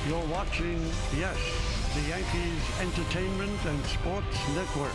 You're watching, yes, the Yankees Entertainment and Sports Network.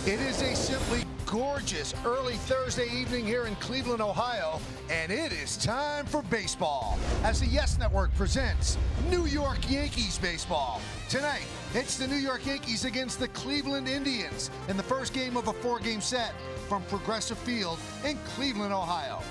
It is a simply gorgeous early Thursday evening here in Cleveland, Ohio, and it is time for baseball as the Yes Network presents New York Yankees baseball. Tonight, it's the New York Yankees against the Cleveland Indians in the first game of a four-game set from Progressive Field in Cleveland, Ohio.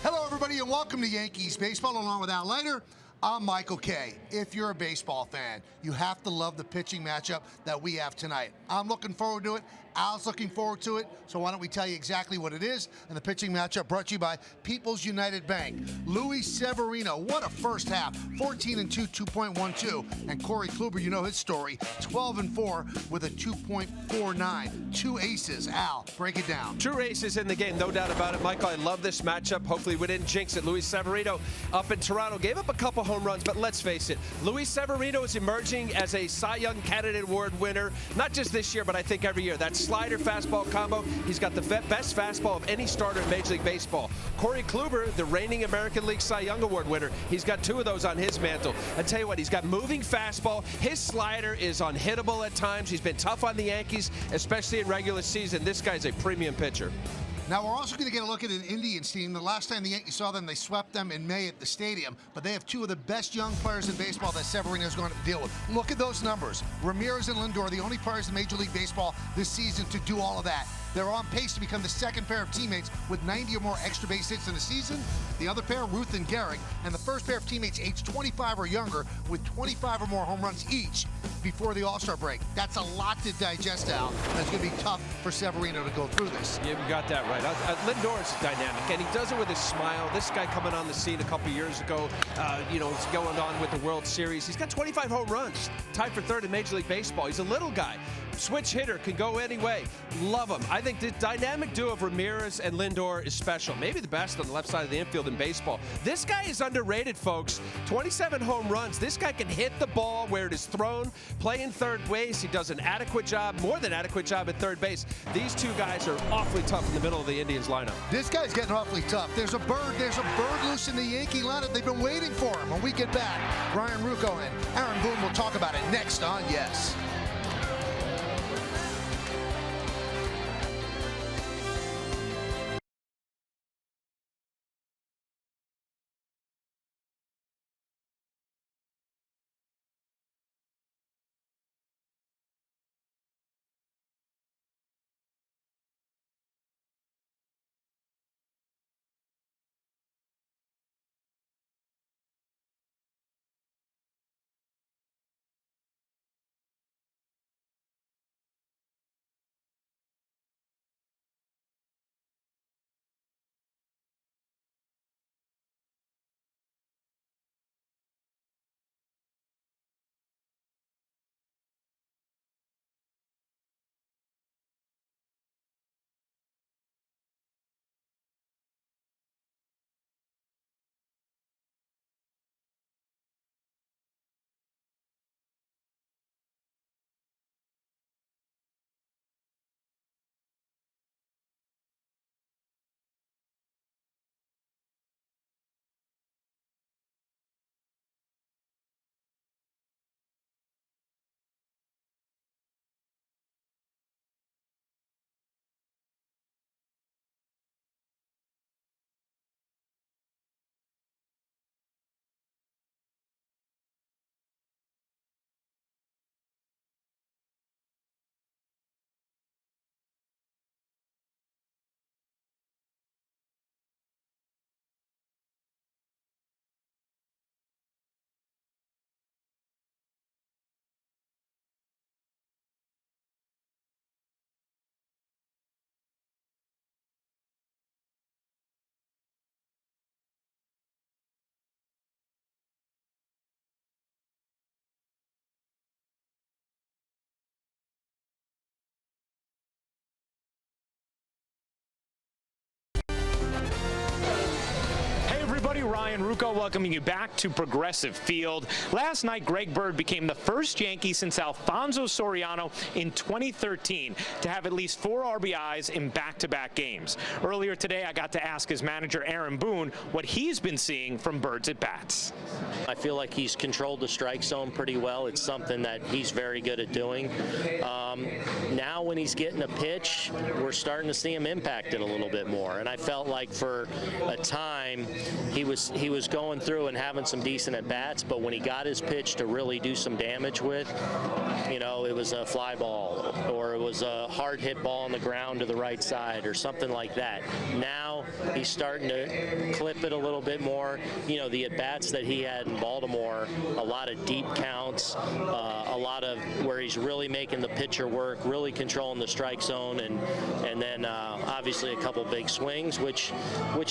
Hello, everybody, and welcome to Yankees baseball along with Al Leiter. I'm Michael Kay. If you're a baseball fan, you have to love the pitching matchup that we have tonight. I'm looking forward to it. Al's looking forward to it. So why don't we tell you exactly what it is? And the pitching matchup brought to you by People's United Bank. Luis Severino, what a first half. 14-2, 2.12. And Corey Kluber, you know his story. 12-4 with a 2.49. Two aces. Al, break it down. True aces in the game, no doubt about it. Michael, I love this matchup. Hopefully we didn't jinx it. Luis Severino up in Toronto gave up a couple home runs, but let's face it, Luis Severino is emerging as a Cy Young Candidate Award winner, not just this year, but I think every year. That slider fastball combo, he's got the best fastball of any starter in Major League Baseball. Corey Kluber, the reigning American League Cy Young Award winner, he's got two of those on his mantle. I tell you what, he's got moving fastball. His slider is unhittable at times. He's been tough on the Yankees, especially in regular season. This guy's a premium pitcher. Now, we're also going to get a look at an Indians team. The last time the Yankees saw them, they swept them in May at the stadium. But they have two of the best young players in baseball that Severino is going to deal with. Look at those numbers. Ramirez and Lindor, the only players in Major League Baseball this season to do all of that. They're on pace to become the second pair of teammates with 90 or more extra base hits in the season. The other pair, Ruth and Gehrig, and the first pair of teammates aged 25 or younger with 25 or more home runs each before the All-Star break. That's a lot to digest, Al. That's going to be tough for Severino to go through this. Yeah, you got that right. Lindor is dynamic, and he does it with his smile. This guy coming on the scene a couple years ago, is going on with the World Series. He's got 25 home runs, tied for third in Major League Baseball. He's a little guy. Switch hitter, can go any way. Love him. I think the dynamic duo of Ramirez and Lindor is special. Maybe the best on the left side of the infield in baseball. This guy is underrated, folks. 27 home runs. This guy can hit the ball where it is thrown, play in third base. He does an adequate job, more than adequate job at third base. These two guys are awfully tough in the middle of the Indians lineup. This guy's getting awfully tough. There's a bird loose in the Yankee lineup. They've been waiting for him. When we get back, Ryan Ruocco and Aaron Boone will talk about it next on Yes. Ryan Rucco welcoming you back to Progressive Field. Last night, Greg Bird became the first Yankee since Alfonso Soriano in 2013 to have at least 4 RBIs in back-to-back games. Earlier today, I got to ask his manager, Aaron Boone, what he's been seeing from Bird's at-bats. I feel like he's controlled the strike zone pretty well. It's something that he's very good at doing. Now when he's getting a pitch, we're starting to see him impact it a little bit more. And I felt like for a time he was going through and having some decent at-bats, but when he got his pitch to really do some damage with, you know, it was a fly ball or it was a hard hit ball on the ground to the right side or something like that. Now he's starting to clip it a little bit more. You know, the at-bats that he had in Baltimore, a lot of deep counts, a lot of where he's really making the pitcher work, really controlling the strike zone, and then obviously a couple big swings, which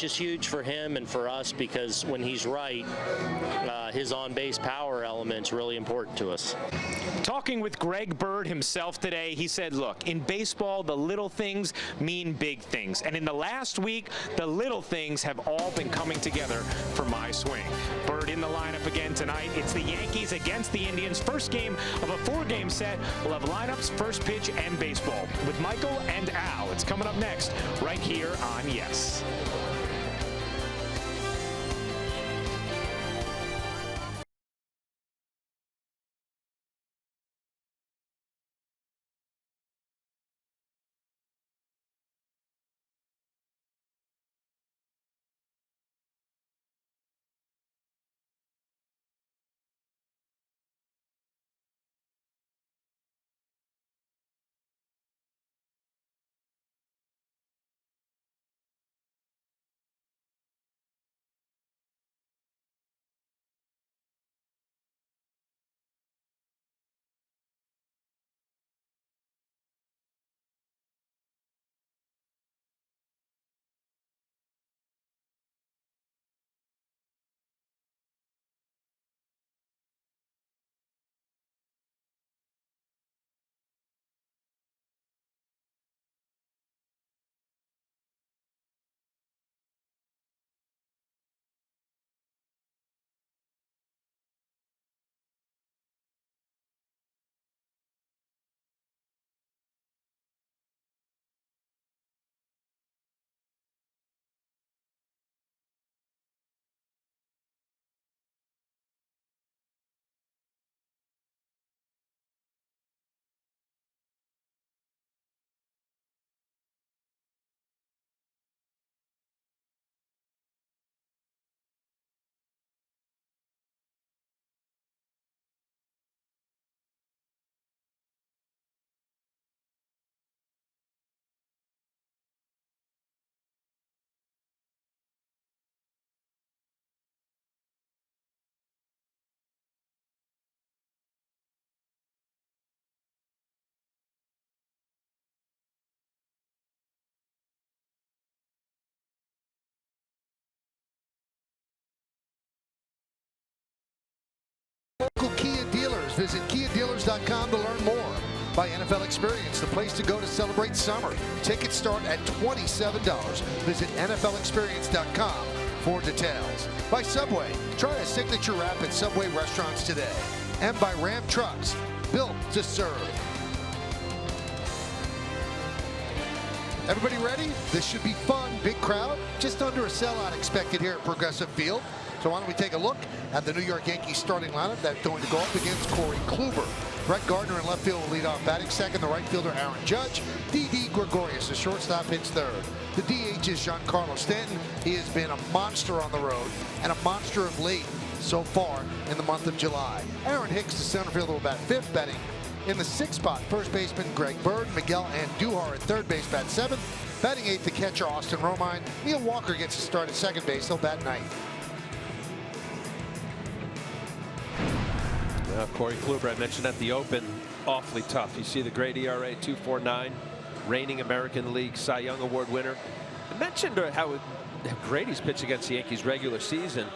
is huge for him and for us, because when he's right, his on-base power element's really important to us. Talking with Greg Bird himself today, he said, look, in baseball, the little things mean big things. And in the last week, the little things have all been coming together for my swing. Bird in the lineup again tonight. It's the Yankees against the Indians. First game of a 4-game set. We'll have lineups, first pitch, and baseball with Michael and Al. It's coming up next right here on Yes. Local Kia dealers. Visit KiaDealers.com to learn more. By NFL Experience, the place to go to celebrate summer. Tickets start at $27. Visit NFLExperience.com for details. By Subway, try a signature wrap at Subway restaurants today. And by Ram Trucks, built to serve. Everybody ready? This should be fun. Big crowd. Just under a sellout expected here at Progressive Field. So why don't we take a look at the New York Yankees starting lineup that's going to go up against Corey Kluber. Brett Gardner in left field will lead off batting second. The right fielder, Aaron Judge. Didi Gregorius, the shortstop, hits third. The DH is Giancarlo Stanton. He has been a monster on the road and a monster of late so far in the month of July. Aaron Hicks, the center fielder, will bat fifth. Batting in the sixth spot, first baseman Greg Bird. Miguel Andujar at third base, bat seventh. Batting eighth, the catcher Austin Romine. Neil Walker gets a start at second base. He'll bat ninth. Corey Kluber, I mentioned at the Open, awfully tough. You see the great ERA, 2.49, reigning American League Cy Young Award winner. I mentioned how great he's pitched against the Yankees regular season.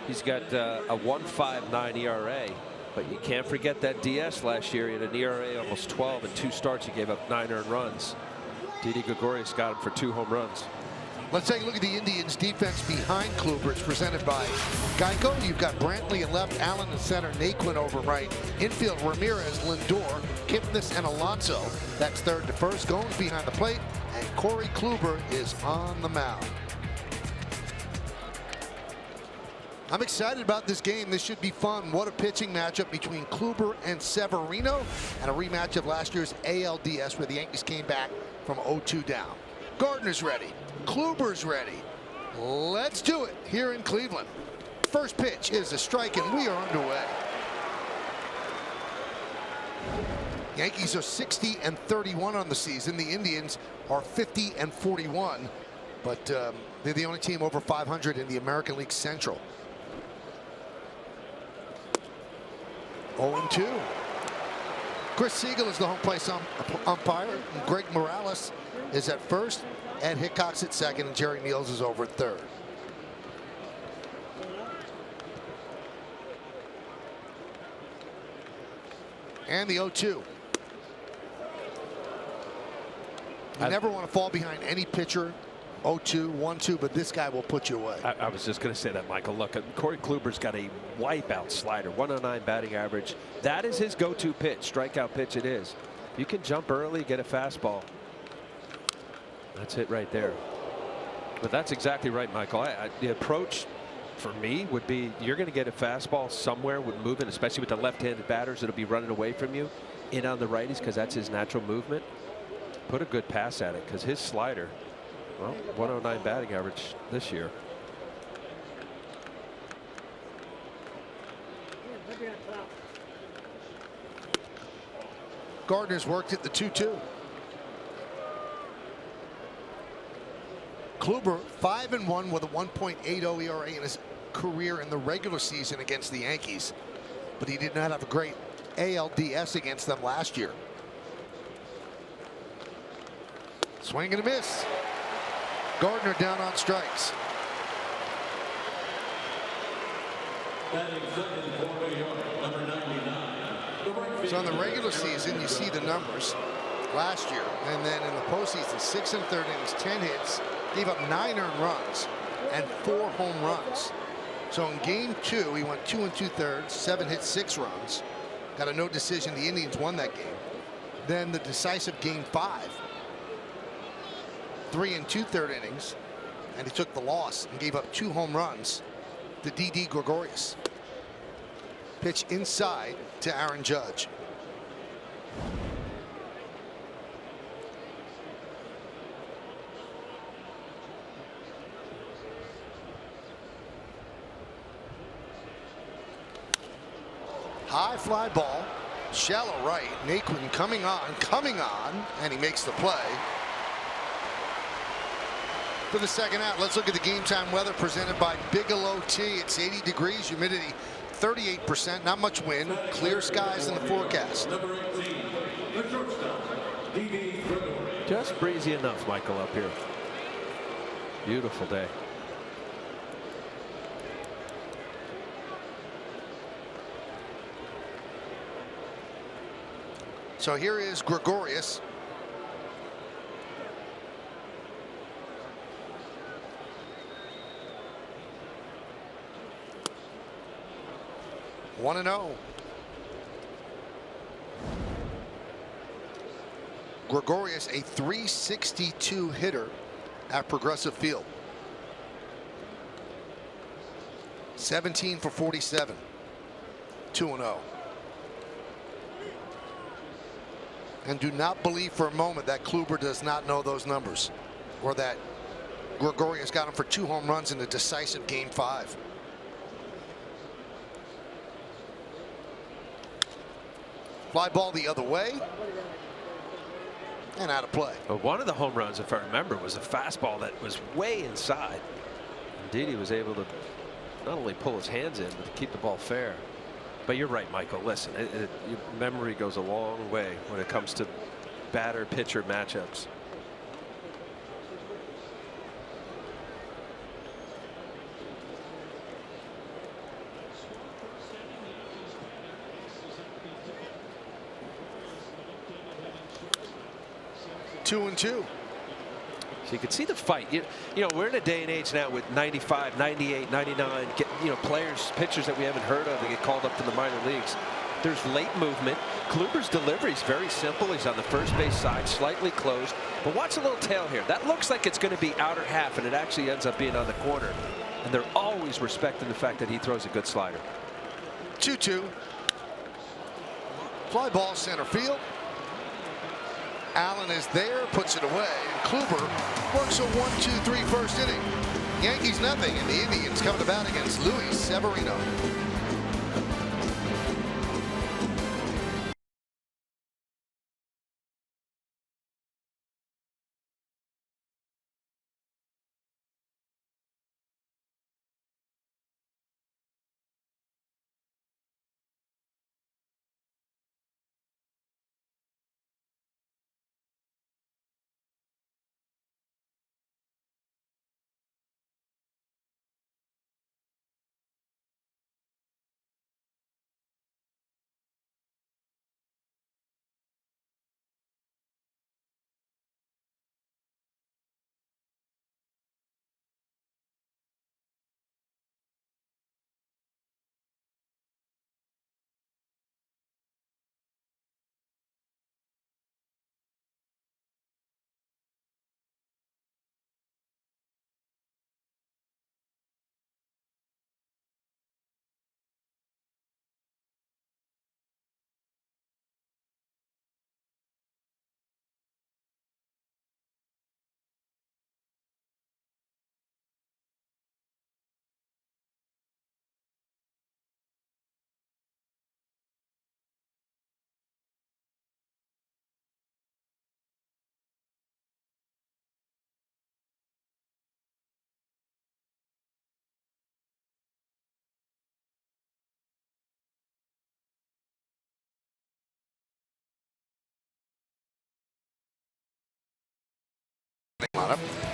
He's got a 1.59 ERA, but you can't forget that DS last year. He had an ERA almost 12 in 2 starts. He gave up 9 earned runs. Didi Gregorius got him for 2 home runs. Let's take a look at the Indians' defense behind Kluber. It's presented by Geico. You've got Brantley in left, Allen in center, Naquin over right. Infield, Ramirez, Lindor, Kipnis, and Alonso. That's third to first. Gomes behind the plate, and Corey Kluber is on the mound. I'm excited about this game. This should be fun. What a pitching matchup between Kluber and Severino, and a rematch of last year's ALDS where the Yankees came back from 0-2 down. Gardner's ready. Kluber's ready. Let's do it here in Cleveland. First pitch is a strike, and we are underway. Yankees are 60-31 on the season. The Indians are 50-41, but they're the only team over 500 in the American League Central. 0-2. Chris Siegel is the home plate umpire. And Greg Morales is at first. Ed Hickok's at second, and Jerry Niels is over at third. And the 0-2. You never want to fall behind any pitcher. 0-2, 1-2, but this guy will put you away. I was just going to say that, Michael. Look, Corey Kluber's got a wipeout slider, 109 batting average. That is his go-to pitch, strikeout pitch it is. You can jump early, get a fastball. That's it right there. But that's exactly right, Michael. The approach for me would be you're going to get a fastball somewhere with movement, especially with the left-handed batters that'll be running away from you in on the righties because that's his natural movement. Put a good pass at it because his slider, well, 109 batting average this year. Gardner's worked at the 2-2. Kluber 5-1 with a 1.80 ERA in his career in the regular season against the Yankees, but he did not have a great ALDS against them last year. Swing and a miss. Gardner down on strikes. So in the regular season, you see the numbers last year, and then in the postseason, 6 1/3 innings, 10 hits, gave up 9 earned runs and 4 home runs. So in game 2, he went 2 2/3, 7 hits, 6 runs. Got a no decision. The Indians won that game. Then the decisive game 5, 3 2/3 innings, and he took the loss and gave up 2 home runs to Didi Gregorius. Pitch inside to Aaron Judge. High fly ball, shallow right. Naquin coming on, and he makes the play. For the second out, let's look at the game time weather presented by Bigelow Tea. It's 80 degrees, humidity 38%, not much wind, clear skies in the forecast. Just breezy enough, Michael, up here. Beautiful day. So here is Gregorius. One and 0. Gregorius, a .362 hitter at Progressive Field. 17 for 47. 2-0. And do not believe for a moment that Kluber does not know those numbers, or that Gregorius got him for 2 home runs in the decisive game 5. Fly ball the other way, and out of play. But one of the home runs, if I remember, was a fastball that was way inside. Indeed, he was able to not only pull his hands in, but to keep the ball fair. But you're right, Michael. Listen, your memory goes a long way when it comes to batter-pitcher matchups. Two and 2. So you can see the fight. You know, we're in a day and age now with 95, 98, 99, players, pitchers that we haven't heard of that get called up to the minor leagues. There's late movement. Kluber's delivery is very simple. He's on the first base side, slightly closed. But watch a little tail here. That looks like it's going to be outer half, and it actually ends up being on the corner. And they're always respecting the fact that he throws a good slider. 2-2. Fly ball center field. Allen is there, puts it away. And Kluber works a 1-2-3 first inning. Yankees nothing, and the Indians coming to bat against Luis Severino.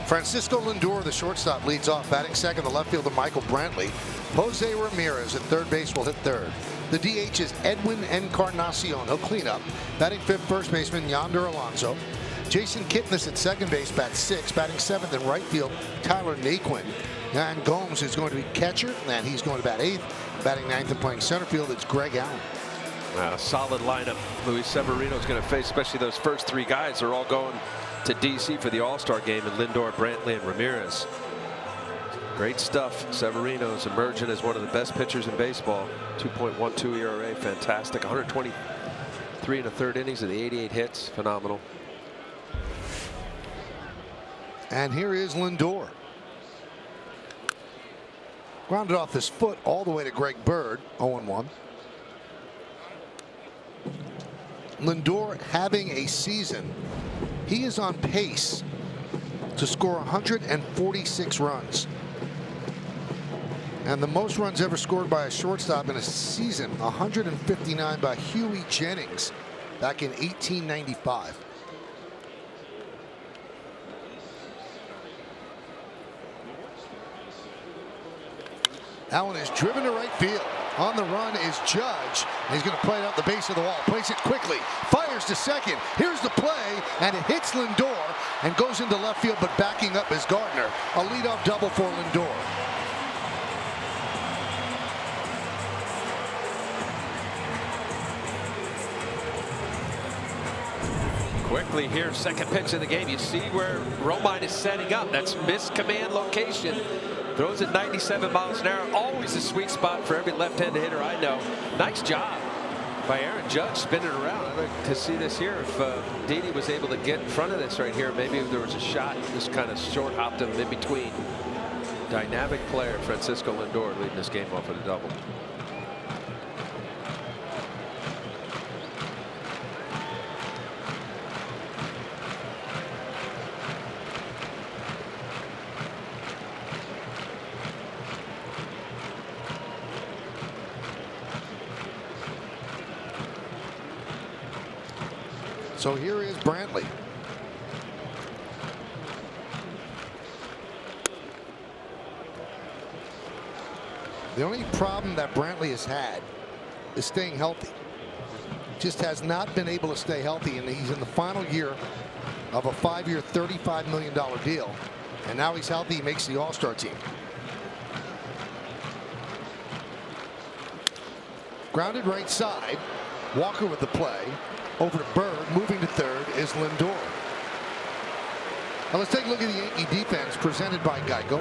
Francisco Lindor, the shortstop, leads off. Batting second, the left fielder Michael Brantley. Jose Ramirez at third base will hit third. The DH is Edwin Encarnacion. He'll clean up. Batting fifth, first baseman Yonder Alonso. Jason Kipnis at second base, bats sixth. Batting seventh in right field, Tyler Naquin. And Gomes is going to be catcher, and he's going to bat eighth. Batting ninth and playing center field, it's Greg Allen. Solid lineup. Luis Severino is going to face, especially those first three guys are all going to D.C. for the All-Star game, and Lindor, Brantley, and Ramirez. Great stuff. Severino is emerging as one of the best pitchers in baseball. 2.12 ERA, fantastic. 123 in the third innings of the 88 hits, phenomenal. And here is Lindor. Grounded off his foot all the way to Greg Bird, 0-1. Lindor having a season. He is on pace to score 146 runs. And the most runs ever scored by a shortstop in a season, 159 by Huey Jennings back in 1895. Allen is driven to right field. On the run is Judge. He's going to play it out the base of the wall. Plays it quickly. Fires to second. Here's the play, and it hits Lindor and goes into left field, but backing up is Gardner. A leadoff double for Lindor. Quickly here, second pitch of the game. You see where Romine is setting up. That's miscommand location. Throws it 97 miles an hour. Always a sweet spot for every left-handed hitter I know. Nice job by Aaron Judge spinning around. I'd like to see this here. If Didi was able to get in front of this right here, maybe if there was a shot, just kind of short hopped him in between. Dynamic player, Francisco Lindor, leading this game off with a double. So here is Brantley. The only problem that Brantley has had is staying healthy. Just has not been able to stay healthy, and he's in the final year of a 5-year, $35 million deal. And now he's healthy. He makes the All-Star team. Grounded right side. Walker with the play. Over to Bird. Moving to third is Lindor. Now let's take a look at the Yankee defense presented by Geico.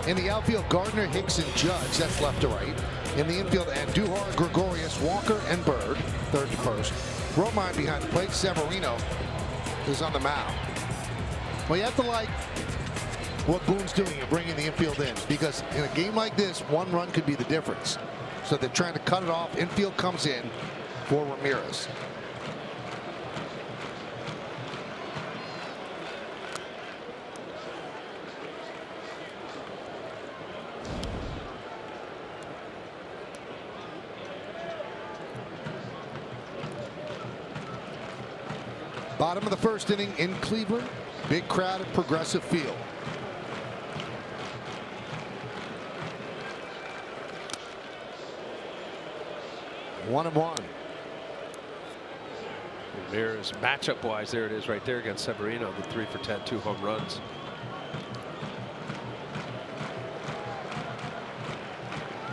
In the outfield, Gardner, Hicks, and Judge. That's left to right. In the infield, Andujar, Gregorius, Walker, and Bird. Third to first. Romine behind the plate. Severino is on the mound. Well, you have to like what Boone's doing in bringing the infield in, because in a game like this, one run could be the difference. So they're trying to cut it off. Infield comes in for Ramirez. Bottom of the first inning in Cleveland. Big crowd at Progressive Field. One and one. Ramirez, matchup-wise, there it is right there against Severino, the 3 for 10, 2 home runs.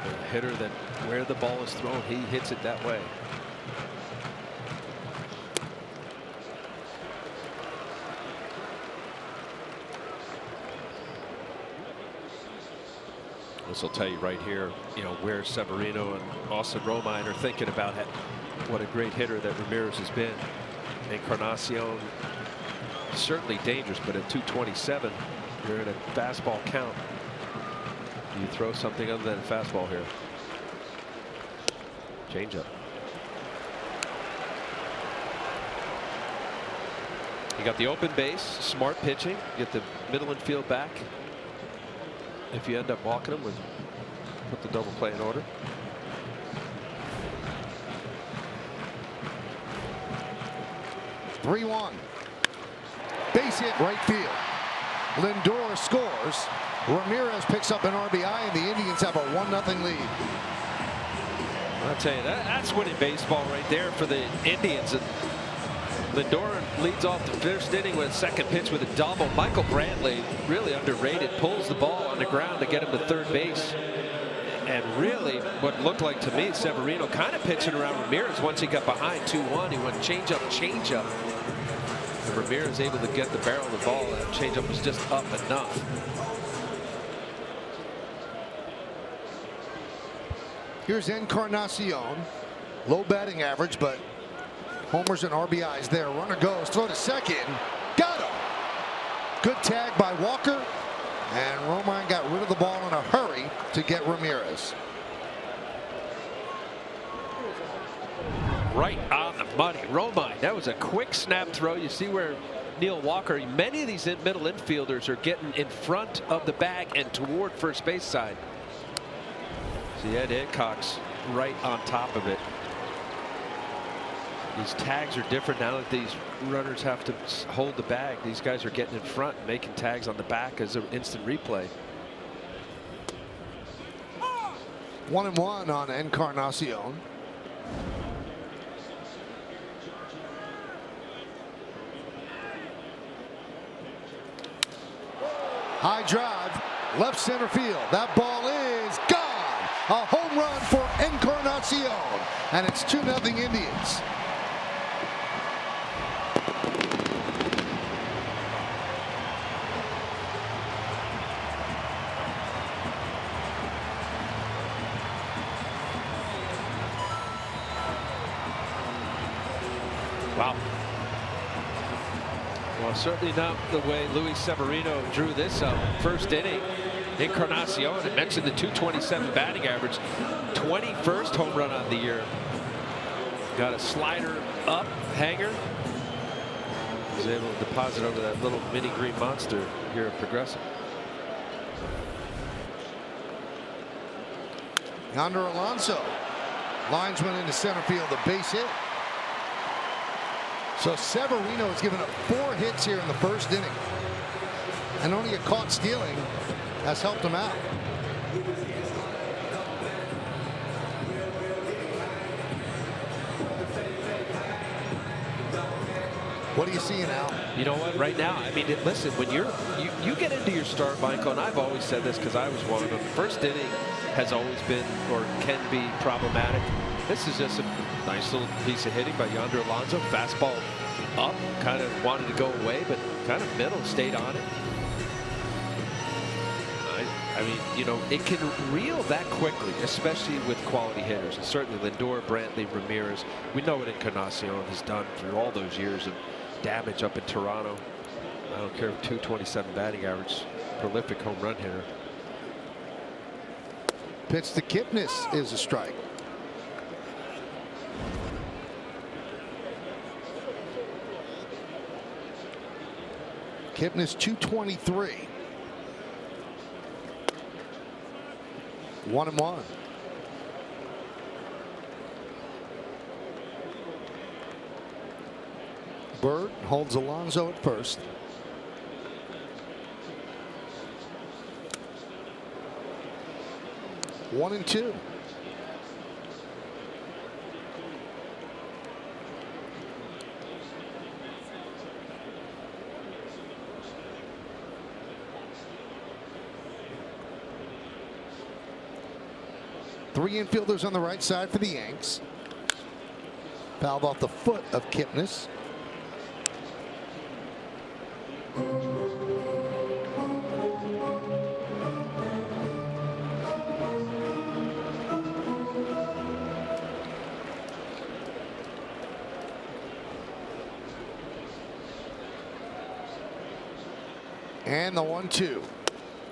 A hitter that where the ball is thrown, he hits it that way. This will tell you right here, you know, where Severino and Austin Romine are thinking about it. What a great hitter that Ramirez has been. Encarnacion, certainly dangerous, but at 227, you're in a fastball count. You throw something other than a fastball here. Changeup. You got the open base, smart pitching, get the middle infield back. If you end up walking them, put the double play in order. (3-1). Base hit right field. Lindor scores. Ramirez picks up an RBI, and the Indians have a 1-0 lead. I'll tell you, that's winning baseball right there for the Indians. Lindor leads off the first inning with a second pitch with a double. Michael Brantley, really underrated, pulls the ball on the ground to get him to third base. And really, what looked like to me, Severino kind of pitching around Ramirez once he got behind 2-1. He went changeup. And Ramirez able to get the barrel of the ball. That changeup was just up enough. Here's Encarnacion. Low batting average, but homers and RBIs there. Runner goes, throw to second. Got him. Good tag by Walker. And Romine got rid of the ball in a hurry to get Ramirez. Right on the money. Romine, that was a quick snap throw. You see where Neil Walker, many of these middle infielders are getting in front of the bag and toward first base side. See Ed Hickok's right on top of it. These tags are different now that these runners have to hold the bag. These guys are getting in front, making tags on the back as an instant replay. 1-1 on Encarnacion. High drive, left center field. That ball is gone. A home run for Encarnacion, and it's 2-0 Indians. Wow. Well, certainly not the way Luis Severino drew this up. First inning, Encarnacion, I mentioned the 227 batting average, 21st home run on the year. Got a slider up, hanger. Was able to deposit over that little mini green monster here at Progressive. Yonder Alonso. Linesman into center field, the base hit. So Severino has given up 4 hits here in the first inning. And only a caught stealing has helped him out. What do you see now? You know what? Right now, I mean, listen, when you get into your start, Michael, and I've always said this because I was one of them. The first inning has always been or can be problematic. This is just a nice little piece of hitting by Yonder Alonso. Fastball up, kind of wanted to go away, but kind of middle, stayed on it. I mean, you know, it can reel that quickly, especially with quality hitters. And certainly Lindor, Brantley, Ramirez. We know what Encarnacion has done through all those years of damage up in Toronto. I don't care, 227 batting average, prolific home run hitter. Pitch to Kipnis is a strike. Kipnis 223. 1-1. Bird holds Alonso at first. One and two. Three infielders on the right side for the Yanks. Fouled off the foot of Kipnis. And the 1-2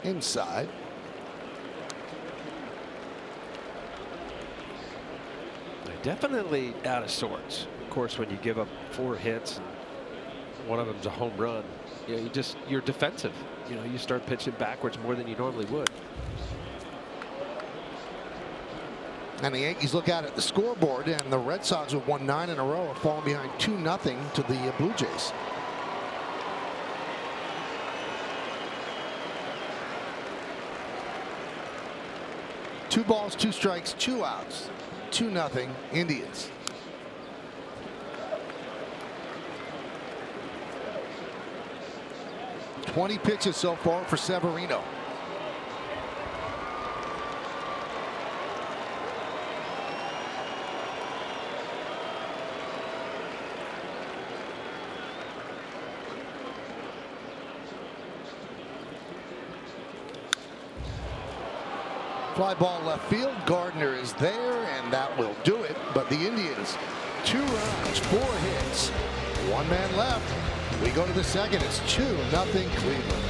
inside. Definitely out of sorts. Of course, when you give up 4 hits and one of them's a home run, you know, you're defensive. You know, you start pitching backwards more than you normally would. And the Yankees look out at the scoreboard, and the Red Sox have won 9 in a row, have fallen behind 2-0 to the Blue Jays. Two balls, 2 strikes, 2 outs. 2-0 Indians. Twenty pitches so far for Severino. Fly ball left field. Gardner is there, and that will do it. But the Indians, 2 runs, 4 hits, 1 man left. We go to the second. It's 2-0 Cleveland.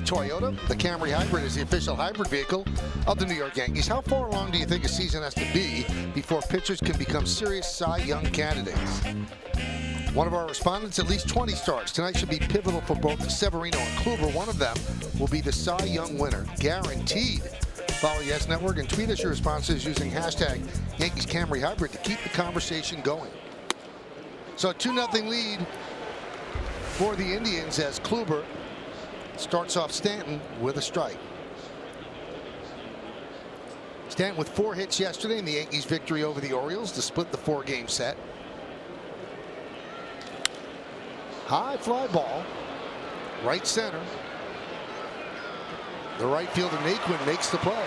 Toyota. The Camry Hybrid is the official hybrid vehicle of the New York Yankees. How far along do you think a season has to be before pitchers can become serious Cy Young candidates? One of our respondents, at least 20 starts. Tonight should be pivotal for both Severino and Kluber. One of them will be the Cy Young winner, guaranteed. Follow Yes Network and tweet us your responses using hashtag Yankees Camry Hybrid to keep the conversation going. So a 2-0 lead for the Indians as Kluber starts off Stanton with a strike. Stanton with 4 hits yesterday in the Yankees' victory over the Orioles to split the 4-game set. High fly ball, right center. The right fielder Naquin makes the play.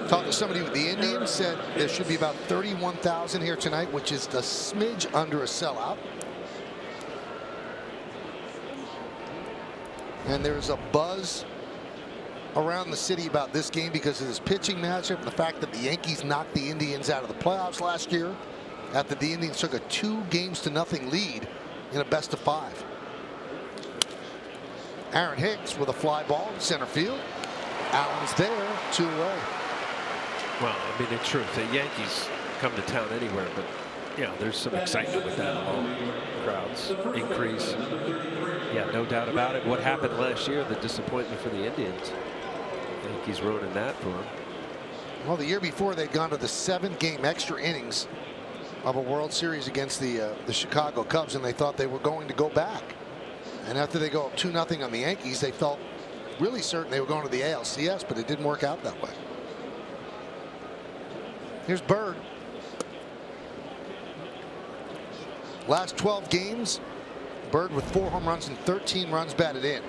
Talked to somebody with the Indians, said there should be about 31,000 here tonight, which is a smidge under a sellout. And there's a buzz around the city about this game because of this pitching matchup and the fact that the Yankees knocked the Indians out of the playoffs last year after the Indians took a 2-0 lead in a best-of-5. Aaron Hicks with a fly ball in center field. Allen's there, 2 away. Well, I mean, in truth, the Yankees come to town anywhere, but yeah, there's some excitement with that alone. Crowds increase. Yeah, no doubt about it. What happened last year, the disappointment for the Indians. Yankees ruining that for them. Well, the year before, they'd gone to the 7-game extra innings of a World Series against the Chicago Cubs, and they thought they were going to go back. And after they go up 2-0 on the Yankees, they felt really certain they were going to the ALCS, but it didn't work out that way. Here's Bird. Last 12 games, Bird with 4 home runs and 13 runs batted in.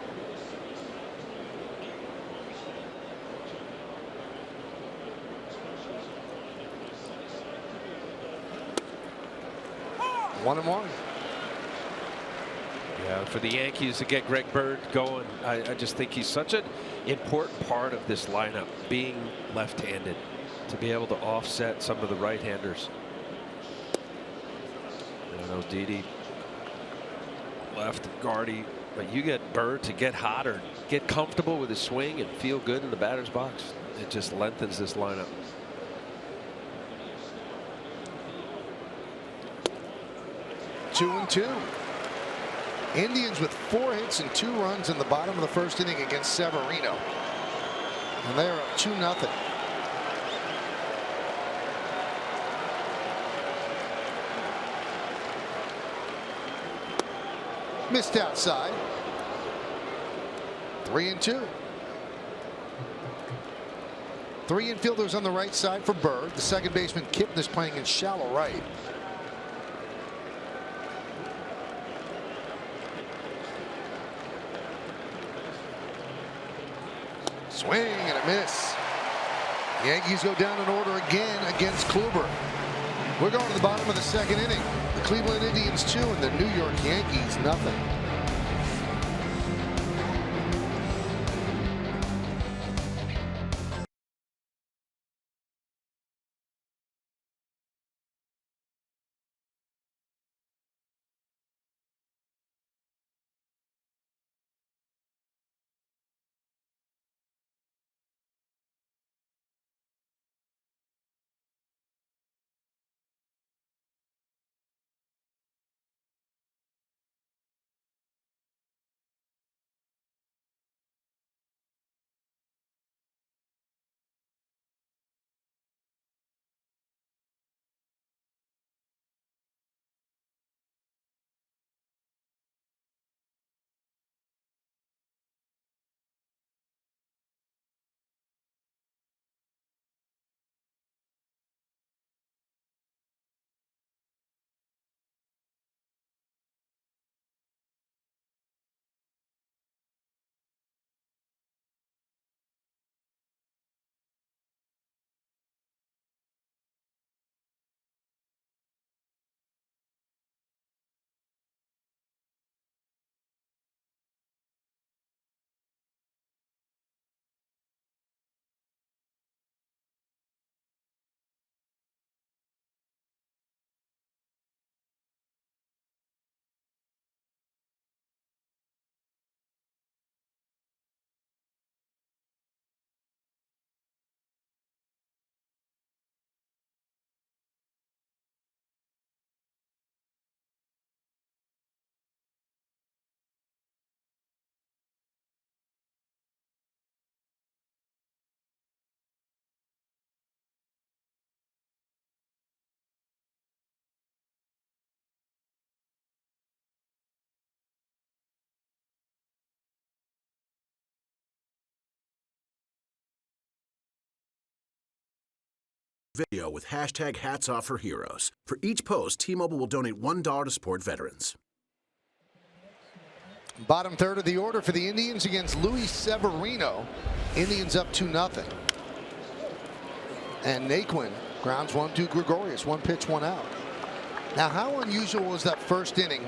One and one. Yeah, for the Yankees to get Greg Bird going, I just think he's such an important part of this lineup, being left-handed, to be able to offset some of the right-handers. I know Didi left Guardy, but you get Bird to get hot or get comfortable with his swing and feel good in the batter's box. It just lengthens this lineup. Two and two. Indians with 4 hits and 2 runs in the bottom of the first inning against Severino. And they're up 2-0. Missed outside. 3 and 2. 3 infielders on the right side for Bird. The second baseman Kipnis is playing in shallow right. Swing and a miss. The Yankees go down in order again against Kluber. We're going to the bottom of the second inning. The Cleveland Indians 2 and the New York Yankees nothing. video with hashtag Hats Off for Heroes. For each post, T-Mobile will donate $1 to support veterans. Bottom third of the order for the Indians against Luis Severino. Indians up 2-0. And Naquin grounds one to Gregorius. One pitch, one out. Now, how unusual was that first inning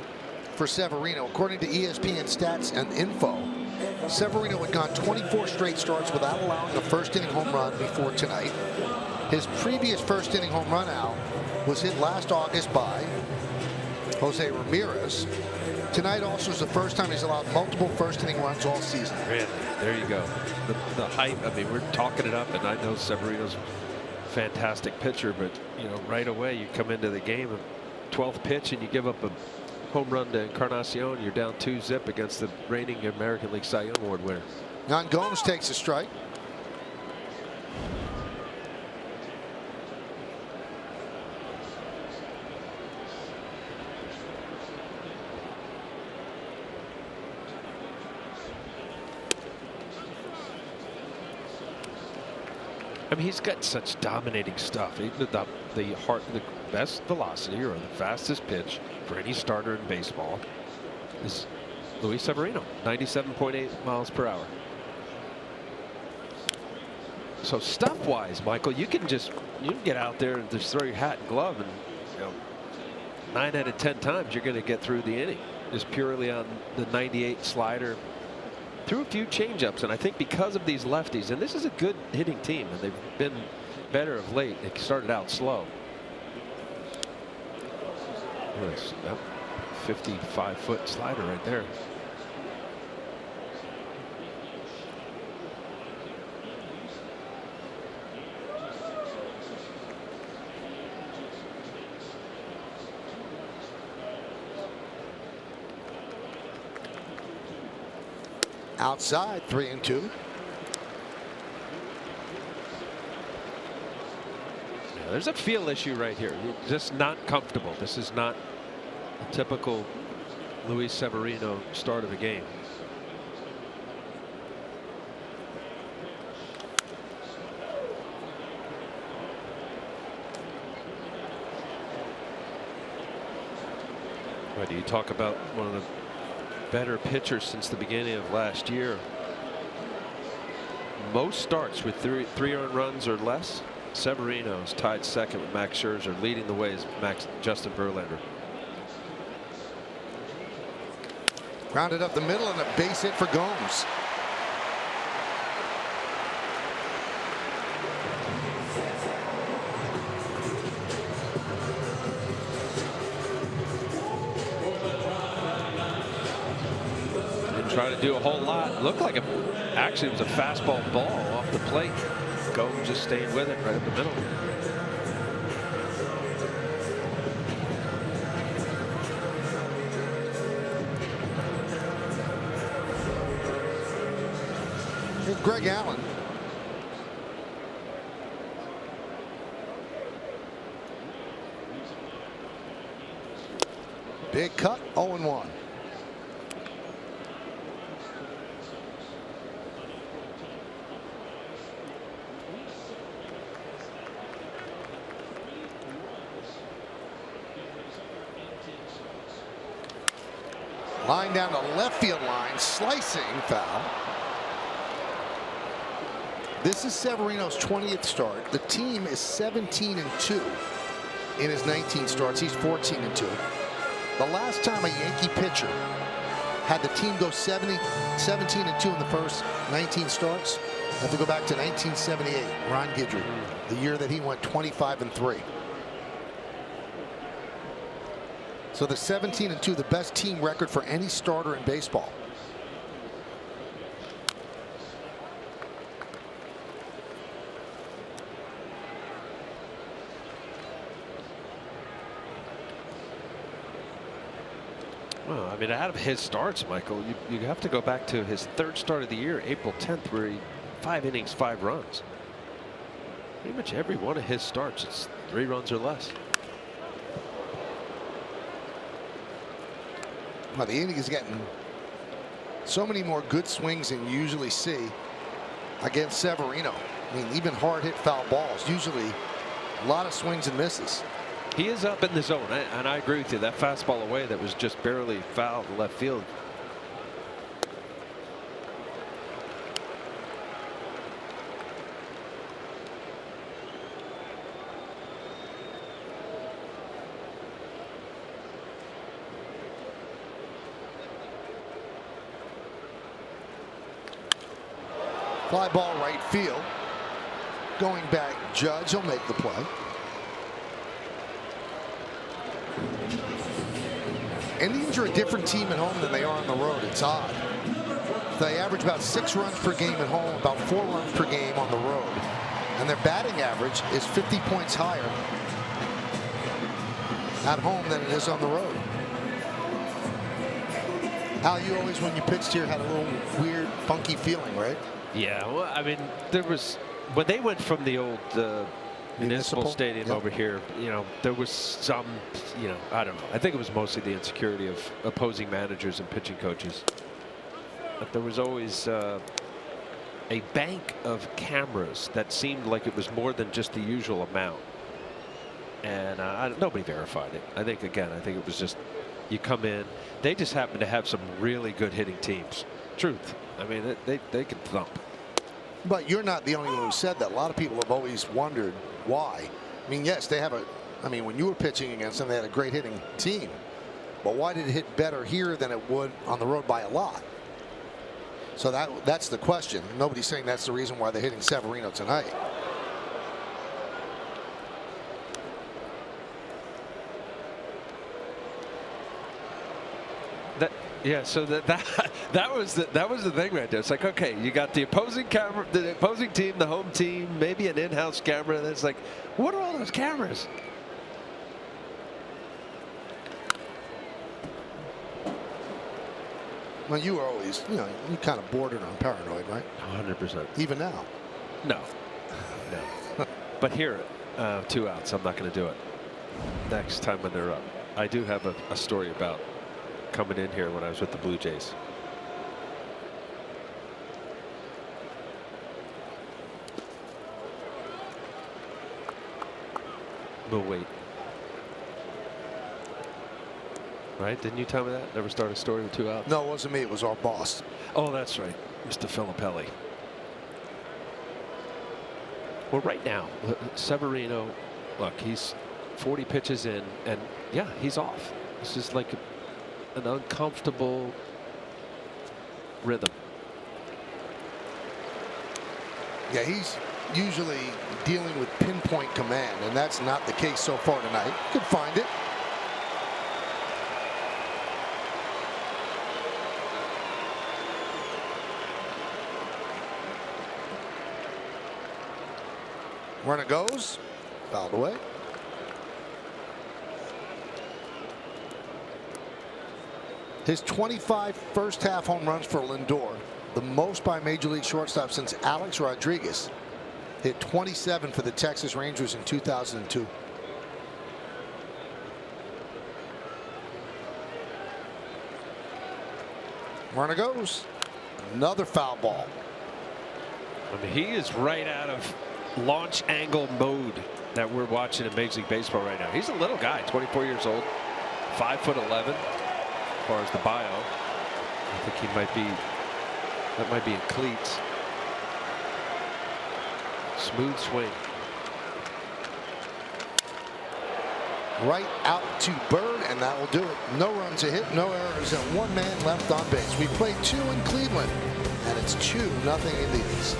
for Severino? According to ESPN Stats and Info, Severino had gone 24 straight starts without allowing a first inning home run before tonight. His previous first inning home run out was hit last August by Jose Ramirez. Tonight also is the first time he's allowed multiple first inning runs all season. Really? There you go. The hype, I mean, we're talking it up, and I know Severino's a fantastic pitcher, but, you know, right away you come into the game, 12th pitch, and you give up a home run to Encarnacion. You're down 2-0 against the reigning American League Cy Young Award winner. Nan Gomes takes a strike. I mean, he's got such dominating stuff. The best velocity or the fastest pitch for any starter in baseball is Luis Severino, 97.8 miles per hour. So stuff-wise, Michael, you can get out there and just throw your hat and glove, and, you know, 9 out of 10 times you're going to get through the inning just purely on the 98 slider. Threw a few changeups, and I think because of these lefties, and this is a good hitting team, and they've been better of late. They started out slow. Nice. Yep. 55-foot slider right there. Outside, 3-2. Yeah, there's a feel issue right here. You're just not comfortable. This is not a typical Luis Severino start of a game. Right, you talk about one of the better pitchers since the beginning of last year. Most starts with three earned runs or less. Severino is tied second with Max Scherzer. Leading the way is Justin Verlander. Grounded up the middle and a base hit for Gomes. Try to do a whole lot. Looked like actually it was a fastball ball off the plate. Gomes just staying with it right up the middle. Here's Greg Allen. Big cut, 0-1. Line down the left field line, slicing foul. This is Severino's 20th start. The team is 17-2 in his 19 starts. He's 14-2. The last time a Yankee pitcher had the team go 17-2 in the first 19 starts, have to go back to 1978. Ron Guidry, the year that he went 25-3. So the 17-2, the best team record for any starter in baseball. Well, I mean, out of his starts, Michael, you have to go back to his third start of the year, April 10th, where he 5 innings, 5 runs. Pretty much every one of his starts, it's 3 runs or less. Well, the inning is getting so many more good swings than you usually see against Severino. I mean, even hard hit foul balls. Usually A lot of swings and misses. He is up in the zone, and I agree with you. That fastball away that was just barely fouled to left field. Fly ball right field. Going back, Judge will make the play. Indians are a different team at home than they are on the road. It's odd. They average about 6 runs per game at home, about 4 runs per game on the road. And their batting average is 50 points higher at home than it is on the road. Al, you always, when you pitched here, had a little weird, funky feeling, right? Yeah, well, I mean, there was, when they went from the old municipal stadium over here, you know, there was some, you know, I don't know. I think it was mostly the insecurity of opposing managers and pitching coaches. But there was always a bank of cameras that seemed like it was more than just the usual amount. And nobody verified it. I think, again, I think it was just, you come in. They just happen to have some really good hitting teams. Truth. I mean, they can thump. But you're not the only one who said that. A lot of people have always wondered why. I mean, yes, they have a, I mean, when you were pitching against them, they had a great hitting team. But why did it hit better here than it would on the road by a lot? So that's the question. Nobody's saying that's the reason why they're hitting Severino tonight. Yeah, so that was the thing right there. It's like, okay, you got the opposing camera, the opposing team, the home team, maybe an in-house camera. And it's like, what are all those cameras? Well, you were always, you know, you kind of bordered on paranoid, right? 100%. Even now. No. But here, 2 outs. I'm not going to do it. Next time when they're up, I do have a story about coming in here when I was with the Blue Jays. We'll wait. Right? Didn't you tell me that? Never start a story with 2 outs? No, it wasn't me. It was our boss. Oh, that's right. Mr. Filippelli. Well, right now, Severino, look, he's 40 pitches in, and yeah, he's off. This is like an uncomfortable rhythm. Yeah, he's usually dealing with pinpoint command, and that's not the case so far tonight. Could find it. Runner goes, fouled away. His 25 first-half home runs for Lindor, the most by Major League shortstop since Alex Rodriguez hit 27 for the Texas Rangers in 2002. Runner goes. Another foul ball. I mean, he is right out of launch angle mode that we're watching in Major League Baseball right now. He's a little guy, 24 years old, 5'11". As far as the bio, I think he might be, that might be in cleats. Smooth swing. Right out to Bird, and that will do it. No runs a hit, no errors, and 1 man left on base. We played 2 in Cleveland, and it's 2-0 Indians.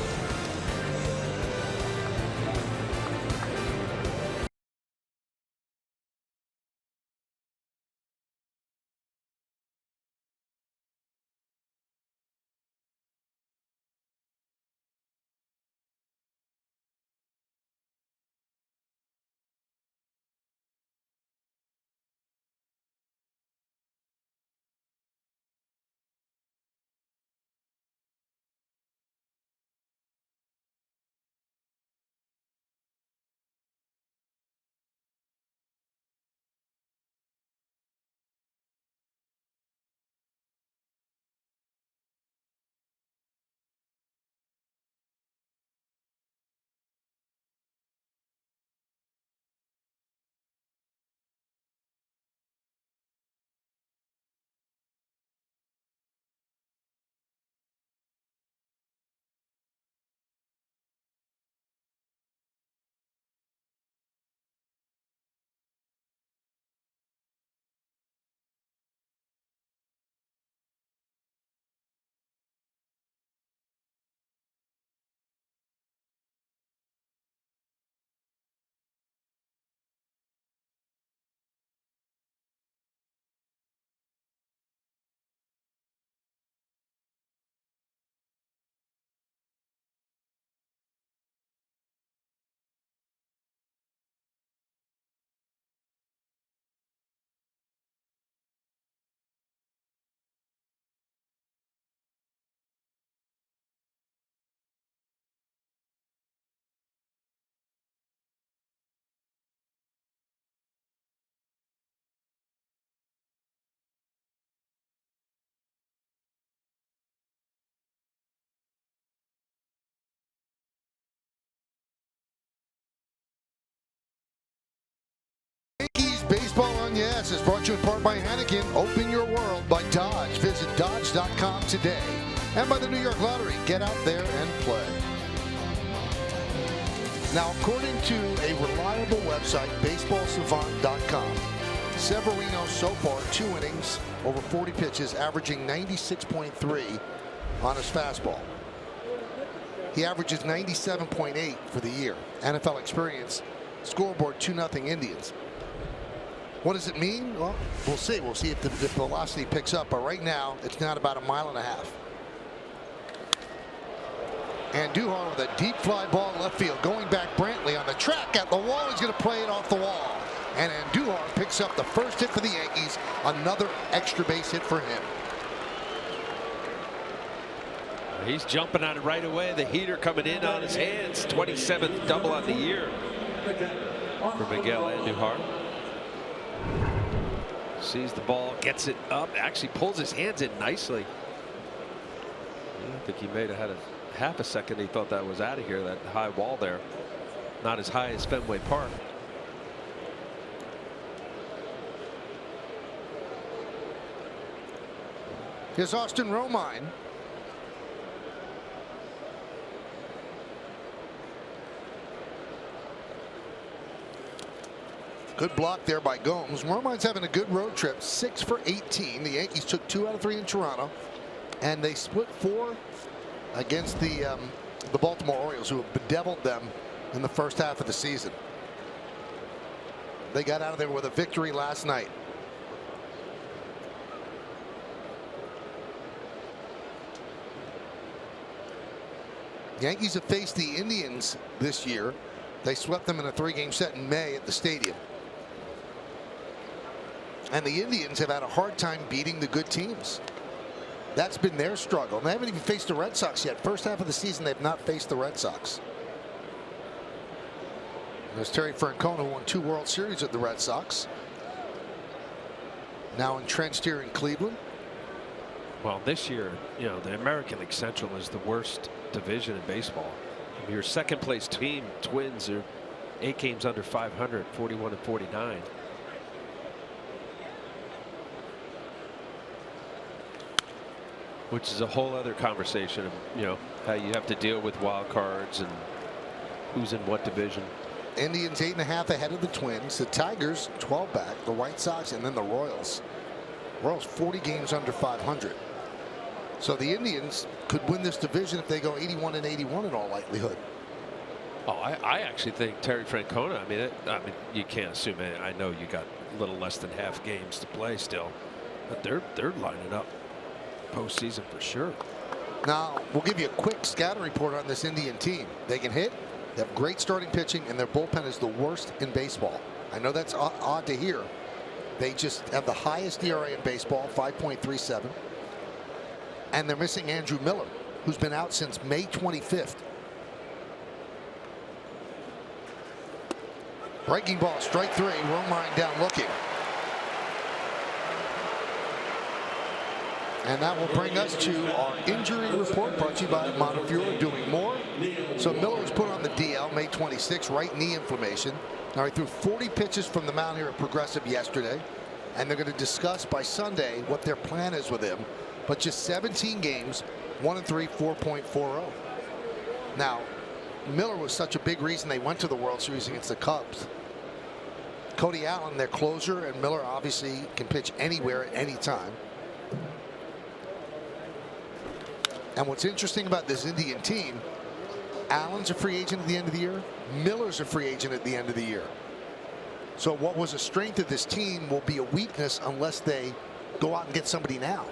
Yankees baseball on Yes is brought to you in part by Heineken. Open your world by Dodge. Visit Dodge.com today. And by the New York Lottery. Get out there and play. Now, according to a reliable website, BaseballSavant.com, Severino so far 2 innings over 40 pitches, averaging 96.3 on his fastball. He averages 97.8 for the year. NFL experience scoreboard 2-0 Indians. What does it mean? Well, we'll see. We'll see if the velocity picks up. But right now, it's down about 1.5 miles. And Duhar with a deep fly ball left field. Going back, Brantley on the track at the wall. He's going to play it off the wall. And Andujar picks up the first hit for the Yankees. Another extra base hit for him. He's jumping on it right away. The heater coming in on his hands. 27th double on the year for Miguel Andujar. Sees the ball, gets it up, actually pulls his hands in nicely. I think he may have had a half a second. He thought that was out of here, that high wall there. Not as high as Fenway Park. Here's Austin Romine. Good block there by Gomes. Romine's having a good road trip. 6 for 18. The Yankees took 2 out of 3 in Toronto, and they split 4 against the Baltimore Orioles, who have bedeviled them in the first half of the season. They got out of there with a victory last night. Yankees have faced the Indians this year. They swept them in a 3-game set in May at the stadium. And the Indians have had a hard time beating the good teams. That's been their struggle. And they haven't even faced the Red Sox yet. First half of the season, they've not faced the Red Sox. There's Terry Francona, who won 2 World Series with the Red Sox. Now entrenched here in Cleveland. Well, this year, you know, the American League Central is the worst division in baseball. Your second place team, Twins, are 8 games under 500, 41 and 49. Which is a whole other conversation of, you know, how you have to deal with wild cards and who's in what division. Indians 8.5 ahead of the Twins. The Tigers 12 back. The White Sox, and then the Royals. Royals 40 games under 500. So the Indians could win this division if they go 81 and 81 in all likelihood. Oh, I actually think Terry Francona. I mean, you can't assume. I know you got a little less than half games to play still, but they're lining up postseason for sure. Now we'll give you a quick scatter report on this Indian team. They can hit. They have great starting pitching, and their bullpen is the worst in baseball. I know that's odd to hear. They just have the highest ERA in baseball, 5.37. And they're missing Andrew Miller, who's been out since May 25th. Breaking ball, strike 3. Romine down looking. And that will bring us to our injury report, brought to you by Montefiore Doing More. So Miller was put on the DL May 26, right knee inflammation. Now he threw 40 pitches from the mound here at Progressive yesterday, and they're going to discuss by Sunday what their plan is with him. But just 17 games, 1-3, 4.40. Now, Miller was such a big reason they went to the World Series against the Cubs. Cody Allen, their closer, and Miller obviously can pitch anywhere at any time. And what's interesting about this Indian team, Allen's a free agent at the end of the year. Miller's a free agent at the end of the year. So what was a strength of this team will be a weakness unless they go out and get somebody now.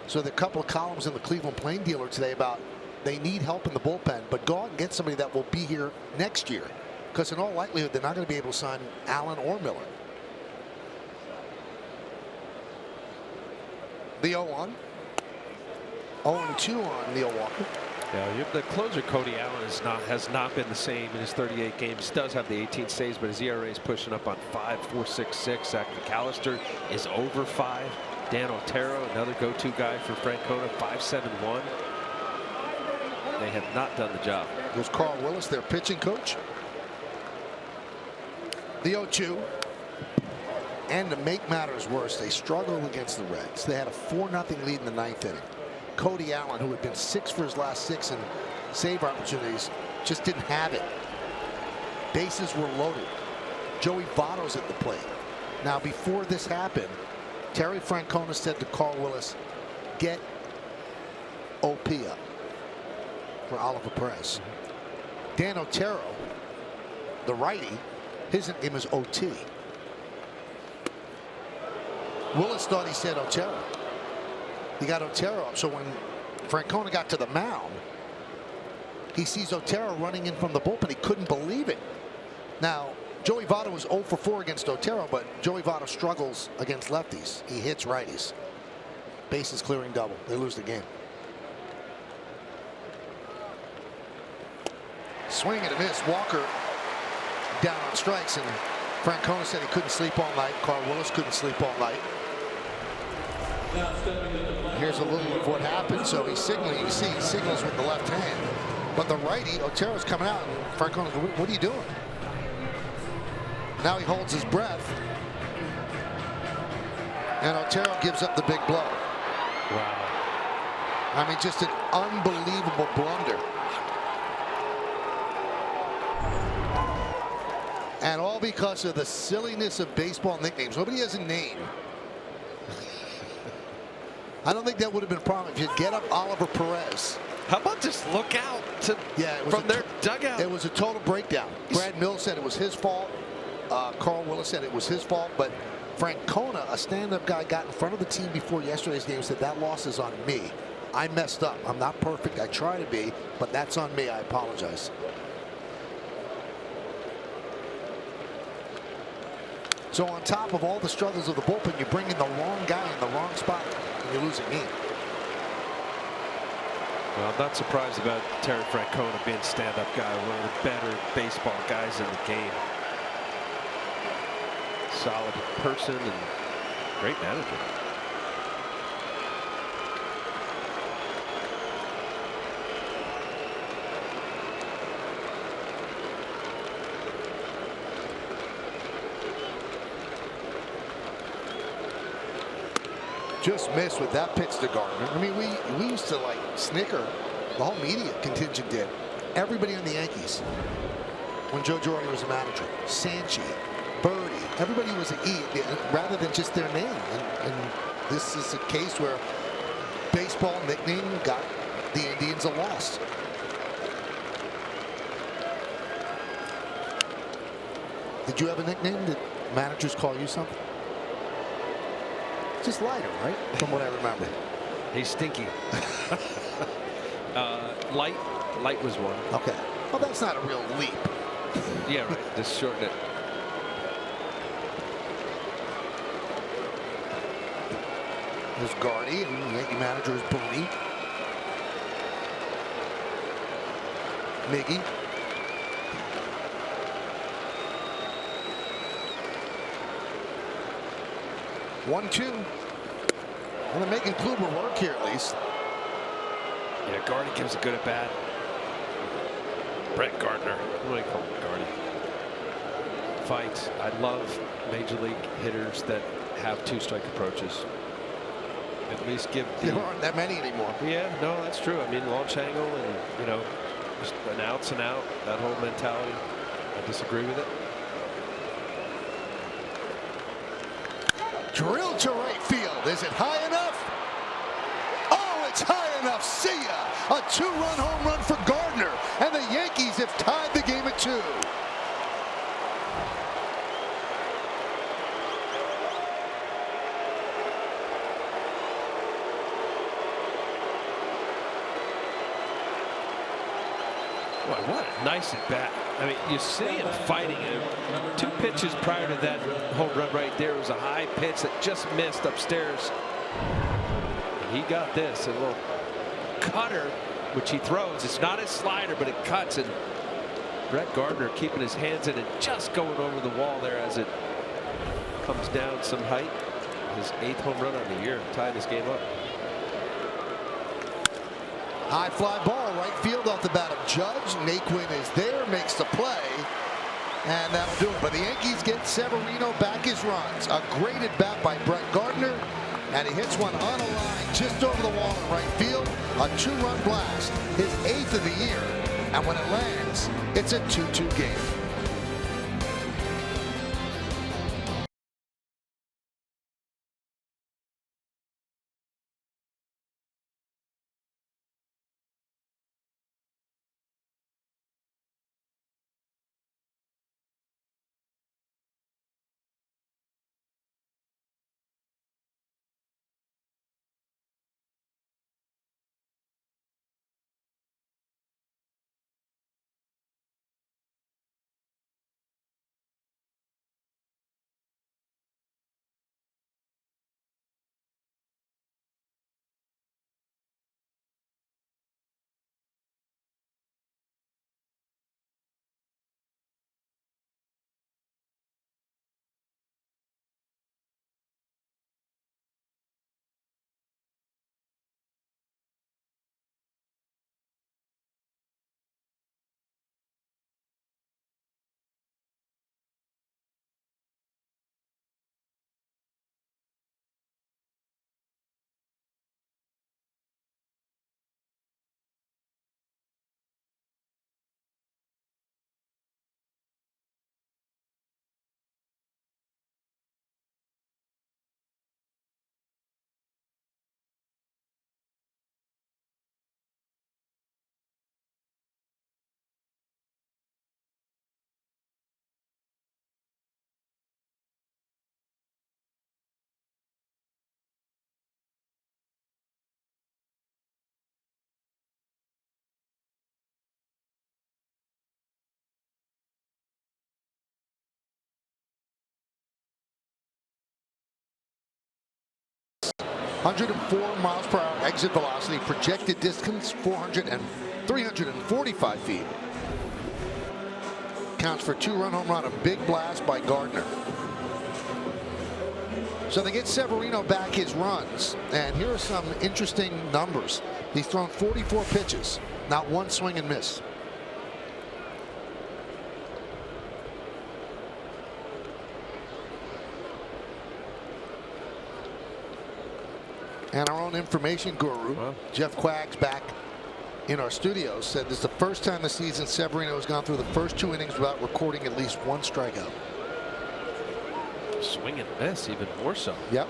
So the couple of columns in the Cleveland Plain Dealer today about they need help in the bullpen, but go out and get somebody that will be here next year. Because in all likelihood, they're not going to be able to sign Allen or Miller. The 0-1. 0-2 on Neil Walker. Yeah, the closer Cody Allen has not been the same in his 38 games. He does have the 18 saves, but his ERA is pushing up on 5.466. Zach McAllister is over 5. Dan Otero, another go-to guy for Francona, 5.71. They have not done the job. There's Carl Willis, their pitching coach. The 0-2. And to make matters worse, they struggled against the Reds. They had a 4-0 lead in the 9th inning. Cody Allen, who had been 6 for his last 6 in save opportunities, just didn't have it. Bases were loaded. Joey Votto's at the plate. Now, before this happened, Terry Francona said to Carl Willis, get OP up for Oliver Perez. Dan Otero, the righty, his nickname is OT. Willis thought he said Otero. He got Otero up, so when Francona got to the mound, he sees Otero running in from the bullpen. He couldn't believe it. Now, Joey Votto was 0 for 4 against Otero, but Joey Votto struggles against lefties. He hits righties. Bases clearing double. They lose the game. Swing and a miss. Walker down on strikes, and Francona said he couldn't sleep all night. Carl Willis couldn't sleep all night. Here's a little of what happened. So he's signaling. You see he signals with the left hand. But the righty, Otero's coming out, and Francona's going, what are you doing? Now he holds his breath. And Otero gives up the big blow. Wow. I mean, just an unbelievable blunder. And all because of the silliness of baseball nicknames. Nobody has a name. I don't think that would have been a problem if you get up Oliver Perez. How about just look out from their dugout? It was a total breakdown. Brad Mills said it was his fault. Carl Willis said it was his fault. But Francona, a stand-up guy, got in front of the team before yesterday's game and said, that loss is on me. I messed up. I'm not perfect. I try to be, but that's on me. I apologize. So on top of all the struggles of the bullpen, you bring in the wrong guy in the wrong spot, and you lose a game. Well, I'm not surprised about Terry Francona being stand-up guy, one of the better baseball guys in the game. Solid person and great manager. Just missed with that pitch to Gardner. I mean, we used to like snicker. The whole media contingent did. Everybody on the Yankees when Joe Girardi was a manager. Sanchi, Birdie, everybody was an E rather than just their name. And this is a case where baseball nickname got the Indians a loss. Did you have a nickname? Did managers call you something? Just lighter, right? From what I remember. He's stinky. Light was one. Okay. Well, that's not a real leap. Yeah, right. Just shorten it. There's Gardy, and Yankee manager is Booney. Miggy. One-two. And they're making Kluber work here at least. Yeah, Gardy gives a good at bat. Brett Gardner. What do you call him, Gardy? Fights. I love major league hitters that have two-strike approaches. At least give. There aren't that many anymore. Yeah, no, that's true. I mean, launch angle and just an outs and out. That whole mentality. I disagree with it. Drilled to right field. Is it high enough? Oh, it's high enough. See ya. A two-run home run for Gardner. And the Yankees have tied the game at 2. Boy, what a nice at bat. I mean, you see him fighting it. 2 pitches prior to that home run right there was a high pitch that just missed upstairs. And he got this, a little cutter, which he throws. It's not his slider, but it cuts. And Brett Gardner keeping his hands in and just going over the wall there as it comes down some height. His 8th home run on the year, tied this game up. High fly ball, right field off the bat of Judge. Naquin is there, makes the play. And that'll do it. But the Yankees get Severino back his runs. A great at bat by Brett Gardner. And he hits one on a line just over the wall in right field. A 2-run blast. His 8th of the year. And when it lands, it's a 2-2 game. .104 miles per hour exit velocity, projected distance 345 feet. Counts for 2-run home run, a big blast by Gardner. So they get Severino back his runs, and here are some interesting numbers. He's thrown 44 pitches, not one swing and miss. And our own information guru, Jeff Quaggs, back in our studios, said this is the first time this season Severino has gone through the first 2 innings without recording at least 1 strikeout. Swing and miss, even more so. Yep.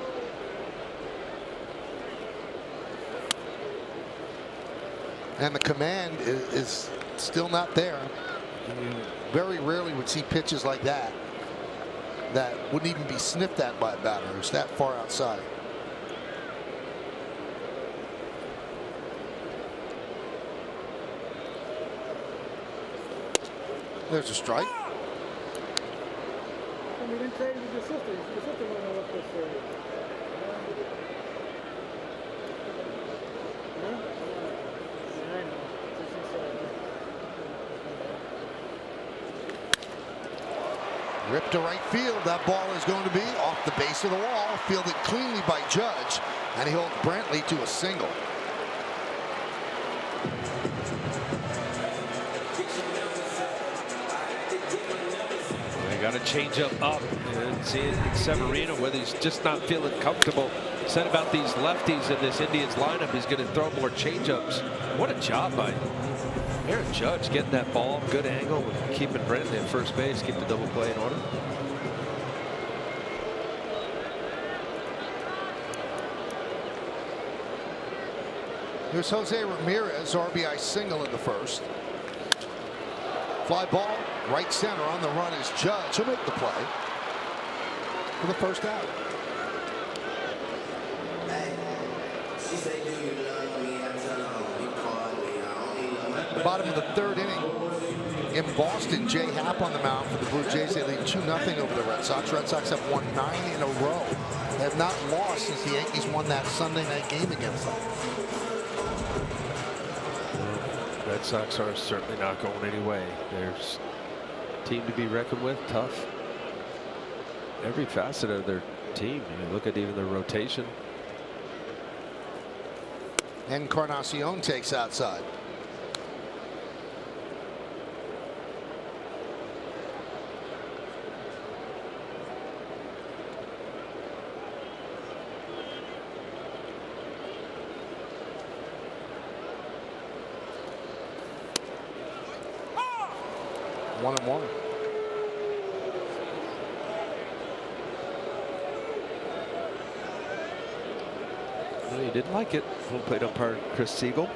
And the command is still not there. You very rarely would see pitches like that that wouldn't even be sniffed at by a batter. It's that far outside. There's a strike. Ripped to right field. That ball is going to be off the base of the wall. Fielded cleanly by Judge, and he holds Brantley to a single. Got to change up and see Severino, whether he's just not feeling comfortable. Said about these lefties in this Indians lineup, he's going to throw more changeups. What a job by Aaron Judge getting that ball, good angle, with keeping Brantley at first base, keep the double play in order. Here's Jose Ramirez, RBI single in the first. Fly ball, right center. On the run is Judge. He'll make the play for the first out. The bottom of the 3rd inning in Boston, Jay Happ on the mound for the Blue Jays. They lead 2-0 over the Red Sox. Red Sox have won 9 in a row. They have not lost since the Yankees won that Sunday night game against them. Red Sox are certainly not going any way. They're a team to be reckoned with, tough. Every facet of their team. You look at even their rotation. Encarnacion takes outside. 1-1. Well, he didn't like it. Home plate umpire Chris Siegel.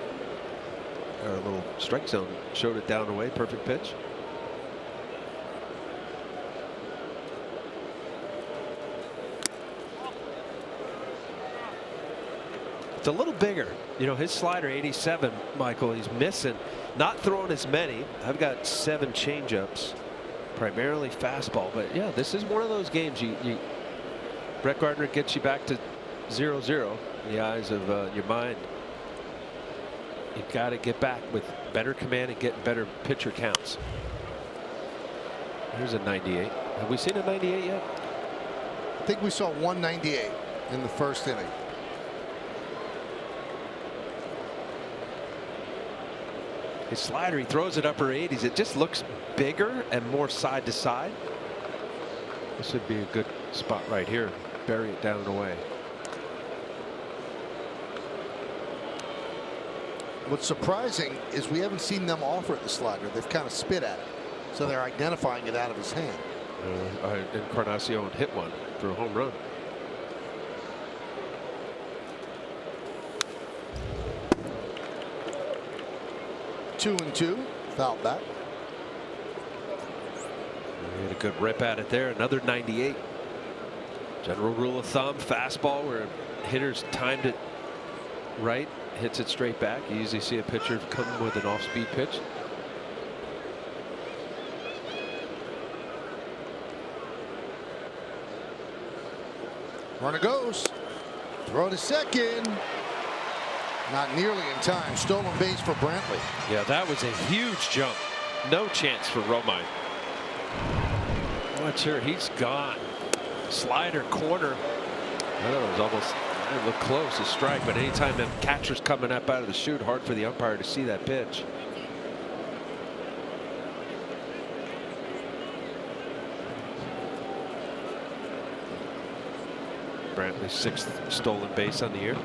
Our little strike zone showed it down and away. Perfect pitch. It's a little bigger. You know, his slider 87, Michael, he's missing. Not throwing as many. I've got 7 changeups, primarily fastball. But yeah, this is one of those games Brett Gardner gets you back to 0-0 in the eyes of your mind. You've got to get back with better command and get better pitcher counts. Here's a 98. Have we seen a 98 yet? I think we saw 198 in the first inning. His slider, he throws it upper 80s. It just looks bigger and more side to side. This would be a good spot right here. Bury it down and away. What's surprising is we haven't seen them offer the slider. They've kind of spit at it. So they're identifying it out of his hand. Encarnacion hit one for a home run. Two and two, foul back. He had a good rip at it there. Another 98. General rule of thumb, fastball where hitters timed it right, hits it straight back. You usually see a pitcher come with an off-speed pitch. Runner goes. Throw to second. Not nearly in time. Stolen base for Brantley. Yeah, that was a huge jump. No chance for Romine. Not sure. He's gone. Slider corner. I thought it was almost, it looked close, a strike, but anytime the catcher's coming up out of the chute, hard for the umpire to see that pitch. Brantley's 6th stolen base on the year.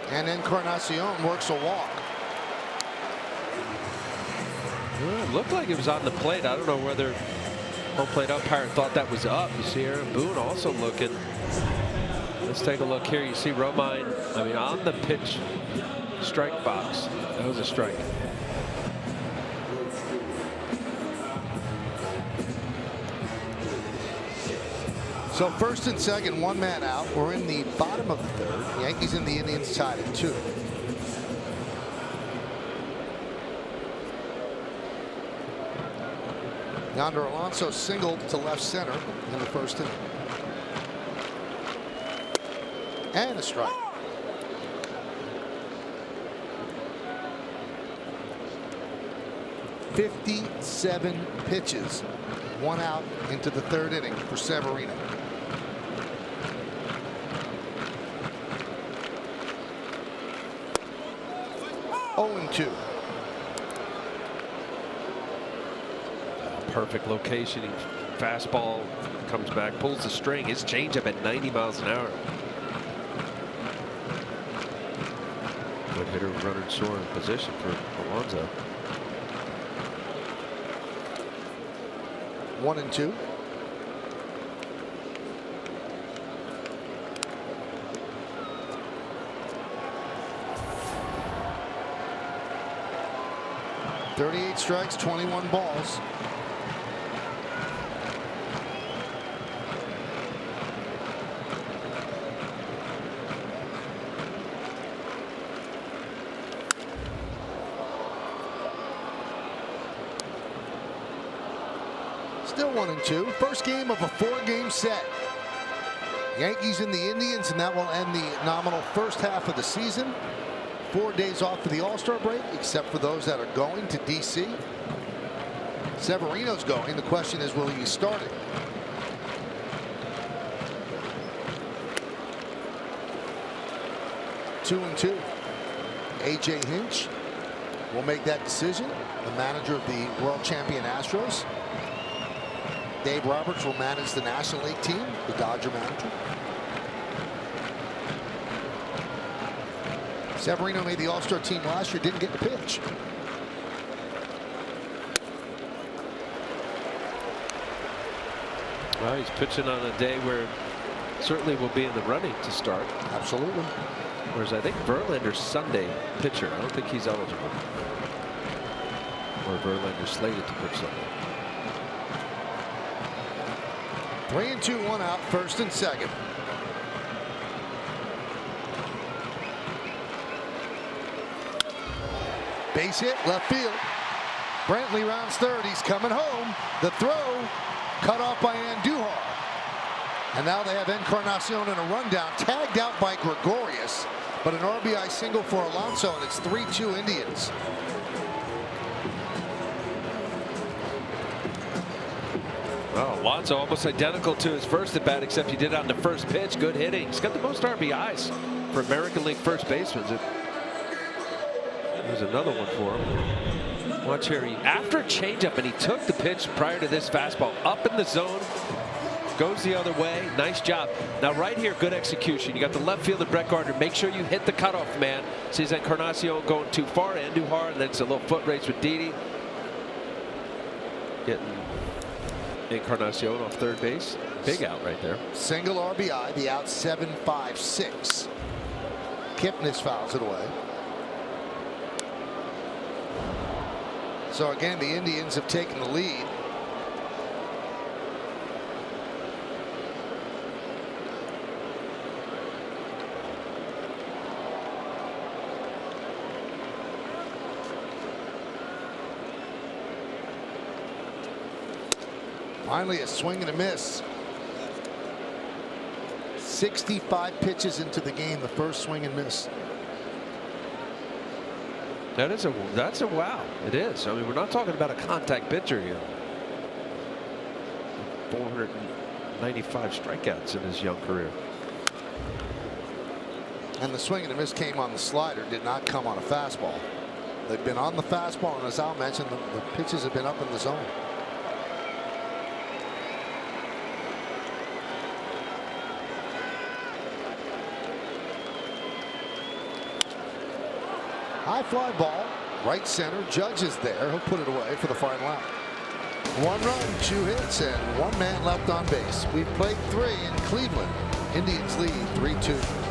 And Encarnacion works a walk. Well, it looked like it was on the plate. I don't know whether home plate umpire thought that was up. You see Aaron Boone also looking. Let's take a look here. You see Romine, I mean, on the pitch strike box. That was a strike. So first and second, 1 man out. We're in the bottom of the 3rd. Yankees and the Indians tied at 2. Yonder Alonso singled to left center in the first inning. And a strike. "57 pitches, 1 out into the 3rd inning for Severino." Oh, 2. Perfect location. Fastball comes back, pulls the string. His changeup at 90 miles an hour. Good hitter, runner in scoring position for Alonso. 1-2. "38 strikes, 21 balls." Still 1-2. First game of a 4-game set. Yankees and the Indians, and that will end the nominal first half of the season. 4 days off for the All-Star break, except for those that are going to D.C. Severino's going. The question is, will he start it? Two and 2. A.J. Hinch will make that decision. The manager of the world champion Astros. Dave Roberts will manage the National League team, the Dodger manager. Severino made the All-Star team last year, didn't get the pitch. Well, he's pitching on a day where certainly will be in the running to start. Absolutely. Whereas I think Verlander's Sunday pitcher. I don't think he's eligible. Or Verlander's slated to pitch Sunday. 3-2, 1 out, first and second. Base hit, left field. Brantley rounds third. He's coming home. The throw cut off by Andujar. And now they have Encarnacion in a rundown, tagged out by Gregorius, but an RBI single for Alonso, and it's 3-2 Indians. Well, Alonso almost identical to his first at bat, except he did on the first pitch. Good hitting. He's got the most RBIs for American League first basemen. There's another one for him. Watch here. After a changeup, and he took the pitch prior to this fastball up in the zone. Goes the other way. Nice job. Now right here, good execution. You got the left fielder, Brett Gardner. Make sure you hit the cutoff man. Sees Encarnacion going too far. Andujar, and then it's a little foot race with Didi. Getting Encarnacion off third base. Big out right there. Single RBI, the out 7-5-6. Kipnis fouls it away. So again, the Indians have taken the lead. Finally, a swing and a miss. 65 pitches into the game, the first swing and miss. That's a wow. It is. I mean, we're not talking about a contact pitcher here. 495 strikeouts in his young career. And the swing and a miss came on the slider, did not come on a fastball. They've been on the fastball, and as Al mentioned, the pitches have been up in the zone. High fly ball, right center. Judge is there. He'll put it away for the final out. 1 run, 2 hits, and 1 man left on base. We've played 3 in Cleveland. Indians lead 3-2.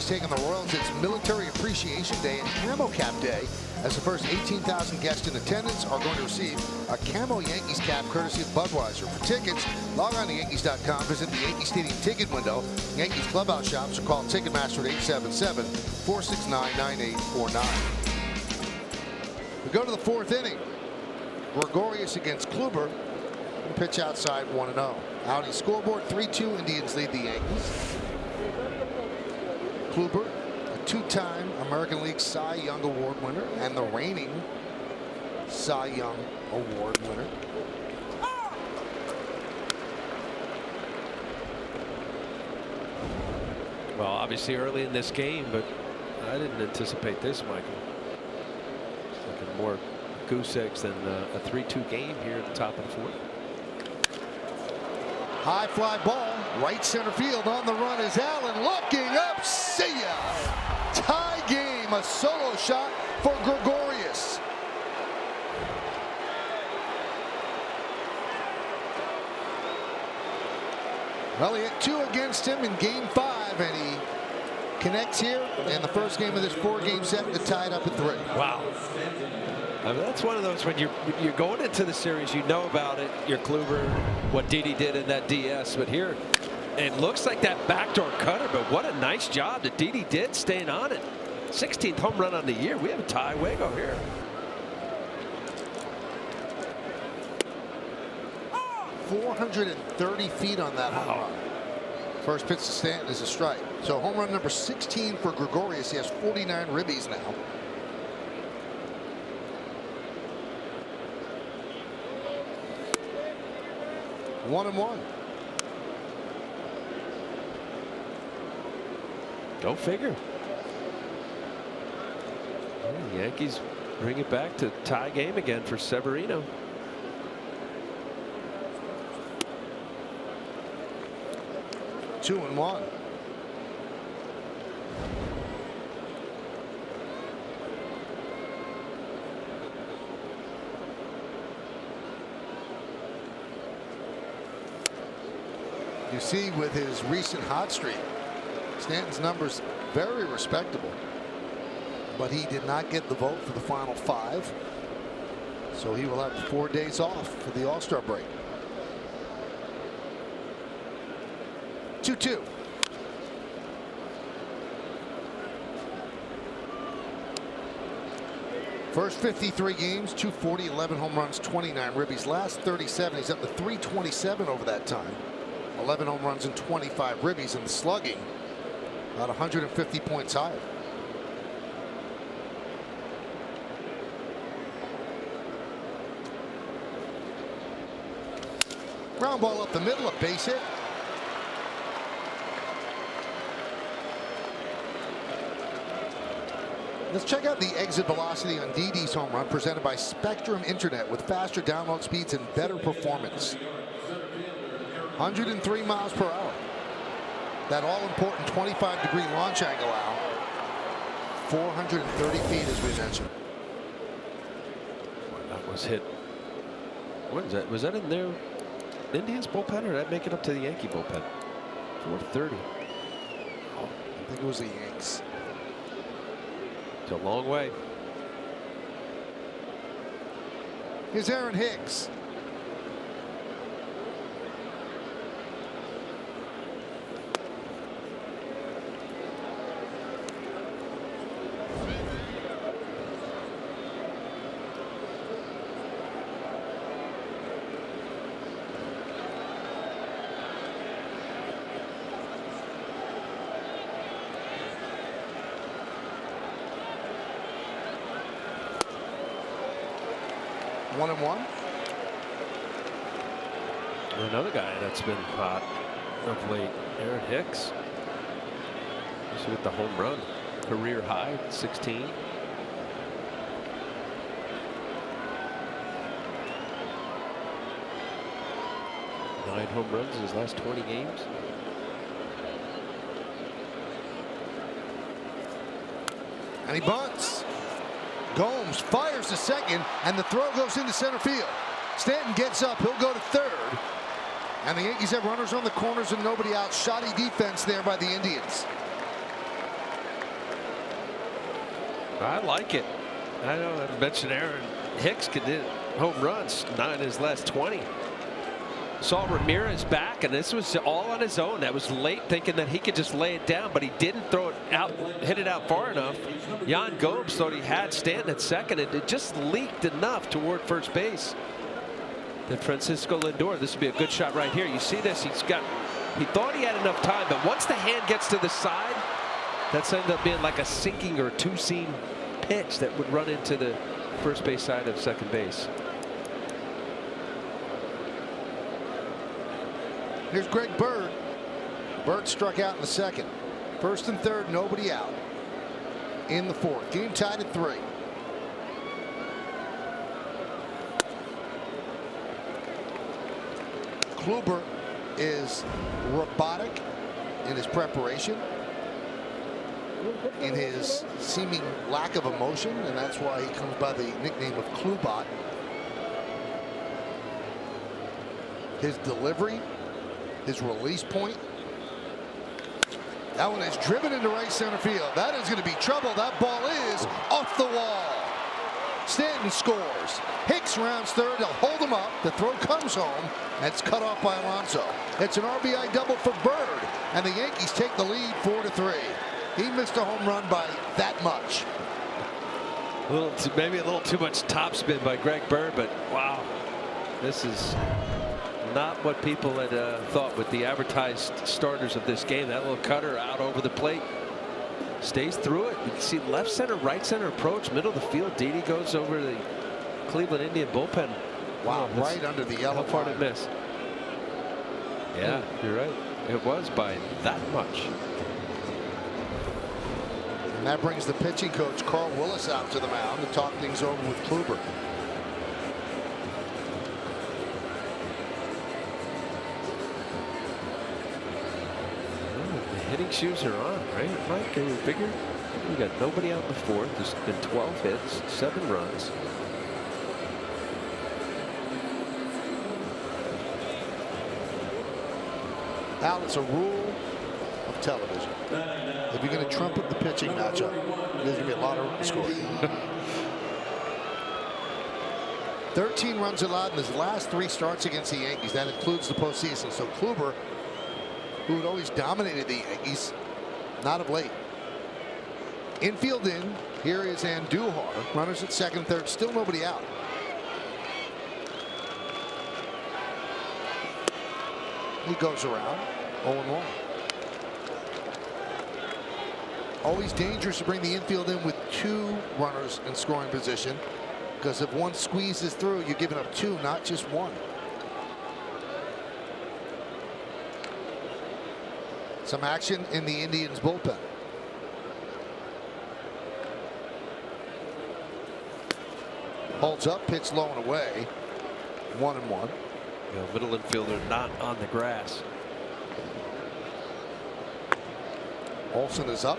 Yankees take on the Royals. It's Military Appreciation Day and Camo Cap Day, as the first 18,000 guests in attendance are going to receive a camo Yankees cap courtesy of Budweiser. For tickets, log on to Yankees.com, visit the Yankee Stadium ticket window, Yankees clubhouse shops, or call Ticketmaster at 877-469-9849. We go to the fourth inning. Gregorius against Kluber. Pitch outside 1-0. Audi scoreboard 3-2. Indians lead the Yankees. Kluber, a two-time American League Cy Young Award winner and the reigning Cy Young Award winner. Well, obviously early in this game, but I didn't anticipate this, Michael. It's looking more goose eggs than a 3-2 game here at the top of the fourth. High fly ball, right center field. On the run is Allen, looking up, see ya! Tie game, a solo shot for Gregorius. Well, he had 2 against him in game 5, and he connects here in the first game of this 4-game set to tie it up at 3. Wow. I mean, that's one of those when you're going into the series, you know about it. Your Kluber, what Didi did in that DS, but here it looks like that backdoor cutter. But what a nice job that Didi did staying on it. 16th home run on the year. We have a tie Wago here. .430 feet on that home run. First pitch to Stanton is a strike. So home run number 16 for Gregorius. He has 49 ribbies now. One and one. Go figure. The Yankees bring it back to tie game again for Severino. Two and one. You see with his recent hot streak, Stanton's numbers very respectable, but he did not get the vote for the final 5, so he will have 4 days off for the All-Star break. 2-2. First 53 games, 240, 11 home runs, 29 ribbies. Last 37, he's up to 327 over that time. 11 home runs and 25 ribbies, and slugging about 150 points higher. Ground ball up the middle, a base hit. Let's check out the exit velocity on Didi's home run, presented by Spectrum Internet, with faster download speeds and better performance. 103 miles per hour. That all-important 25-degree launch angle out. 430 feet, as we mentioned. That was hit. What is that? Was that in their Indians bullpen, or did that make it up to the Yankee bullpen? 430. I think it was the Yanks. It's a long way. Here's Aaron Hicks. One and one. Another guy that's been hot of late, Aaron Hicks. Just with the home run, career high, 16. Nine home runs in his last 20 games. And he bunts. Gomes fires to second, and the throw goes into center field. Stanton gets up. He'll go to third. And the Yankees have runners on the corners and nobody out. Shoddy defense there by the Indians. I like it. I know I mentioned Aaron Hicks could hit home runs, 9 in his last 20. Saw Ramirez back, and this was all on his own. That was late, thinking that he could just lay it down, but he didn't throw it out, hit it out far enough. Yan Gomes thought he had Stanton at second, and it just leaked enough toward first base that Francisco Lindor, this would be a good shot right here. You see this, he thought he had enough time, but once the hand gets to the side, that's ended up being like a sinking or two-seam pitch that would run into the first base side of second base. Here's Greg Bird. Bird struck out in the second. First and third, nobody out. In the fourth. Game tied at 3. Kluber is robotic in his preparation, in his seeming lack of emotion, and that's why he comes by the nickname of Klubot. His delivery, his release point. That one is driven into right center field. That is going to be trouble. That ball is off the wall. Stanton scores. Hicks rounds third. He'll hold him up. The throw comes home. That's cut off by Alonso. It's an RBI double for Bird, and the Yankees take the lead 4-3. He missed a home run by that much. Maybe a little too much topspin by Greg Bird, but wow, this is not what people had thought with the advertised starters of this game. That little cutter out over the plate stays through it. You can see left center, right center approach, middle of the field. Didi goes over the Cleveland Indian bullpen. Wow, right under the yellow. How far did it miss? Yeah, you're right. It was by that much. And that brings the pitching coach Carl Willis out to the mound to talk things over with Kluber. Hitting shoes are on, right, Mike? Are you bigger? We got nobody out in the fourth. There's been 12 hits, 7 runs. Al, it's a rule of television. If you're going to trumpet the pitching matchup, there's going to be a lot of runs scored. 13 runs allowed in his last 3 starts against the Yankees. That includes the postseason. So Kluber, who had always dominated the Yankees, not of late. Infield in. Here is Andujar. Runners at second, third. Still nobody out. He goes around. 0-1. Always dangerous to bring the infield in with 2 runners in scoring position, because if one squeezes through, you're giving up 2, not just 1. Some action in the Indians bullpen. Holds up, pitch low and away. 1-1. Middle infielder not on the grass. Olsen is up.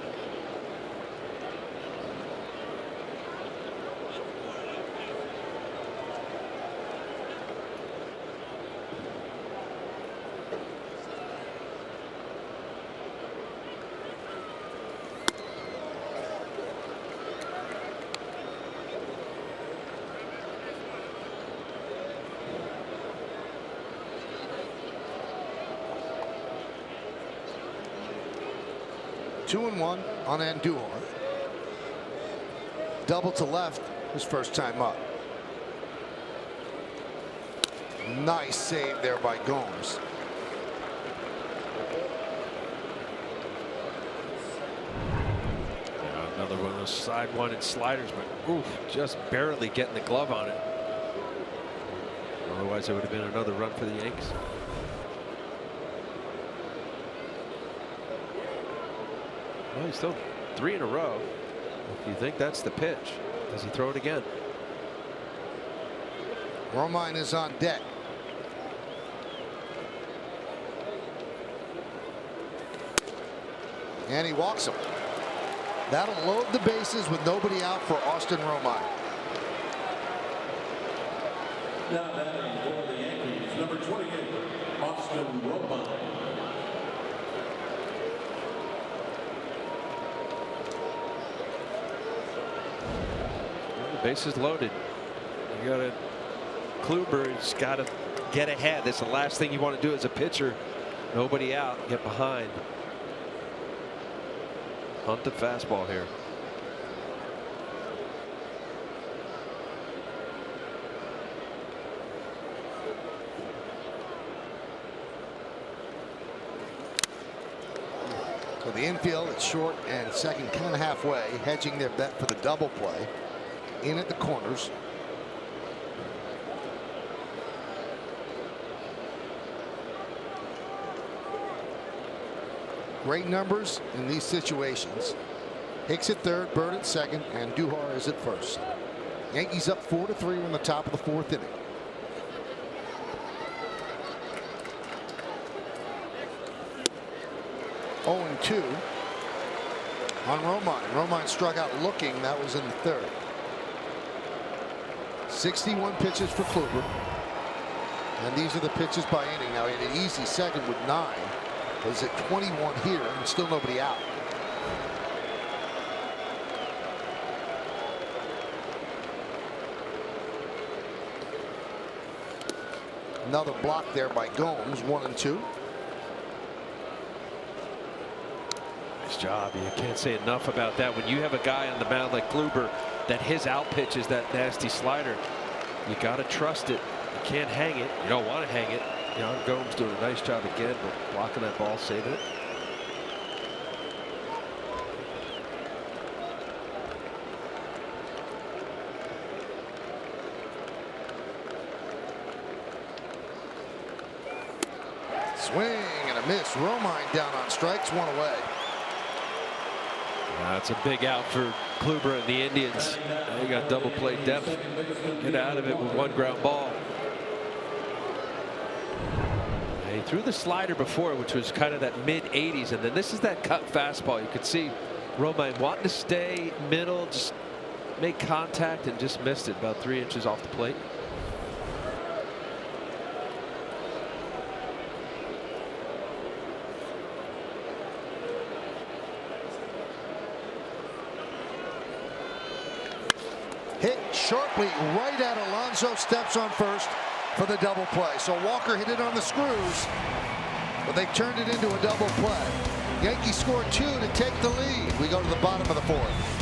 Two and 1 on Andujar. Double to left his first time up. Nice save there by Gomes. Another one of those side-wanted sliders, but oof, just barely getting the glove on it. Otherwise, it would have been another run for the Yankees. Well, he's still 3 in a row. If you think that's the pitch, does he throw it again? Romine is on deck. And he walks him. That'll load the bases with nobody out for Austin Romine. Now batting for the Yankees, number 28, Austin Romine. bases loaded. You got to Kluber's got to get ahead. That's the last thing you want to do as a pitcher. Nobody out, get behind. Hunt the fastball here. So the infield, it's short and second kind of halfway, hedging their bet for the double play. In at the corners. Great numbers in these situations. Hicks at third, Bird at second, and Duhar is at first. Yankees up 4-3 on the top of the fourth inning. Oh, 2 on Romine. Romine struck out looking. That was in the third. 61 pitches for Kluber. And these are the pitches by inning. Now he had an easy second with 9. Was at 21 here and still nobody out. Another block there by Gomes. 1-2. Nice job. You can't say enough about that. When you have a guy on the mound like Kluber, that his out pitch is that nasty slider, you got to trust it. You can't hang it. You don't want to hang it. Jan Gomes doing a nice job again, but blocking that ball, saving it. Swing and a miss. Romine down on strikes, 1 away. That's a big out for Kluber and the Indians. They got double play depth. Get out of it with 1 ground ball. He threw the slider before, which was kind of that mid-80s, and then this is that cut fastball. You could see Romine wanting to stay middle, just make contact, and just missed it about 3 inches off the plate. Hit sharply right at Alonso, steps on first for the double play. So Walker hit it on the screws, but they turned it into a double play. Yankees scored 2 to take the lead. We go to the bottom of the fourth.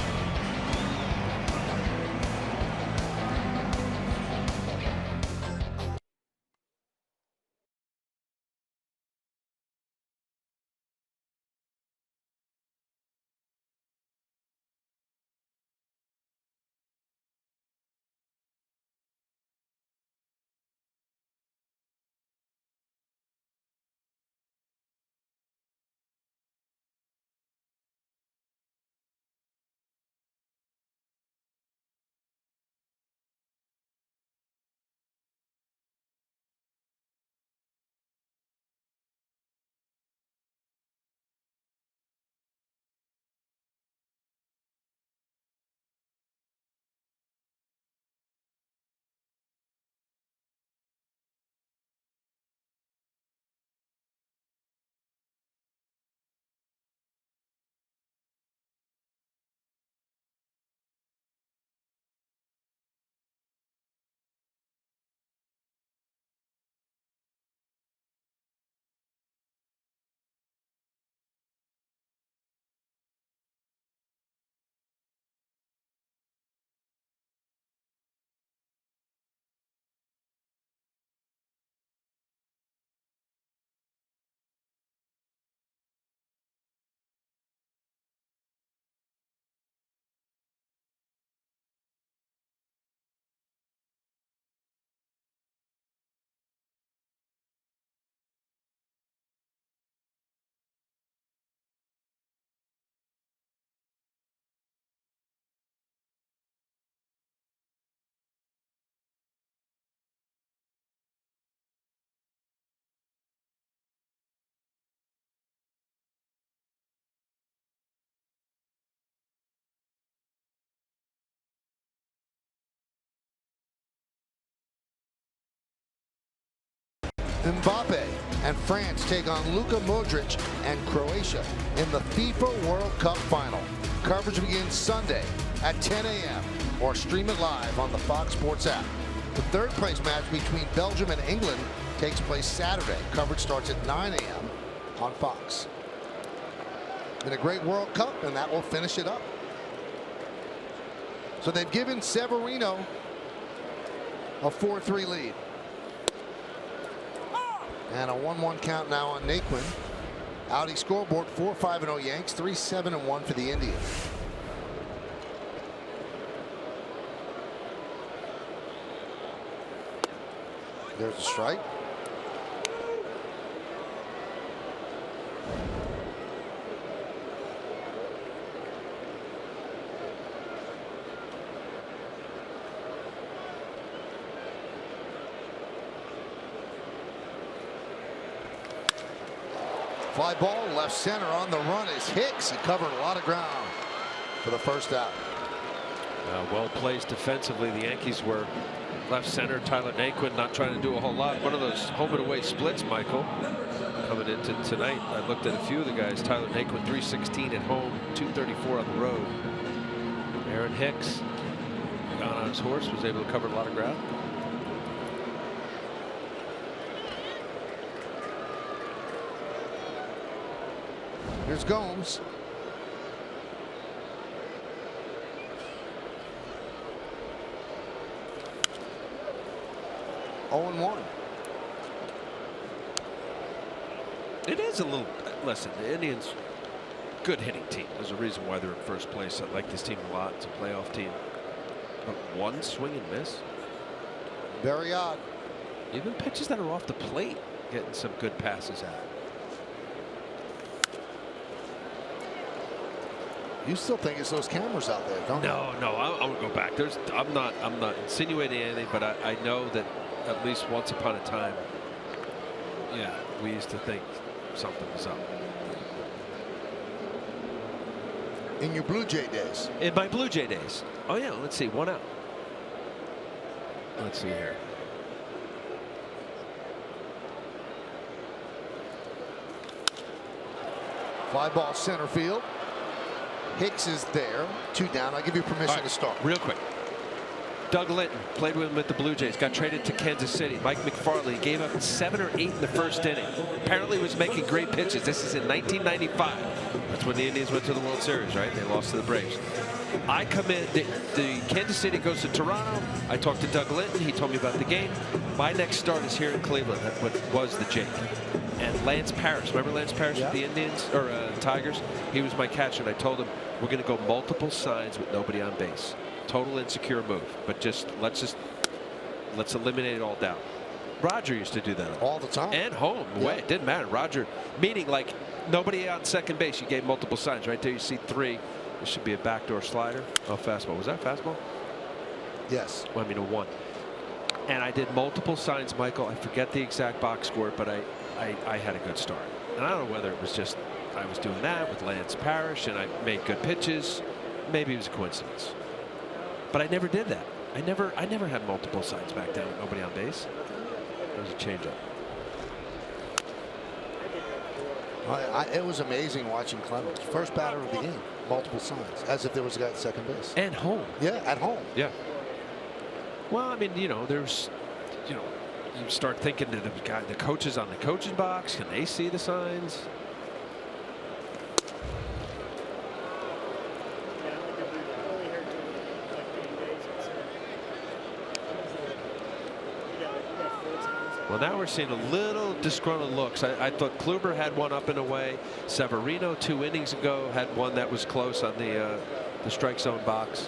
Mbappe and France take on Luka Modric and Croatia in the FIFA World Cup final. Coverage begins Sunday at 10 a.m. or stream it live on the Fox Sports app. The third place match between Belgium and England takes place Saturday. Coverage starts at 9 a.m. on Fox. Been a great World Cup, and that will finish it up. So they've given Severino a 4-3 lead. And a 1-1 count now on Naquin. Audi scoreboard 4-5-0 Yanks, 3-7-1 for the Indians. There's a strike. Fly ball left center. On the run is Hicks. He covered a lot of ground for the first out. Well placed defensively. The Yankees were left center. Tyler Naquin not trying to do a whole lot. One of those home and away splits, Michael, coming into tonight. I looked at a few of the guys. Tyler Naquin 316 at home, 234 on the road. Aaron Hicks got on his horse, was able to cover a lot of ground. Here's Gomes. (0-1). It is a little. Listen, the Indians, good hitting team. There's a reason why they're in first place. I like this team a lot. It's a playoff team. But one swing and miss. Very odd. Even pitches that are off the plate getting some good passes out. You still think it's those cameras out there, don't you? No, I would go back. I'm not insinuating anything, but I know that at least once upon a time, yeah, we used to think something was up. In your Blue Jay days. In my Blue Jay days. Oh yeah, let's see, 1 out. Let's see here. Fly ball center field. Hicks is there. 2 down. I'll give you permission to start. Real quick. Doug Linton played with him with the Blue Jays. Got traded to Kansas City. Mike McFarlane gave up 7 or 8 in the first inning. Apparently was making great pitches. This is in 1995. That's when the Indians went to the World Series, right? They lost to the Braves. I come in. The Kansas City goes to Toronto. I talked to Doug Linton. He told me about the game. My next start is here in Cleveland. That's what was the Jake. And Lance Parrish. Remember Lance Parrish with the Indians or Tigers? He was my catcher, and I told him we're going to go multiple signs with nobody on base. Total insecure move, but let's eliminate all doubt. Roger used to do that all the time and home away. It didn't matter. Roger, meaning like nobody on second base. You gave multiple signs. Right there, you see 3. This should be a backdoor slider. Oh, fastball. Was that fastball? Yes. Well, I mean a 1. And I did multiple signs, Michael. I forget the exact box score, but I had a good start. And I don't know whether it was just I was doing that with Lance Parrish and I made good pitches. Maybe it was a coincidence. But I never did that. I never had multiple signs back then with nobody on base. It was a changeup. It was amazing watching Clemens. First batter of the game. Multiple signs. As if there was a guy at second base. And home. Yeah, at home. Yeah. Well, I mean, there's, you start thinking to the coaches on the coaches box. Can they see the signs? Well, now we're seeing a little disgruntled looks. I thought Kluber had one up and away. Severino 2 innings ago had one that was close on the strike zone box.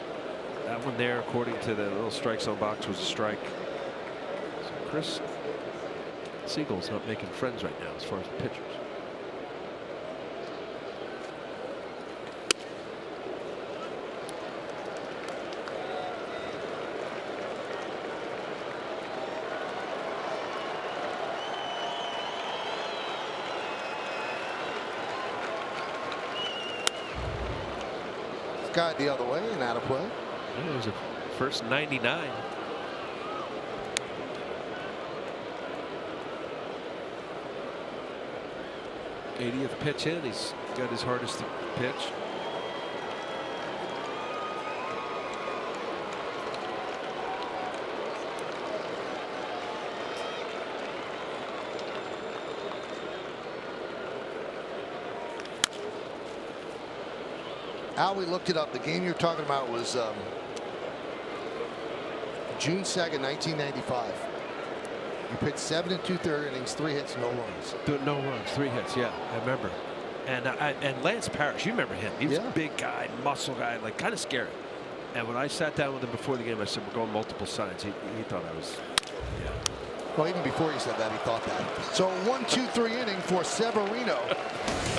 That one there, according to the little strike zone box, was a strike. So Chris Siegel's not making friends right now as far as the pitchers. Guy the other way and out of play. It was a first 99. '80th pitch in. He's got his hardest pitch. Al, we looked it up. The game you're talking about was June 2nd, 1995. You pitched 7 2/3 innings, 3 hits, no runs. No runs, 3 hits. Yeah, I remember. And Lance Parrish, you remember him? He was a big guy, muscle guy, like kind of scary. And when I sat down with him before the game, I said, "We're going multiple sides." He thought I was. Yeah. Well, even before you said that, he thought that. So 1-2-3 inning for Severino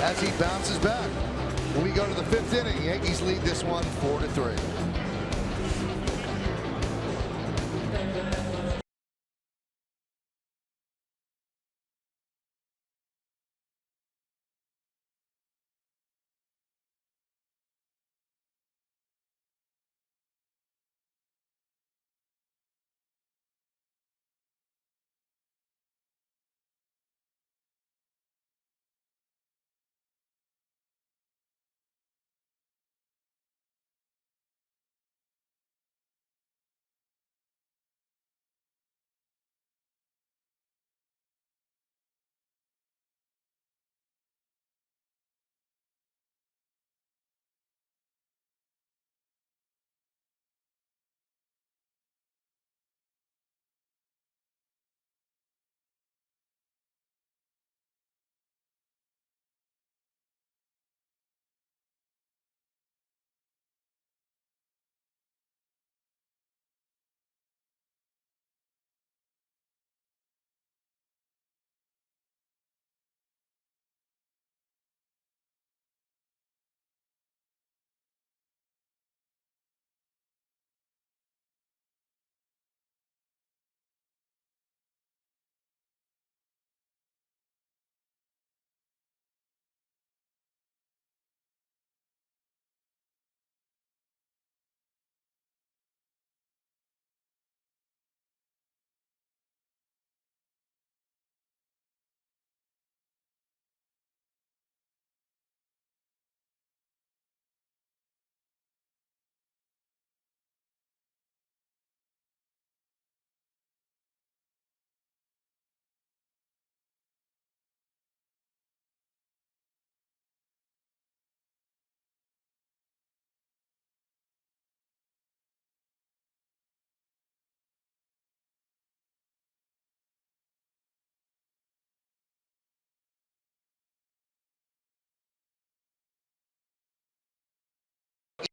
as he bounces back. When we go to the 5th inning, Yankees lead this one 4-3.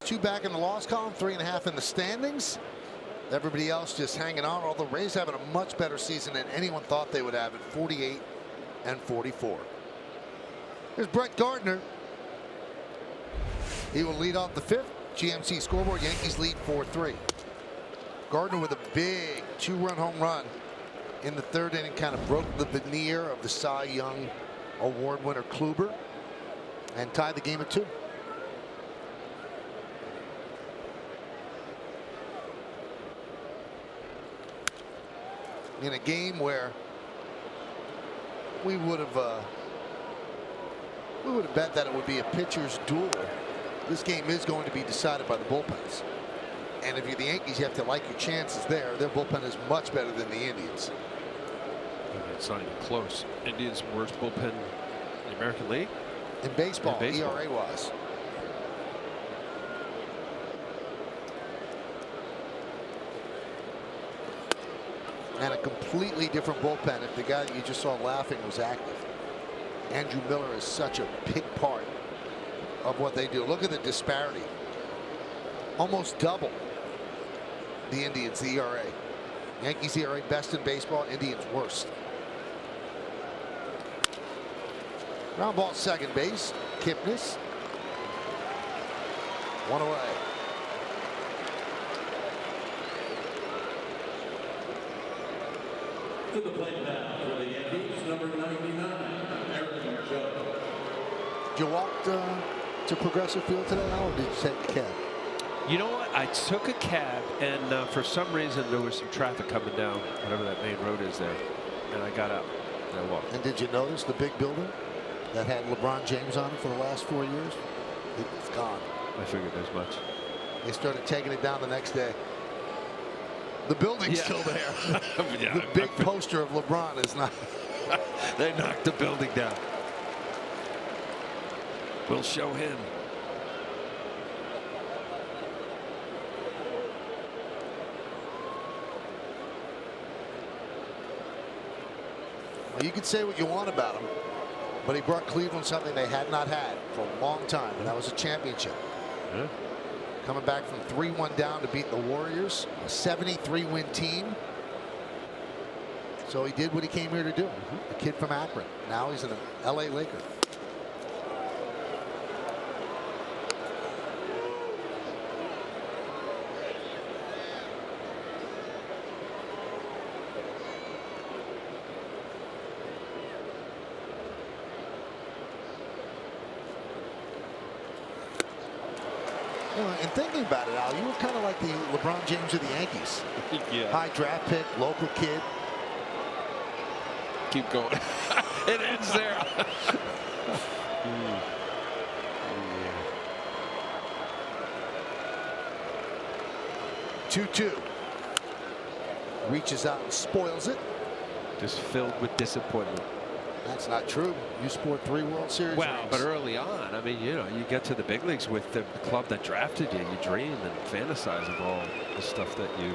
Two back in the loss column, 3.5 in the standings. Everybody else just hanging on. Although Rays having a much better season than anyone thought they would have at 48 and 44. Here's Brett Gardner. He will lead off the 5th. GMC scoreboard. Yankees lead 4-3. Gardner with a big 2-run home run in the 3rd inning, kind of broke the veneer of the Cy Young Award winner Kluber and tied the game at 2. In a game where we would have bet that it would be a pitcher's duel, this game is going to be decided by the bullpens. And if you're the Yankees, you have to like your chances there. Their bullpen is much better than the Indians. It's not even close. Indians' worst bullpen in the American League? In baseball, ERA wise. And a completely different bullpen if the guy that you just saw laughing was active. Andrew Miller is such a big part of what they do. Look at the disparity. Almost double the Indians, the ERA. Yankees ERA best in baseball, Indians worst. Ground ball second base. Kipnis. 1 away. To the plate now for the Yankees, number 99, Aaron Judge. Did you walk to Progressive Field today, Al, or did you take a cab? You know what? I took a cab, and for some reason there was some traffic coming down, whatever that main road is there, and I got out and I walked. And did you notice the big building that had LeBron James on it for the last 4 years? It's gone. I figured as much. They started taking it down the next day. The building's still there. Yeah, the big poster of LeBron is not. They knocked the building down. We'll show him. Well, you can say what you want about him, but he brought Cleveland something they had not had for a long time, and that was a championship. Yeah. Coming back from 3-1 down to beat the Warriors, a 73-win team. So he did what he came here to do. A kid from Akron. Now he's an LA Laker. And thinking about it, Al, you were kind of like the LeBron James of the Yankees. Yeah. High draft pick, local kid. Keep going. It ends there. 2-2. Reaches out and spoils it. Just filled with disappointment. That's not true. You scored 3 World Series Well, rings. but early on, I mean, you know, you get to the big leagues with the club that drafted you. You dream and fantasize of all the stuff that you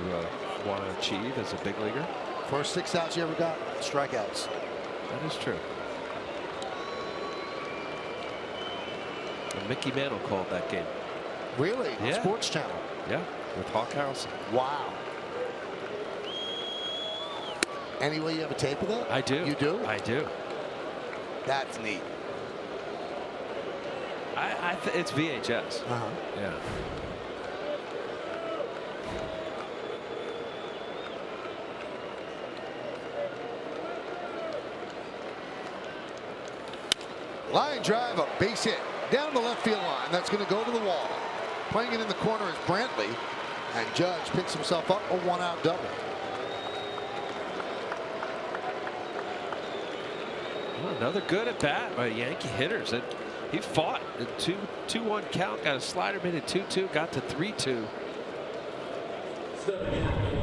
want to achieve as a big leaguer. First 6 outs you ever got, strikeouts. That is true. And Mickey Mantle called that game. Really? On Yeah. Sports Channel. Yeah, with Hawk Harrelson. Wow. Anyway, you have a tape of that? I do. You do? I do. That's neat. It's VHS. Yeah. Line drive, a base hit down the left field line. That's going to go to the wall. Playing it in the corner is Brantley, and Judge picks himself up a 1-out double. Well, another good at bat by Yankee hitters. He fought a 2-1 count, got a slider, made it 2-2, got to 3-2.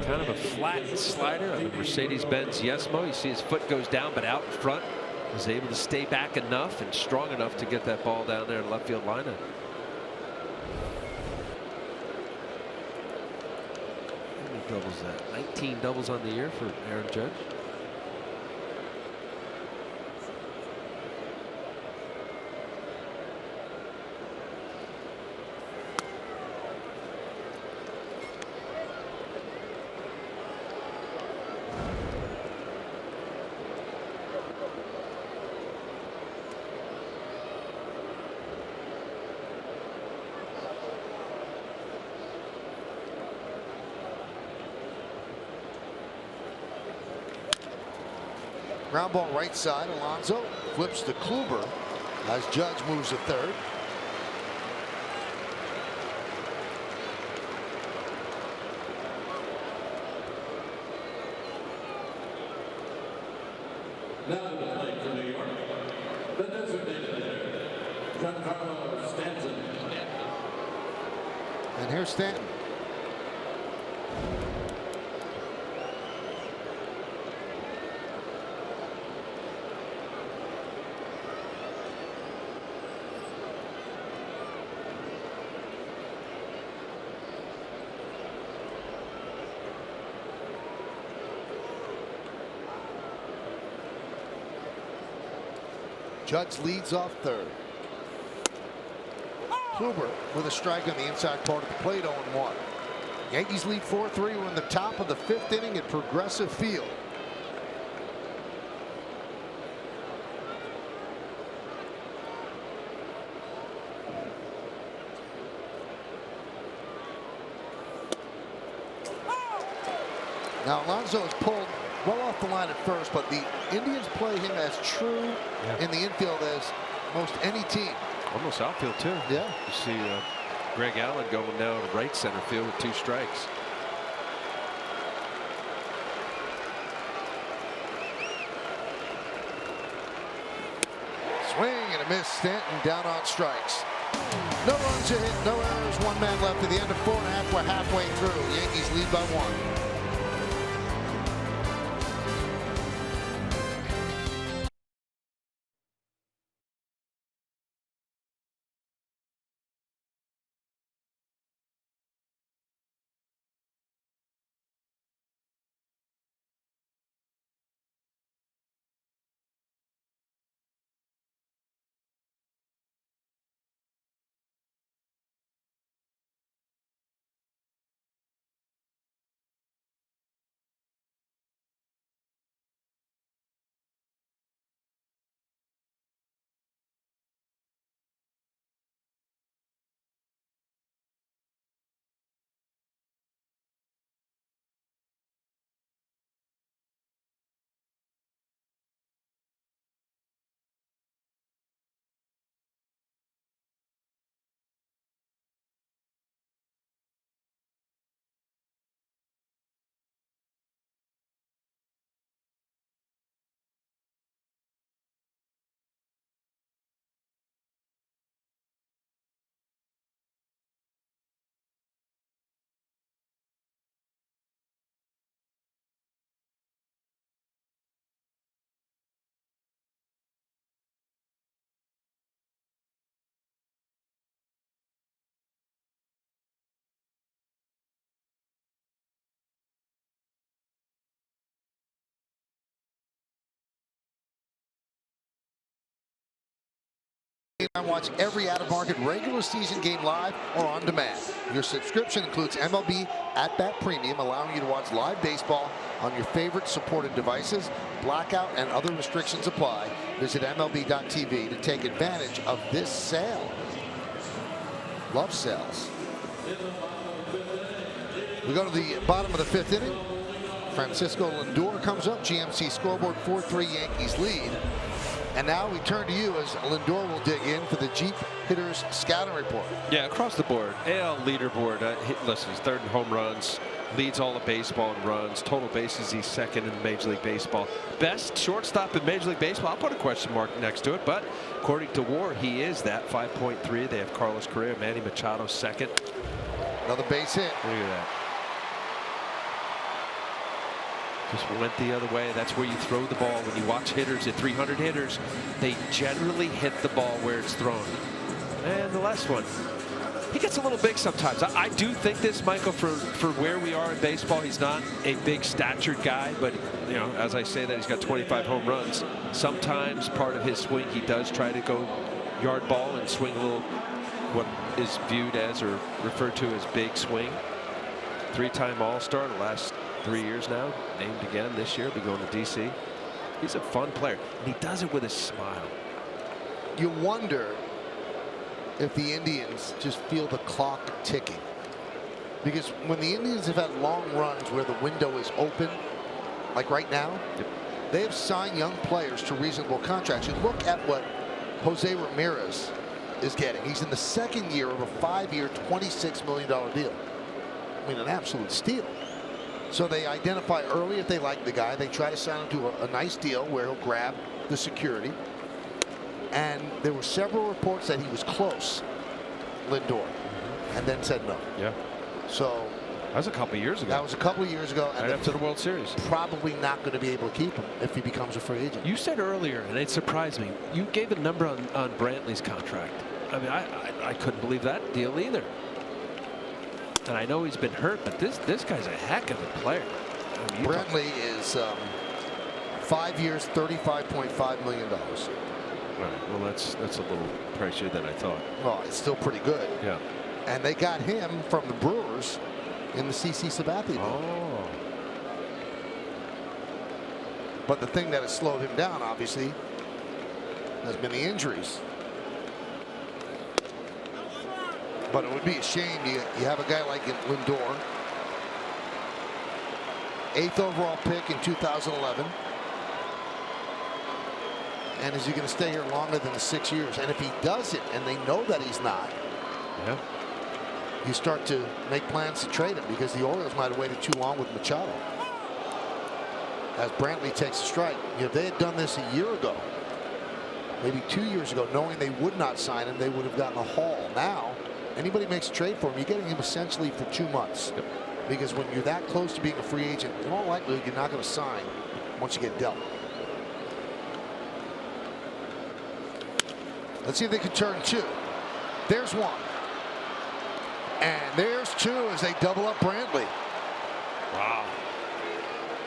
Kind of a flat slider on the Mercedes-Benz Yesmo. You see his foot goes down, but out in front. Was able to stay back enough and strong enough to get that ball down there in left field line. How many doubles is that? 19 doubles on the year for Aaron Judge. Ground ball right side. Alonso flips to Kluber as Judge moves to third. Now to the plate for New York, the designated hitter, Giancarlo Stanton. And here's Stanton. Judge leads off third. Kluber with a strike on the inside part of the plate, 0-1. Yankees lead 4-3. We're in the top of the 5th inning at Progressive Field. Now Alonso is pulled well off the line at first, but the Indians play him as true in the infield as most any team. Almost outfield too. Yeah. You see Greg Allen going down to right center field with 2 strikes. Swing and a miss. Stanton down on strikes. No runs a hit, no errors. 1 man left at the end of 4.5. We're halfway through. Yankees lead by 1. Watch every out-of-market regular season game live or on demand. Your subscription includes MLB At Bat Premium, allowing you to watch live baseball on your favorite supported devices. Blackout and other restrictions apply. Visit MLB.tv to take advantage of this sale. Love sales. We go to the bottom of the 5th inning. Francisco Lindor comes up. GMC scoreboard 4-3 Yankees lead. And now we turn to you as Lindor will dig in for the Jeep Hitters Scouting Report. Yeah, across the board. AL leaderboard. Listen, he's 3rd in home runs. Leads all of baseball in runs. Total bases, he's 2nd in Major League Baseball. Best shortstop in Major League Baseball. I'll put a question mark next to it. But according to WAR, he is that. 5.3. They have Carlos Correa, Manny Machado 2nd. Another base hit. Look at that. Just went the other way. That's where you throw the ball. When you watch hitters at 300 hitters, they generally hit the ball where it's thrown. And the last one, he gets a little big sometimes. I do think this, Michael, for where we are in baseball, he's not a big statured guy, but you know, as I say that, he's got 25 home runs. Sometimes part of his swing, he does try to go yard ball and swing a little, what is viewed as or referred to as big swing. 3-time All-Star the last 3 years now, named again this year, be going to DC. He's a fun player, and he does it with a smile. You wonder if the Indians just feel the clock ticking, because when the Indians have had long runs where the window is open, like right now, they have signed young players to reasonable contracts. You look at what Jose Ramirez is getting. He's in the 2nd year of a 5-year, $26 million deal. I mean, an absolute steal. So they identify early if they like the guy. They try to sign him to a nice deal where he'll grab the security. And there were several reports that he was close, Lindor, and then said no. Yeah. So that was a couple years ago. That was a couple of years ago. And right after the World Series. Probably not going to be able to keep him if he becomes a free agent. You said earlier, and it surprised me, you gave a number on Brantley's contract. I mean, I couldn't believe that deal either. And I know he's been hurt, but this guy's a heck of a player. I mean, Brantley is 5 years, $35.5 million. Right. Well, that's a little pricier than I thought. Well, it's still pretty good. Yeah. And they got him from the Brewers in the CC Sabathia deal. Oh. But the thing that has slowed him down, obviously, has been the injuries. But it would be a shame you have a guy like Lindor, 8th overall pick in 2011. And is he going to stay here longer than the 6 years? And if he doesn't, and they know that he's not, yeah, you start to make plans to trade him, because the Orioles might have waited too long with Machado. As Brantley takes a strike, if they had done this a year ago, maybe 2 years ago, knowing they would not sign him, they would have gotten a haul. Now, anybody makes a trade for him, you're getting him essentially for 2 months. Yep. Because when you're that close to being a free agent, in all likelihood, you're not going to sign once you get dealt. Let's see if they can turn 2. There's 1. And there's 2 as they double up Brantley. Wow.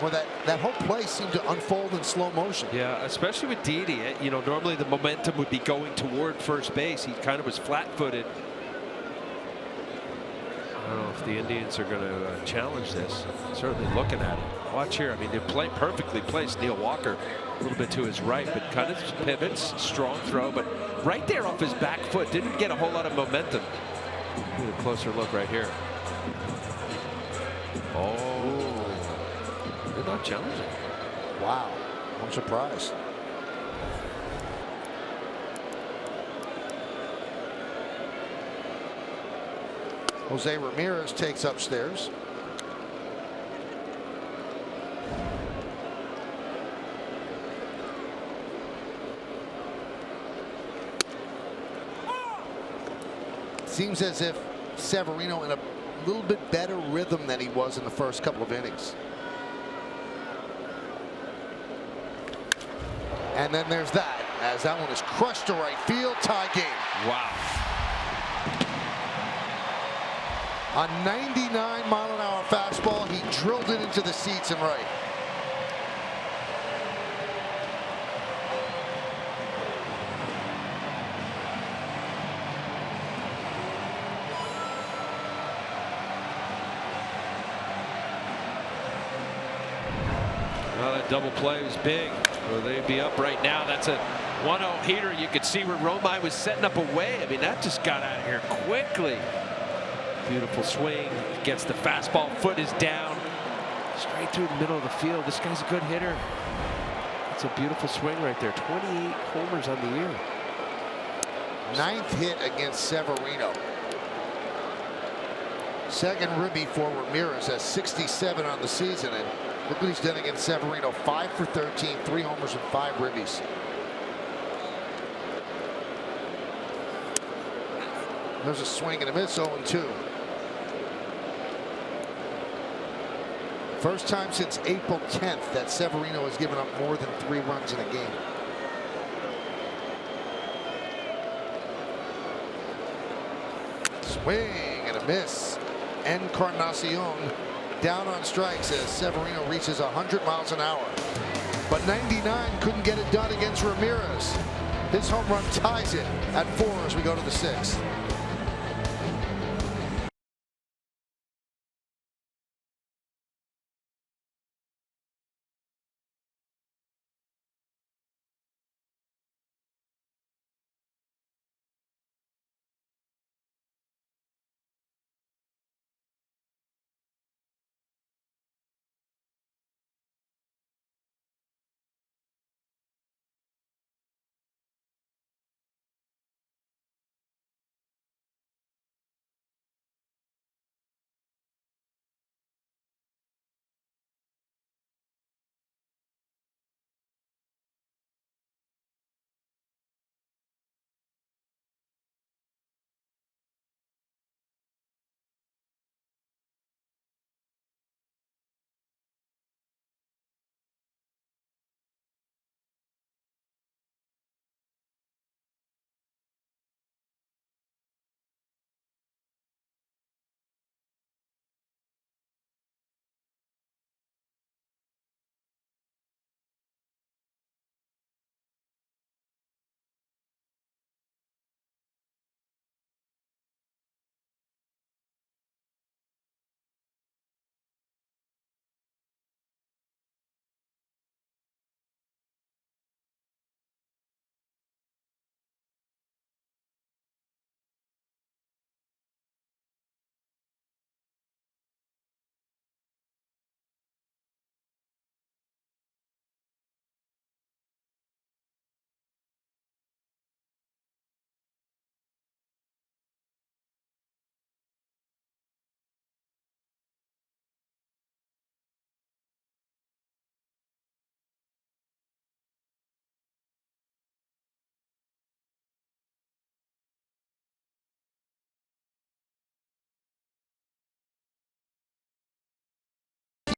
Well, that whole play seemed to unfold in slow motion. Yeah, especially with Didi. You know, normally the momentum would be going toward first base. He kind of was flat-footed. I don't know if the Indians are going to challenge this. Certainly looking at it. Watch here. I mean, they play perfectly placed. Neil Walker a little bit to his right, but kind of pivots. Strong throw, but right there off his back foot. Didn't get a whole lot of momentum. Get a closer look right here. Oh, they're not challenging. Wow, I'm surprised. Jose Ramirez takes upstairs. Seems as if Severino in a little bit better rhythm than he was in the first couple of innings. And then there's that, as that one is crushed to right field. Tie game. Wow. A 99-mile-an-hour fastball. He drilled it into the seats and right. Well, that double play was big. Well, they'd be up right now. That's a 1-0 heater. You could see where Romine was setting up away. I mean, that just got out of here quickly. Beautiful swing. Gets the fastball. Foot is down. Straight through the middle of the field. This guy's a good hitter. It's a beautiful swing right there. 28 homers on the year. 9th hit against Severino. Second ribby for Ramirez, has 67 on the season, and look what he's done against Severino. 5 for 13, 3 homers and 5 ribbies. There's a swing and a miss, 0-2. First time since April 10th that Severino has given up more than 3 runs in a game. Swing and a miss. Encarnacion down on strikes as Severino reaches 100 miles an hour. But 99 couldn't get it done against Ramirez. His home run ties it at 4 as we go to the 6th.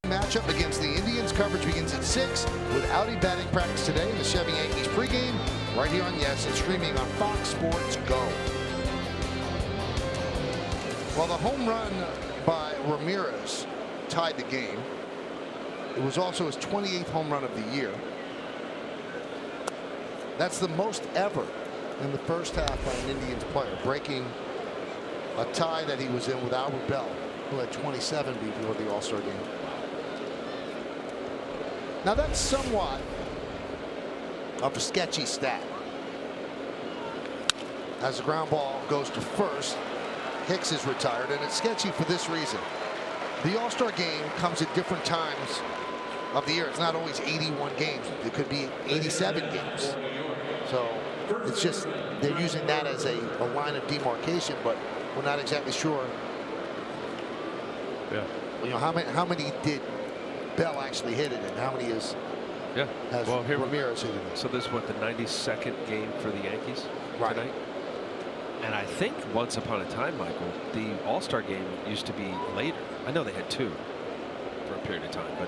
Matchup against the Indians. Coverage begins at 6 with Audi batting practice today in the Chevy Yankees pregame right here on Yes and streaming on Fox Sports Go. Well, the home run by Ramirez tied the game. It was also his 28th home run of the year. That's the most ever in the first half by an Indians player, breaking a tie that he was in with Albert Bell, who had 27 before the All-Star game. Now that's somewhat of a sketchy stat. As the ground ball goes to first, Hicks is retired, and it's sketchy for this reason. The All-Star game comes at different times of the year. It's not always 81 games. It could be 87 games. So it's just they're using that as a line of demarcation, but we're not exactly sure. Yeah. You know, how many did Bell actually hit it, and how many has Ramirez hit it? So this is what, the 92nd game for the Yankees tonight? And I think once upon a time, Michael, the All-Star game used to be later. I know they had 2 for a period of time, but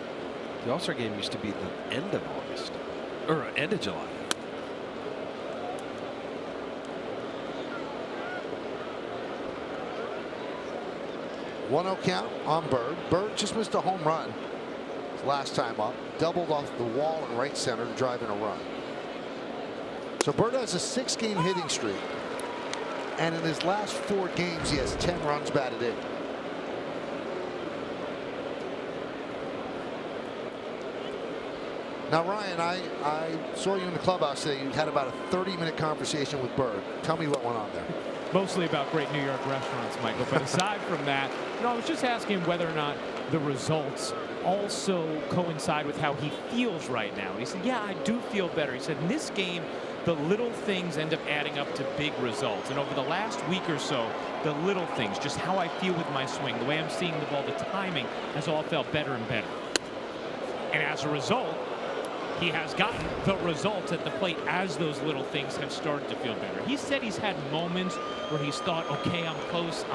the All-Star game used to be the end of August or end of July. One-0 count on Bird. Bird just missed a home run last time up, doubled off the wall in right center to drive in a run. So Bird has a 6-game hitting streak, and in his last 4 games he has 10 runs batted in. Now, Ryan, I saw you in the clubhouse today. You had about a 30-minute conversation with Bird. Tell me what went on there. Mostly about great New York restaurants, Michael. But aside from that, I was just asking whether or not the results also coincide with how he feels right now. He said, yeah, I do feel better. He said, in this game, the little things end up adding up to big results. And over the last week or so, the little things, just how I feel with my swing, the way I'm seeing the ball, the timing, has all felt better and better. And as a result, he has gotten the results at the plate as those little things have started to feel better. He said he's had moments where he's thought, okay, I'm close,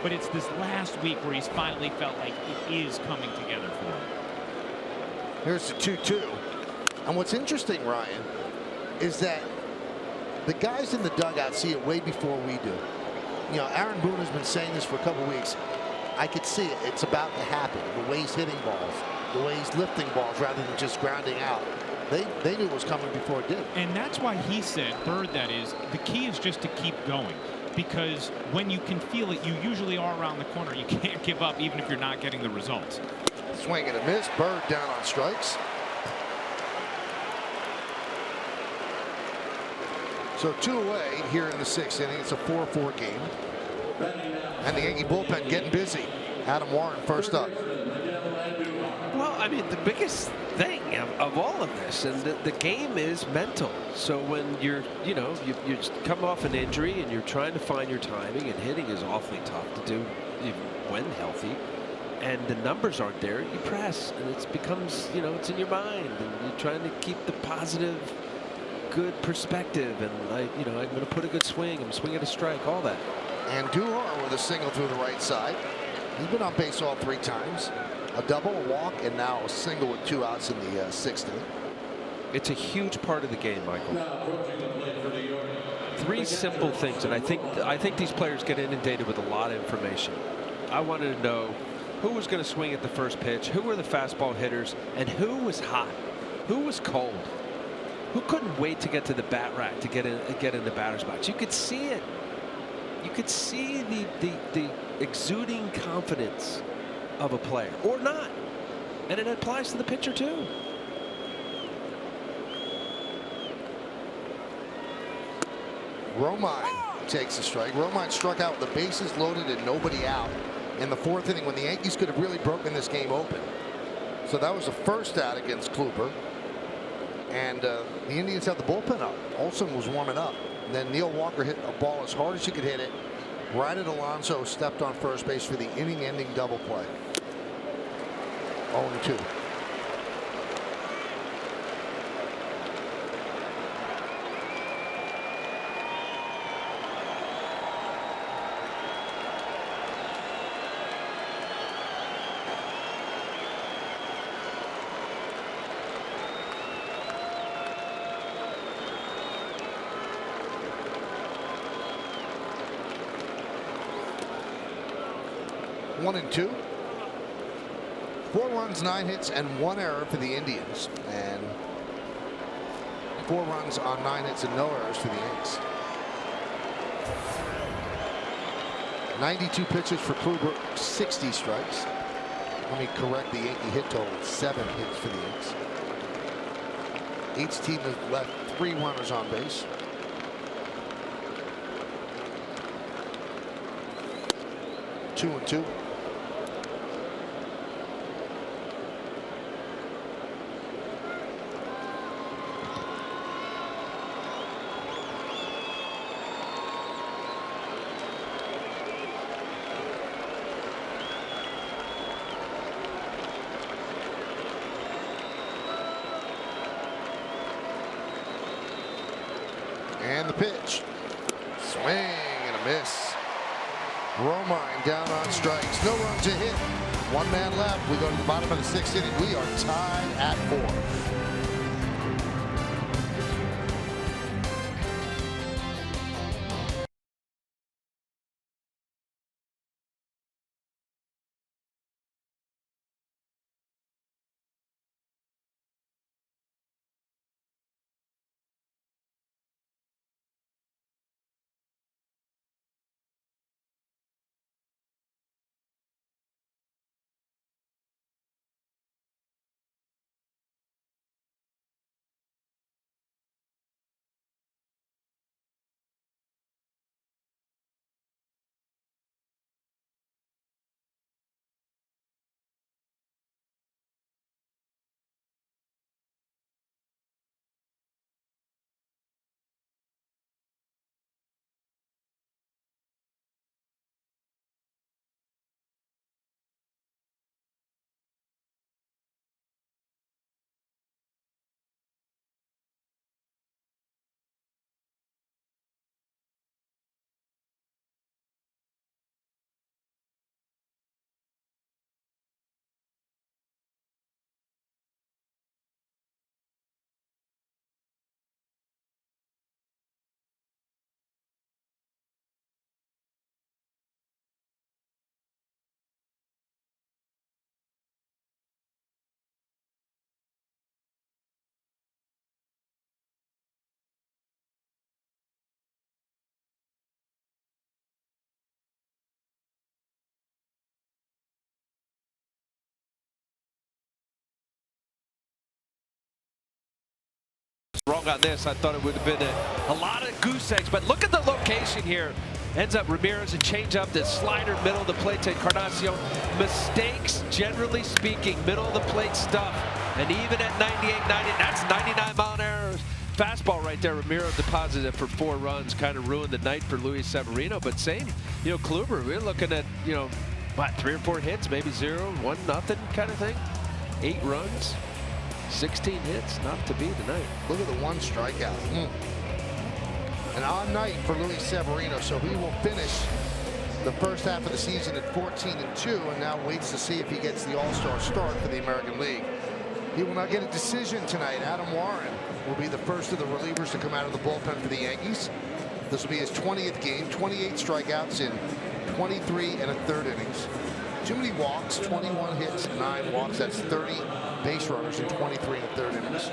but it's this last week where he's finally felt like it is coming together for him. Here's the 2-2. And what's interesting, Ryan, is that the guys in the dugout see it way before we do. Aaron Boone has been saying this for a couple weeks. I could see it. It's about to happen. The way he's hitting balls, the way he's lifting balls rather than just grounding out. They knew it was coming before it did. And that's why he said, Bird, that is, the key is just to keep going. Because when you can feel it, you usually are around the corner. You can't give up even if you're not getting the results. Swing and a miss. Bird down on strikes. So 2 away here in the 6th inning. It's a 4-4 game. And the Yankee bullpen getting busy. Adam Warren first up. Well, I mean, the biggest thing of all of this, and the game is mental. So when you come off an injury and you're trying to find your timing, and hitting is awfully tough to do even when healthy, and the numbers aren't there, you press, and it becomes, it's in your mind, and you're trying to keep the positive, good perspective, and I'm going to put a good swing, I'm swinging a strike, all that. And Duhar with a single through the right side. He's been on base all 3 times. A double, a walk, and now a single with 2 outs in the 6th inning. It's a huge part of the game, Michael. 3 simple things, and I think these players get inundated with a lot of information. I wanted to know who was going to swing at the first pitch, who were the fastball hitters, and who was hot, who was cold, who couldn't wait to get to the bat rack to get in the batter's box. You could see it. You could see the exuding confidence of a player, or not, and it applies to the pitcher too. Romine takes a strike. Romine struck out with the bases loaded and nobody out in the 4th inning when the Yankees could have really broken this game open. So that was the first out against Kluber. And the Indians had the bullpen up. Olsen was warming up. And then Neil Walker hit a ball as hard as he could hit it. Right at Alonso, stepped on first base for the inning-ending double play. 0-2. One and 2. 4 runs, 9 hits, and 1 error for the Indians, and 4 runs on 9 hits and no errors for the Yanks. 92 pitches for Kluber, 60 strikes. Let me correct the Yankee hit total. It's 7 hits for the Yanks. Each team has left 3 runners on base. Two and 2. And the pitch. Swing and a miss. Romine down on strikes. No runs to hit. 1 man left. We go to the bottom of the 6th inning. We are tied at 4. wrong on this. I thought it would have been a lot of goose eggs. But look at the location here. Ends up Ramirez, a changeup, the slider, middle of the plate to Encarnacion. Mistakes, generally speaking, middle of the plate stuff. And even at 98, 90, that's 99-mile-an-hour fastball right there. Ramirez deposited for 4 runs, kind of ruined the night for Luis Severino. But same, Kluber, we're looking at, what, 3 or 4 hits, maybe 0, 1, nothing kind of thing. 8 runs, 16 hits, not to be tonight. Look at the 1 strikeout. An odd night for Luis Severino, so he will finish the first half of the season at 14-2, and now waits to see if he gets the All-Star start for the American League. He will not get a decision tonight. Adam Warren will be the first of the relievers to come out of the bullpen for the Yankees. This will be his 20th game, 28 strikeouts in 23 1/3 innings. Too many walks, 21 hits, 9 walks. That's 30 base runners in 23 1/3 innings.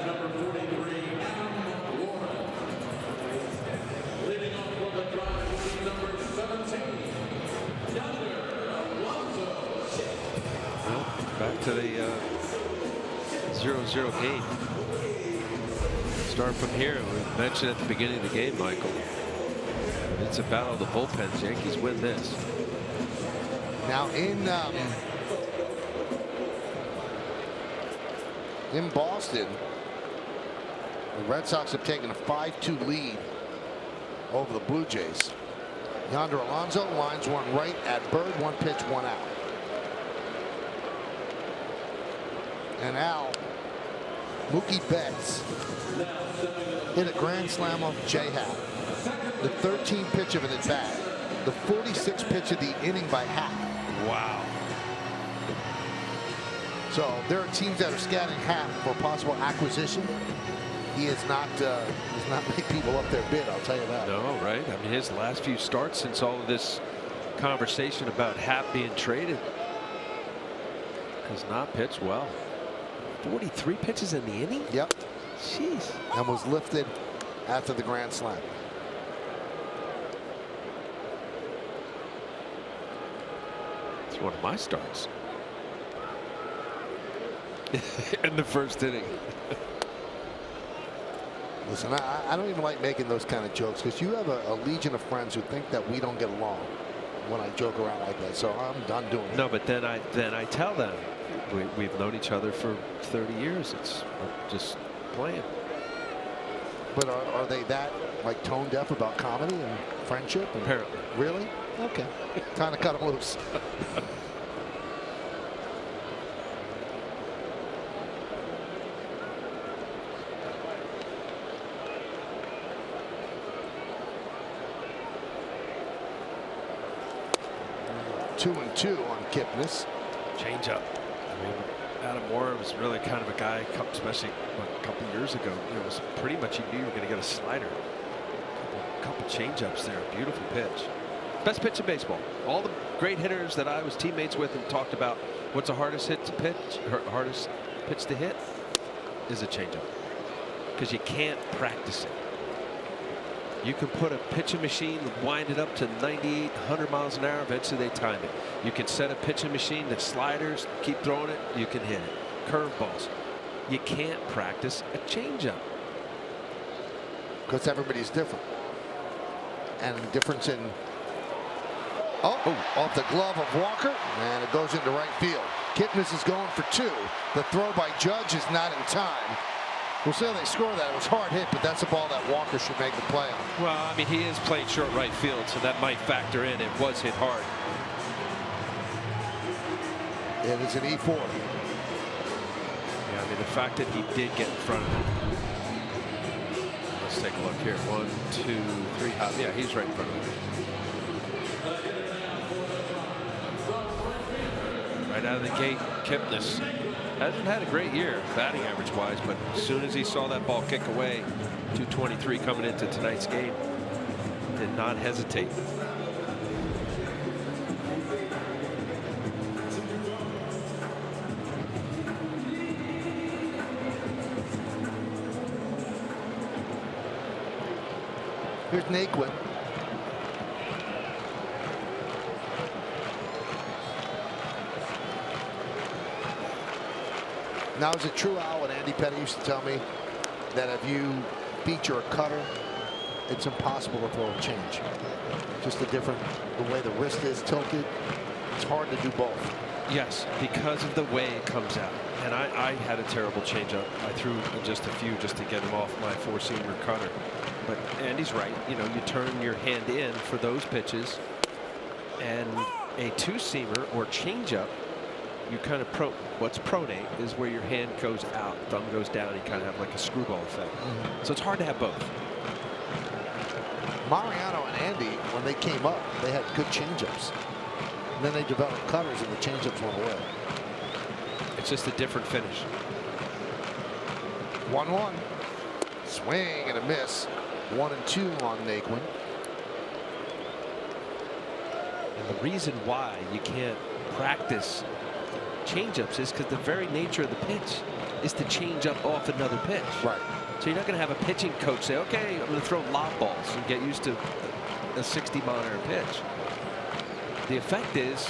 Back to the 0-0 game. Start from here. We mentioned at the beginning of the game, Michael. It's a battle of the bullpens. Yankees win this. Now in Boston, the Red Sox have taken a 5-2 lead over the Blue Jays. Yonder Alonso lines one right at Bird, 1 pitch, 1 out. And Al, Mookie Betts hit a grand slam off J-Happ. The 13th pitch of an at bat. The 46th pitch of the inning by Happ. Wow. So there are teams that are scouting Happ for possible acquisition. He has not made people up their bid, I'll tell you that. No, right? I mean, his last few starts since all of this conversation about Happ being traded has not pitched well. 43 pitches in the inning? Yep. Jeez. And was lifted after the grand slam. It's one of my starts. In the first inning. Listen, I don't even like making those kind of jokes because you have a legion of friends who think that we don't get along when I joke around like that. So I'm done doing it. No, but then I tell them we've known each other for 30 years. It's just playing. But are they that like tone deaf about comedy and friendship? And apparently. Really? Okay. Time to cut them loose. Two and 2 on Kipnis. Change up. I mean, Adam Warren was really kind of a guy, especially a couple years ago. It was pretty much you knew you were going to get a slider. A couple change ups there. Beautiful pitch. Best pitch in baseball. All the great hitters that I was teammates with and talked about what's the hardest hit to pitch, hardest pitch to hit is a changeup because you can't practice it. You can put a pitching machine, wind it up to 98, 100 miles an hour. Eventually they time it. You can set a pitching machine that sliders, keep throwing it, you can hit it. Curveballs. You can't practice a changeup. Because everybody's different. And the difference in off the glove of Walker, and it goes into right field. Kipnis is going for 2. The throw by Judge is not in time. We'll see how they score that. It was hard hit, but that's a ball that Walker should make the play on. Well, I mean, he is playing short right field, so that might factor in. It was hit hard. It is an E40. Yeah, I mean, the fact that he did get in front of it. Let's take a look here. 1, 2, 3. Yeah, he's right in front of him. Right out of the gate, Kipnis hasn't had a great year batting average wise, but as soon as he saw that ball kick away, 223 coming into tonight's game, did not hesitate. Here's Naquin. Now, is it true, Al, what Andy Petty used to tell me, that if you feature a cutter, it's impossible to throw a change. Just the way the wrist is tilted, it's hard to do both. Yes, because of the way it comes out. And I had a terrible changeup. I threw just a few just to get him off my four-seamer cutter. But Andy's right. You know, you turn your hand in for those pitches, and a two-seamer or changeup, you kind of what's pronate is where your hand goes out, thumb goes down, you kind of have like a screwball effect. So it's hard to have both. Mariano and Andy, when they came up, they had good changeups. And then they developed cutters and the changeups went away. It's just a different finish. 1-1. Swing and a miss. 1-2 on Naquin. And the reason why you can't practice changeups is because the very nature of the pitch is to change up off another pitch. Right. So you're not going to have a pitching coach say, okay, I'm going to throw lob balls and get used to a 60-mile-an-hour pitch. The effect is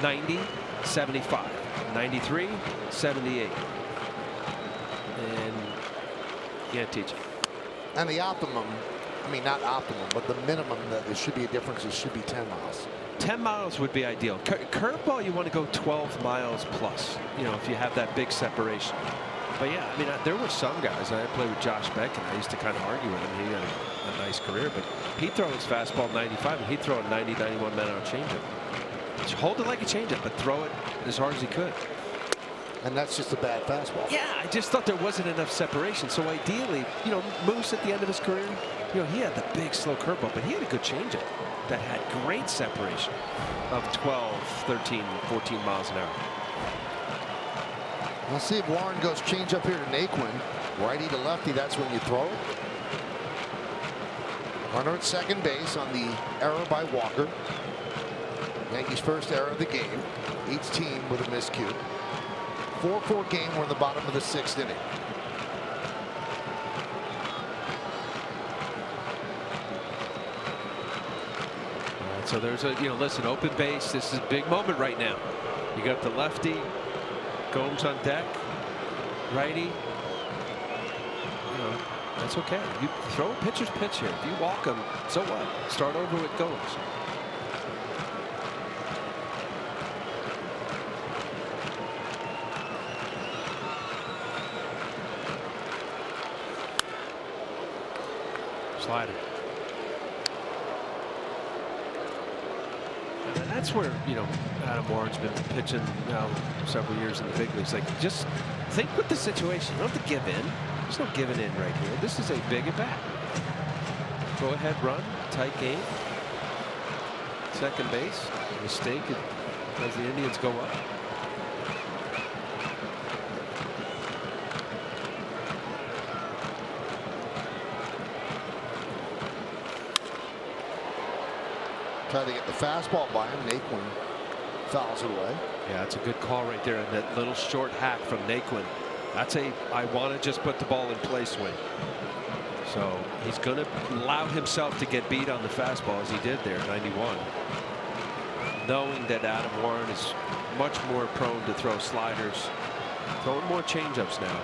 90, 75, 93, 78. And you can't teach it. And the optimum, I mean, not optimum, but the minimum that there should be a difference, it should be 10 miles. 10 miles would be ideal. Curveball, you want to go 12 miles plus, you know, if you have that big separation. But yeah, I mean, there were some guys. I played with Josh Beck, and I used to kind of argue with him. He had a nice career, but he'd throw his fastball 95, and he'd throw a 90, 91 mile-an-hour changeup. Just hold it like a changeup, but throw it as hard as he could. And that's just a bad fastball. Yeah, I just thought there wasn't enough separation. So ideally, you know, Moose at the end of his career, you know, he had the big slow curveball, but he had a good changeup that had great separation of 12, 13, 14 miles an hour. We'll see if Warren goes change up here to Naquin. Righty to lefty, that's when you throw it. Runner at second base on the error by Walker. Yankees' first error of the game. Each team with a miscue. 4-4 game. We're in the bottom of the 6th inning. All right, so there's a, you know, listen, open base. This is a big moment right now. You got the lefty. Gomes on deck. Righty. You know, that's okay. You throw a pitcher's pitch here. If you walk him, so what? Start over with Gomes. Slider. And that's where, you know, Adam Warren's been pitching now several years in the big leagues. Like, just think with the situation. You don't have to give in. There's no giving in right here. This is a big at bat. Go ahead, run. Tight game. Second base. Mistake as the Indians go up. Try to get the fastball by him. Naquin fouls it away. Yeah, that's a good call right there. And that little short hack from Naquin. That's a I want to just put the ball in play swing. So he's going to allow himself to get beat on the fastball as he did there, 91. Knowing that Adam Warren is much more prone to throw sliders. Throwing more changeups now.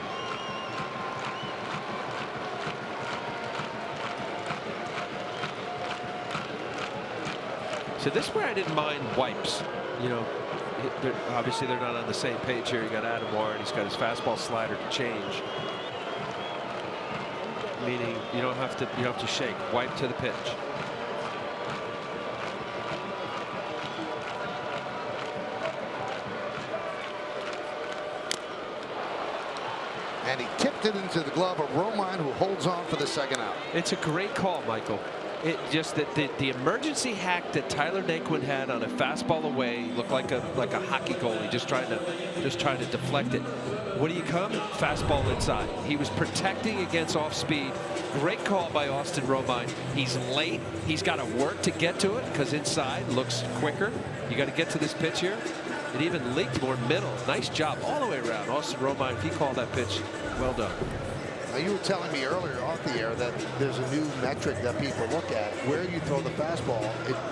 So this is where I didn't mind wipes. You know, obviously they're not on the same page here. You got Adam Warren. He's got his fastball slider to change. Meaning you don't have to shake. Wipe to the pitch. And he tipped it into the glove of Romine, who holds on for the second out. It's a great call, Michael. It just that the emergency hack that Tyler Naquin had on a fastball away looked like a hockey goalie just trying to deflect it. What do you come? Fastball inside. He was protecting against off speed. Great call by Austin Romine. He's late. He's got to work to get to it because inside looks quicker. You got to get to this pitch here. It even leaked more middle. Nice job all the way around. Austin Romine, if he called that pitch, well done. Now, you were telling me earlier off the air that there's a new metric that people look at. Where you throw the fastball,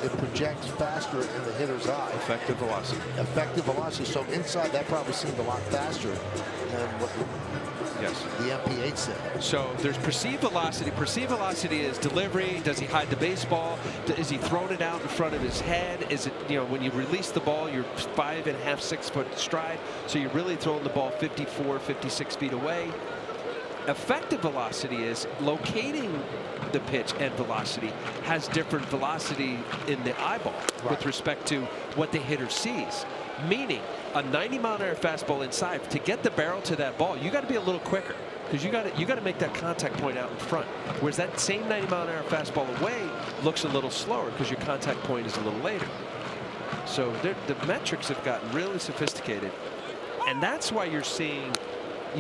it projects faster in the hitter's eye. Effective velocity. Effective velocity. So inside, that probably seemed a lot faster than what the MP8 said. So there's perceived velocity. Perceived velocity is delivery. Does he hide the baseball? Is he throwing it out in front of his head? Is it, when you release the ball, you're 5.5, 6 foot stride. So you're really throwing the ball 54, 56 feet away. Effective velocity is locating the pitch, and velocity has different velocity in the eyeball with respect to what the hitter sees. Meaning a 90-mile-an-hour fastball inside, to get the barrel to that ball, you got to be a little quicker, because you got to make that contact point out in front. Whereas that same 90-mile-an-hour fastball away looks a little slower because your contact point is a little later. So the metrics have gotten really sophisticated, and that's why you're seeing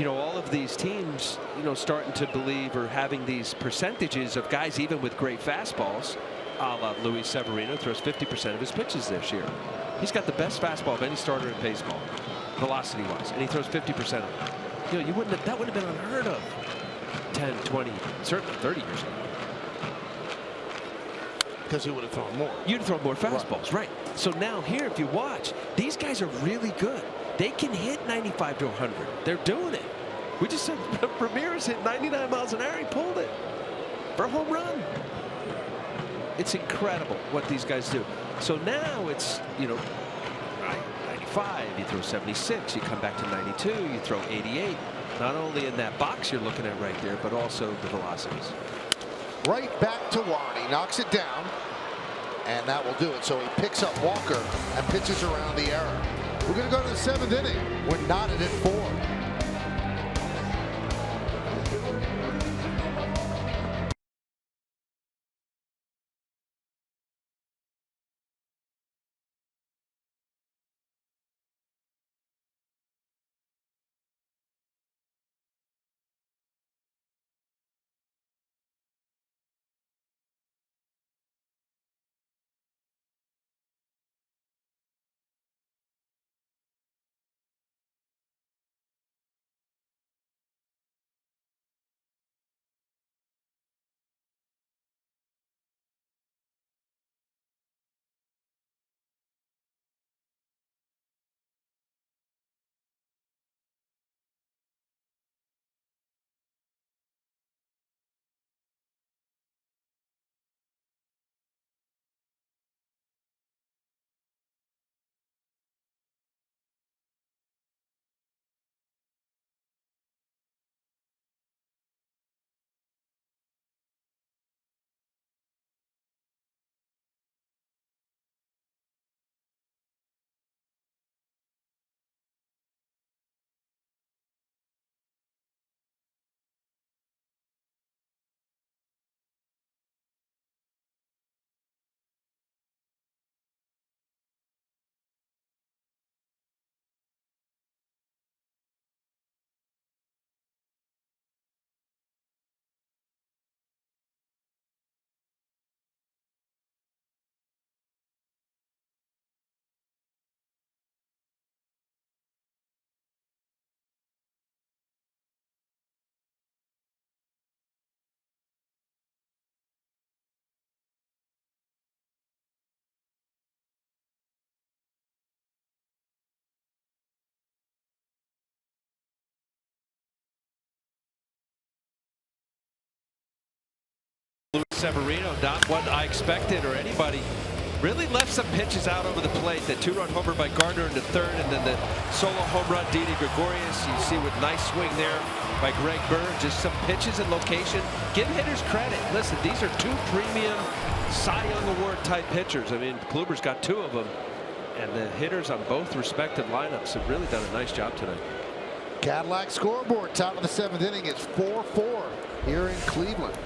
all of these teams, starting to believe or having these percentages of guys even with great fastballs, a la Luis Severino, throws 50% of his pitches this year. He's got the best fastball of any starter in baseball, velocity-wise, and he throws 50% of it. That wouldn't have been unheard of 10, 20, certainly 30 years ago. Because he would have thrown more. You'd throw more fastballs, right? So now here, if you watch, these guys are really good. They can hit 95 to 100. They're doing it. We just said Ramirez hit 99 miles an hour. He pulled it for a home run. It's incredible what these guys do. So now it's, 95, you throw 76, you come back to 92, you throw 88. Not only in that box you're looking at right there, but also the velocities. Right back to Warren. He knocks it down, and that will do it. So he picks up Walker and pitches around the error. We're going to go to the 7th inning. We're knotted at 4. Luis Severino, not what I expected or anybody. Really left some pitches out over the plate. The 2-run homer by Gardner in the 3rd, and then the solo home run, Didi Gregorius. You see with nice swing there by Greg Bird. Just some pitches and location. Give hitters credit. Listen, these are 2 premium Cy Young Award type pitchers. I mean, Kluber's got 2 of them, and the hitters on both respective lineups have really done a nice job today. Cadillac scoreboard, top of the 7th inning. It's 4-4 here in Cleveland.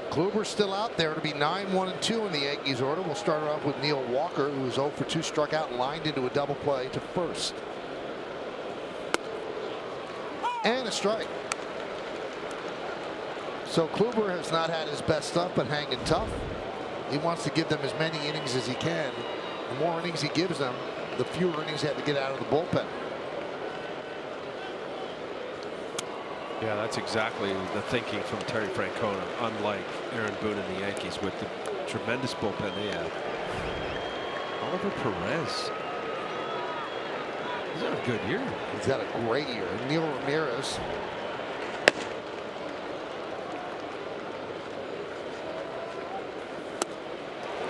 Kluber's still out there to be 9-1-2 in the Yankees order. We'll start off with Neil Walker, who was 0 for 2, struck out and lined into a double play to first. And a strike. So Kluber has not had his best stuff, but hanging tough. He wants to give them as many innings as he can. The more innings he gives them, the fewer innings they have to get out of the bullpen. Yeah, that's exactly the thinking from Terry Francona, unlike Aaron Boone and the Yankees with the tremendous bullpen they have. Oliver Perez. He's had a good year. He's had a great year. Neil Ramirez.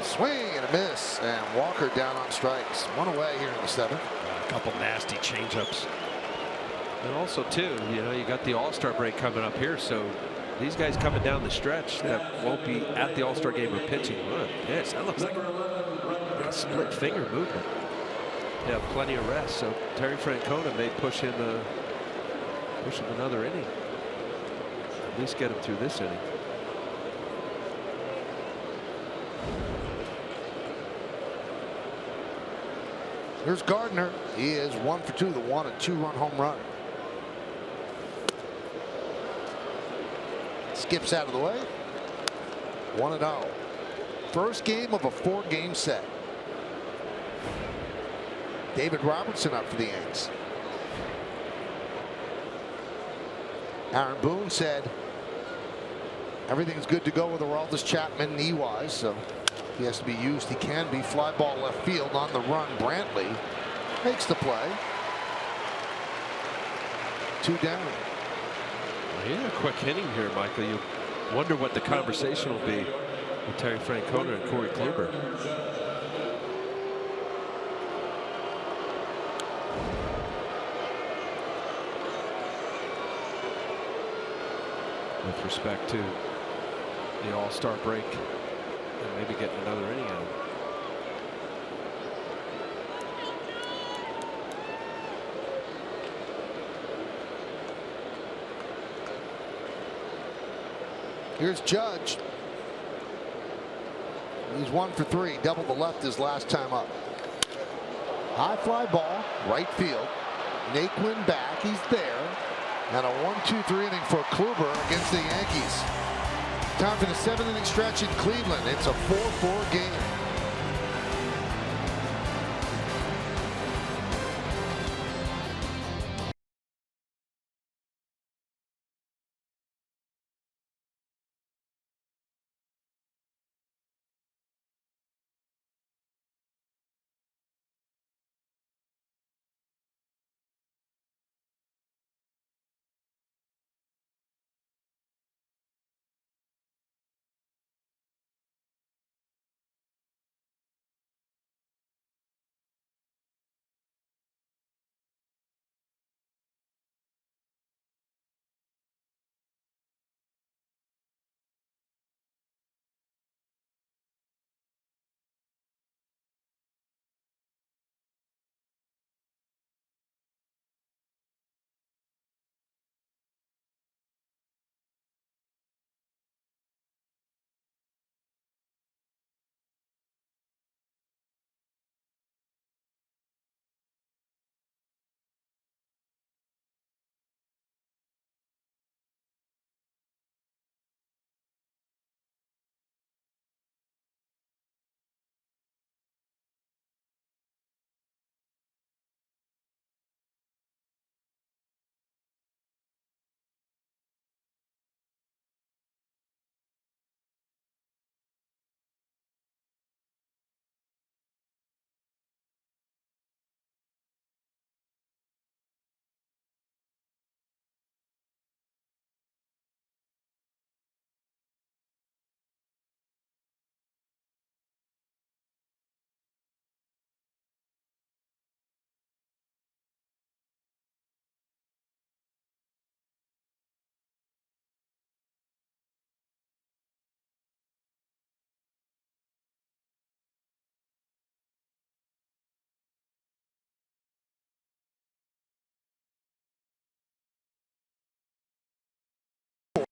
Swing and a miss, and Walker down on strikes. One away here in the 7th. A couple nasty changeups. And also, too, you got the All-Star break coming up here, so these guys coming down the stretch that won't be at the All-Star game of pitching. What a piss. That looks like a split finger movement. Yeah, plenty of rest. So Terry Francona may push him another inning. At least get him through this inning. Here's Gardner. He is 1 for 2, the 1 and 2-run home run. Skips out of the way. 1-0. First game of a 4-game set. David Robertson up for the Yanks. Aaron Boone said everything's good to go with Aroldis Chapman knee-wise, so he has to be used. He can be. Fly ball left field on the run. Brantley makes the play. 2 down. Yeah, quick hitting here, Michael. You wonder what the conversation will be with Terry Francona and Corey Kluber. With respect to the All-Star break and maybe getting another inning out of it. Here's Judge. He's 1 for 3. Double the left his last time up. High fly ball, right field. Naquin back. He's there. And a 1-2-3 inning for Kluber against the Yankees. Time for the 7th inning stretch in Cleveland. It's a 4-4 game.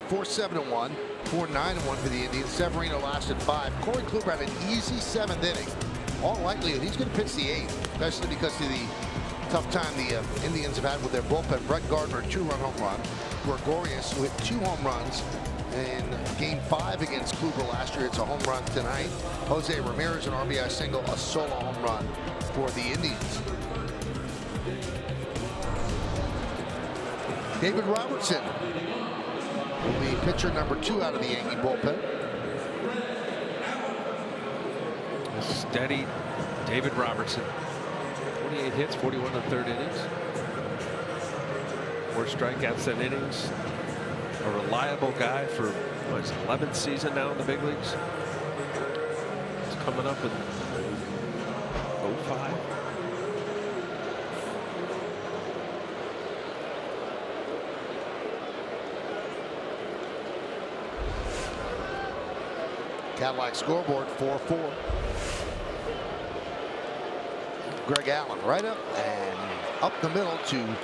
Four 7-1, 4-9-1 for the Indians. Severino lasted 5. Corey Kluber had an easy 7th inning. All likelihood he's going to pitch the 8th, especially because of the tough time the Indians have had with their bullpen. Brett Gardner, 2-run home run. Gregorius with 2 home runs in Game 5 against Kluber last year. It's a home run tonight. Jose Ramirez, an RBI single, a solo home run for the Indians. David Robertson will be pitcher number 2 out of the Yankee bullpen. Steady David Robertson. 28 hits, 41 and 3rd innings. 4 strikeouts in innings. A reliable guy for what is it, 11th season now in the big leagues. He's coming up in 05. Cadillac scoreboard 4-4. Greg Allen right up and up the middle to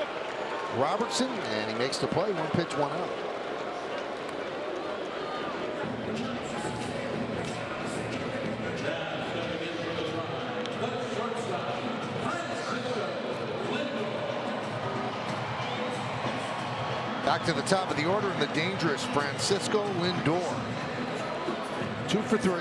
Robertson, and he makes the play. 1 pitch, 1 out. Back to the top of the order in the dangerous Francisco Lindor. 2 for 3.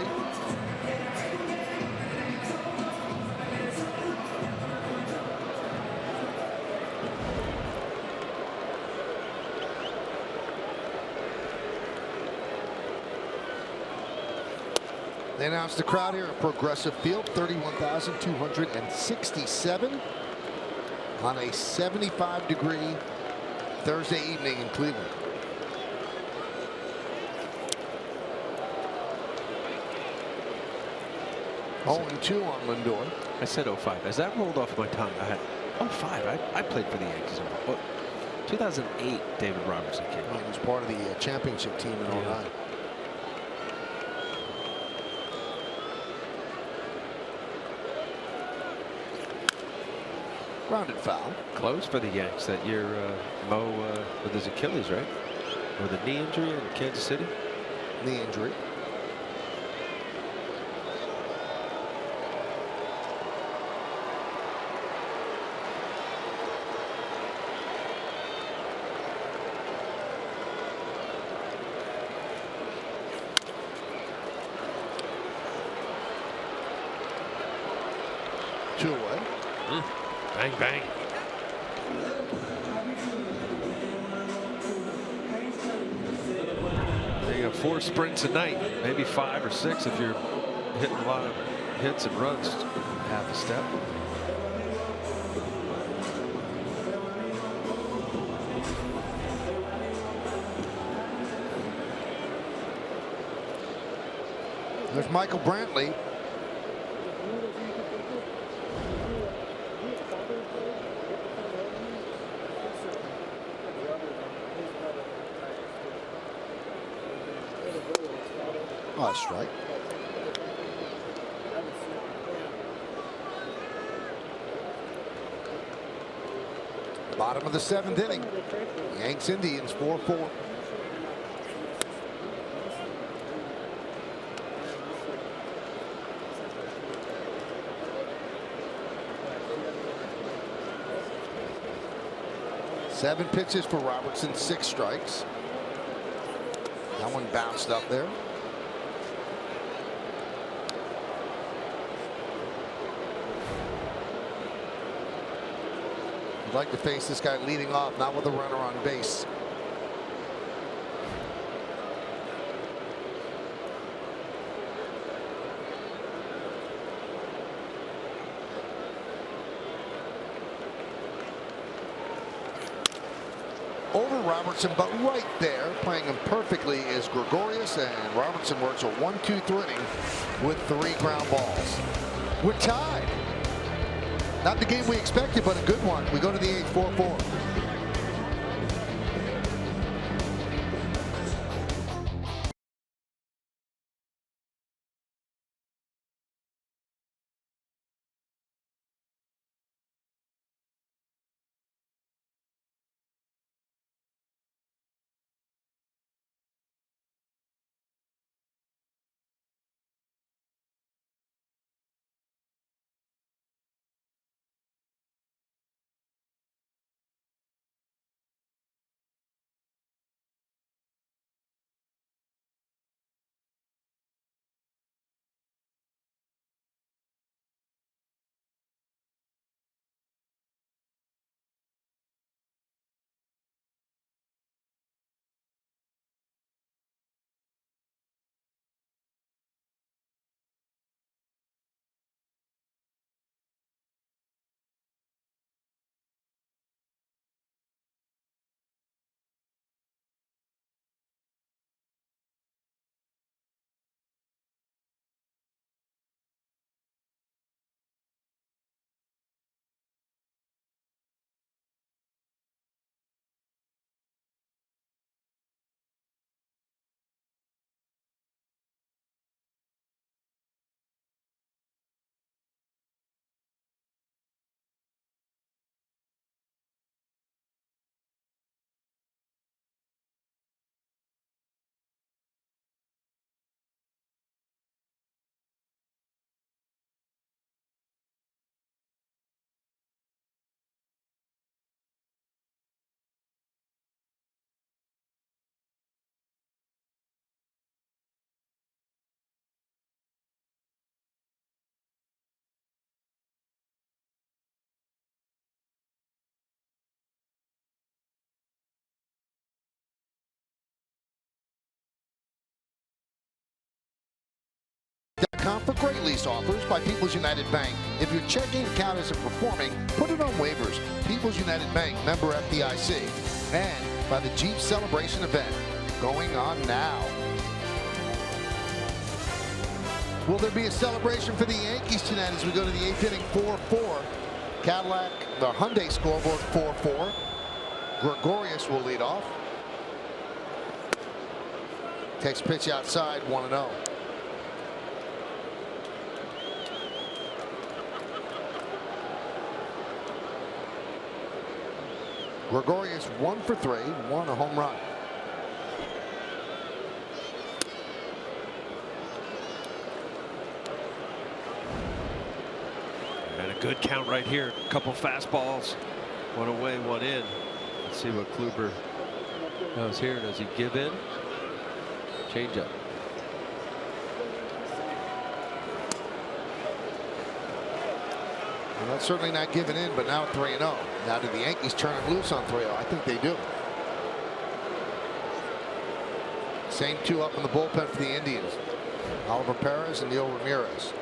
They announced the crowd here at Progressive Field, 31,267 on a 75-degree Thursday evening in Cleveland. Oh, and 2 on Lindor. I said 05. As that rolled off my tongue, I had 05. I played for the Yankees. What? 2008, David Robertson came. Well, he was part of the championship team in 09. Grounded foul. Close for the Yanks that year. Mo with his Achilles, right? Or the knee injury in Kansas City. Knee injury. Two away. Bang, bang. You got 4 sprints a night, maybe 5 or 6 if you're hitting a lot of hits and runs. Half a step. There's Michael Brantley. Oh, strike. Bottom of the 7th inning. Yanks Indians 4-4. Seven pitches for Robertson, 6 strikes. That one bounced up there. You'd like to face this guy leading off, not with a runner on base. Over Robertson, but right there, playing him perfectly, is Gregorius, and Robertson works a 1-2 inning with 3 ground balls. We're tied. Not the game we expected, but a good one. We go to the 8th, 4-4. account for great lease offers by People's United Bank. If your checking account isn't performing, put it on waivers. People's United Bank, member FDIC. And by the Jeep Celebration event going on now. Will there be a celebration for the Yankees tonight as we go to the 8th inning? 4-4. Cadillac, the Hyundai scoreboard, 4-4. Gregorius will lead off. Takes pitch outside, 1-0. Gregorius 1 for 3, won a home run. And a good count right here. A couple fastballs, one away, one in. Let's see what Kluber does here. Does he give in? Change up. Well, that's certainly not giving in, but now 3-0. Now do the Yankees turn him loose on 3-0? I think they do. Same two up in the bullpen for the Indians. Oliver Perez and Neil Ramirez.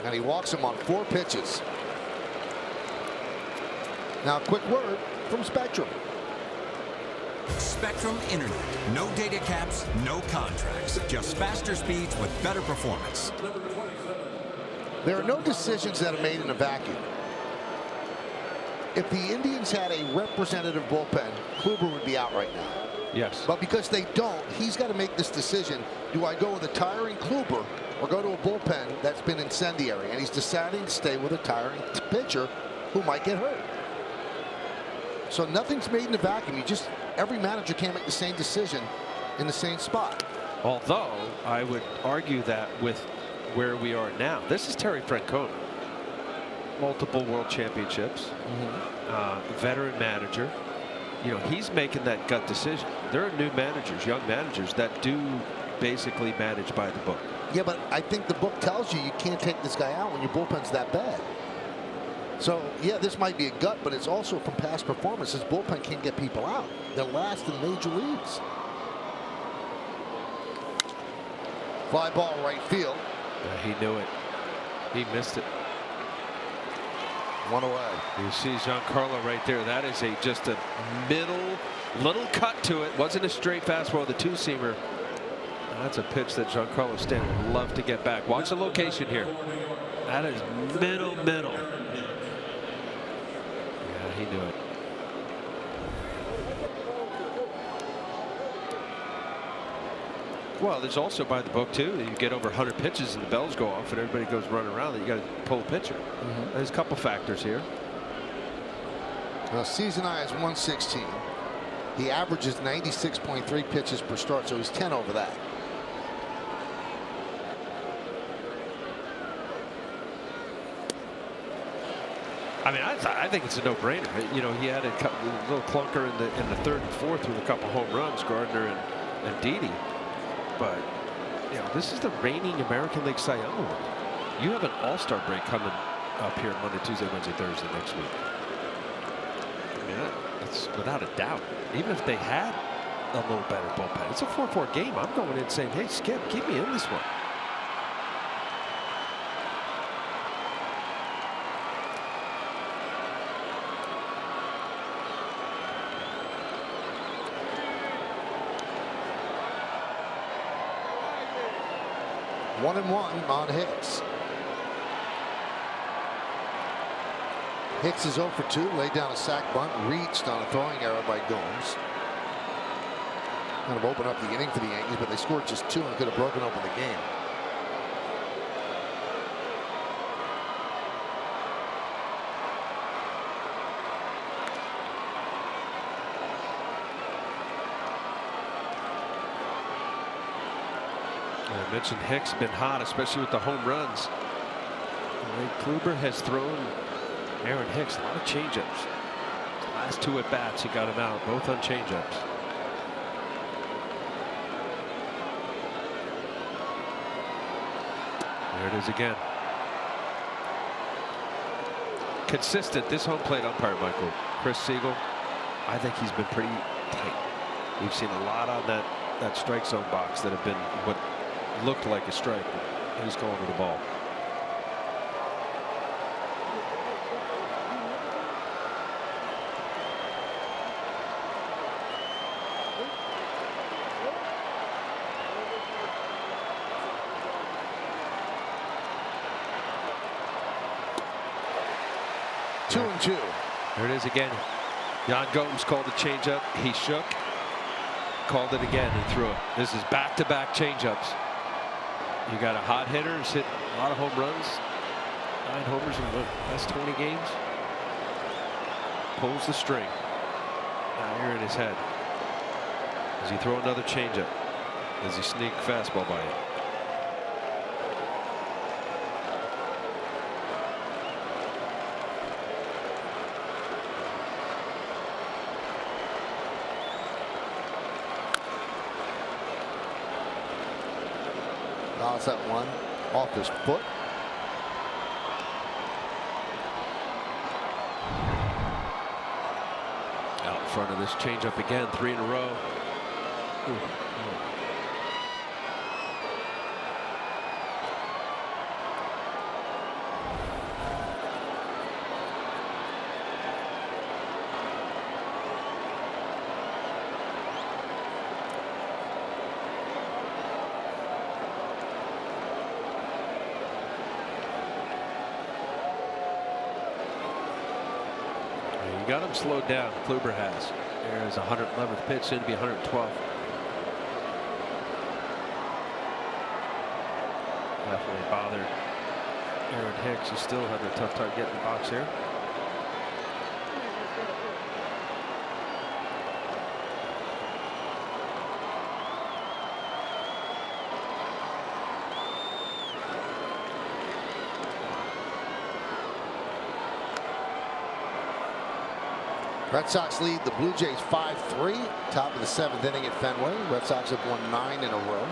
And he walks him on 4 pitches. Now, a quick word from Spectrum. Spectrum Internet. No data caps, no contracts. Just faster speeds with better performance. There are no decisions that are made in a vacuum. If the Indians had a representative bullpen, Kluber would be out right now. Yes. But because they don't, he's got to make this decision. Do I go with a tiring Kluber or go to a bullpen that's been incendiary? And he's deciding to stay with a tiring pitcher who might get hurt. So nothing's made in a vacuum. Every manager can't make the same decision in the same spot. Although I would argue that with where we are now, this is Terry Francona. Multiple world championships, veteran manager. You know, he's making that gut decision. There are new managers, young managers that do basically manage by the book. Yeah, but I think the book tells you can't take this guy out when your bullpen's that bad. So, yeah, this might be a gut, but it's also from past performance. His bullpen can't get people out. They're last in major leagues. Fly ball right field. Yeah, he knew it. He missed it. 1 away. You see Giancarlo right there. That is just a little cut to it. Wasn't a straight fastball, the two-seamer. That's a pitch that Giancarlo Stanton would love to get back. Watch the location here. That is middle. He knew it. Well, there's also by the book too. You get over 100 pitches and the bells go off and everybody goes running around. You got to pull a pitcher. There's a couple factors here. Well, season high is 116. He averages 96.3 pitches per start, so he's 10 over that. I mean, I think it's a no-brainer. You know, he had a little clunker in the third and fourth with a couple home runs, Gardner and Didi. But you know, this is the reigning American League Cy Young Award. You have an All-Star break coming up here Monday, Tuesday, Wednesday, Thursday next week. I mean, that's without a doubt. Even if they had a little better bullpen, it's a 4-4 game. I'm going in saying, hey, Skip, keep me in this one. One and one on Hicks. Hicks is 0 for 2, laid down a sac bunt, reached on a throwing error by Gomes. Kind of opened up the inning for the Yankees, but they scored just 2 and could have broken open the game. I mentioned Hicks been hot, especially with the home runs. Kluber has thrown Aaron Hicks a lot of changeups. Last 2 at bats, he got him out, both on changeups. There it is again. Consistent. This home plate umpire, Michael, Chris Siegel, I think he's been pretty tight. We've seen a lot on that strike zone box that have been what looked like a strike. He's going to the ball. Two and two. There it is again. Jan Gomes called a changeup. He shook. Called it again and threw it. This is back-to-back changeups. You got a hot hitter who's hit a lot of home runs. 9 homers in the last 20 games. Pulls the string. Now here in his head. Does he throw another changeup? Does he sneak fastball by him? Fouls that one off his foot. Out in front of this changeup again, 3 in a row. Ooh. You got him slowed down. Kluber has. There's 111th pitch, soon to be 112th. Definitely bothered Aaron Hicks. He's still having a tough time getting the box here. Red Sox lead the Blue Jays 5-3. Top of the 7th inning at Fenway. Red Sox have won 9 in a row.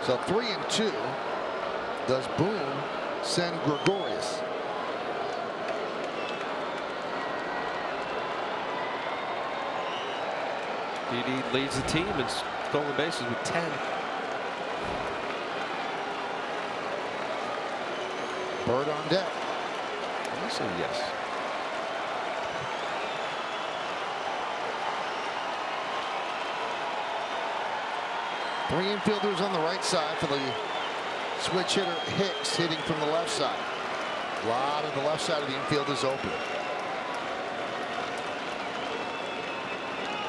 So 3-2. Does Boone send Gregorius? Didi leads the team in stolen bases with 10. Bird on deck. I say yes. Three infielders on the right side for the switch hitter Hicks, hitting from the left side. A lot of the left side of the infield is open.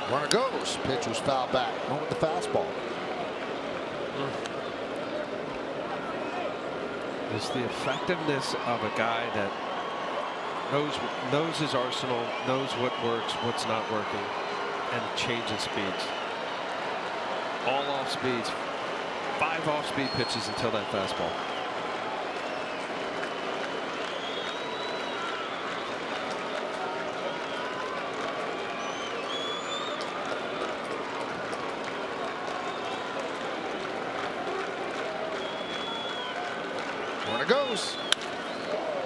Runner goes. Pitch was fouled back. Went with the fastball. It's the effectiveness of a guy that knows his arsenal, knows what works, what's not working, and changing speeds. All off speeds. 5 off-speed pitches until that fastball. Runner goes.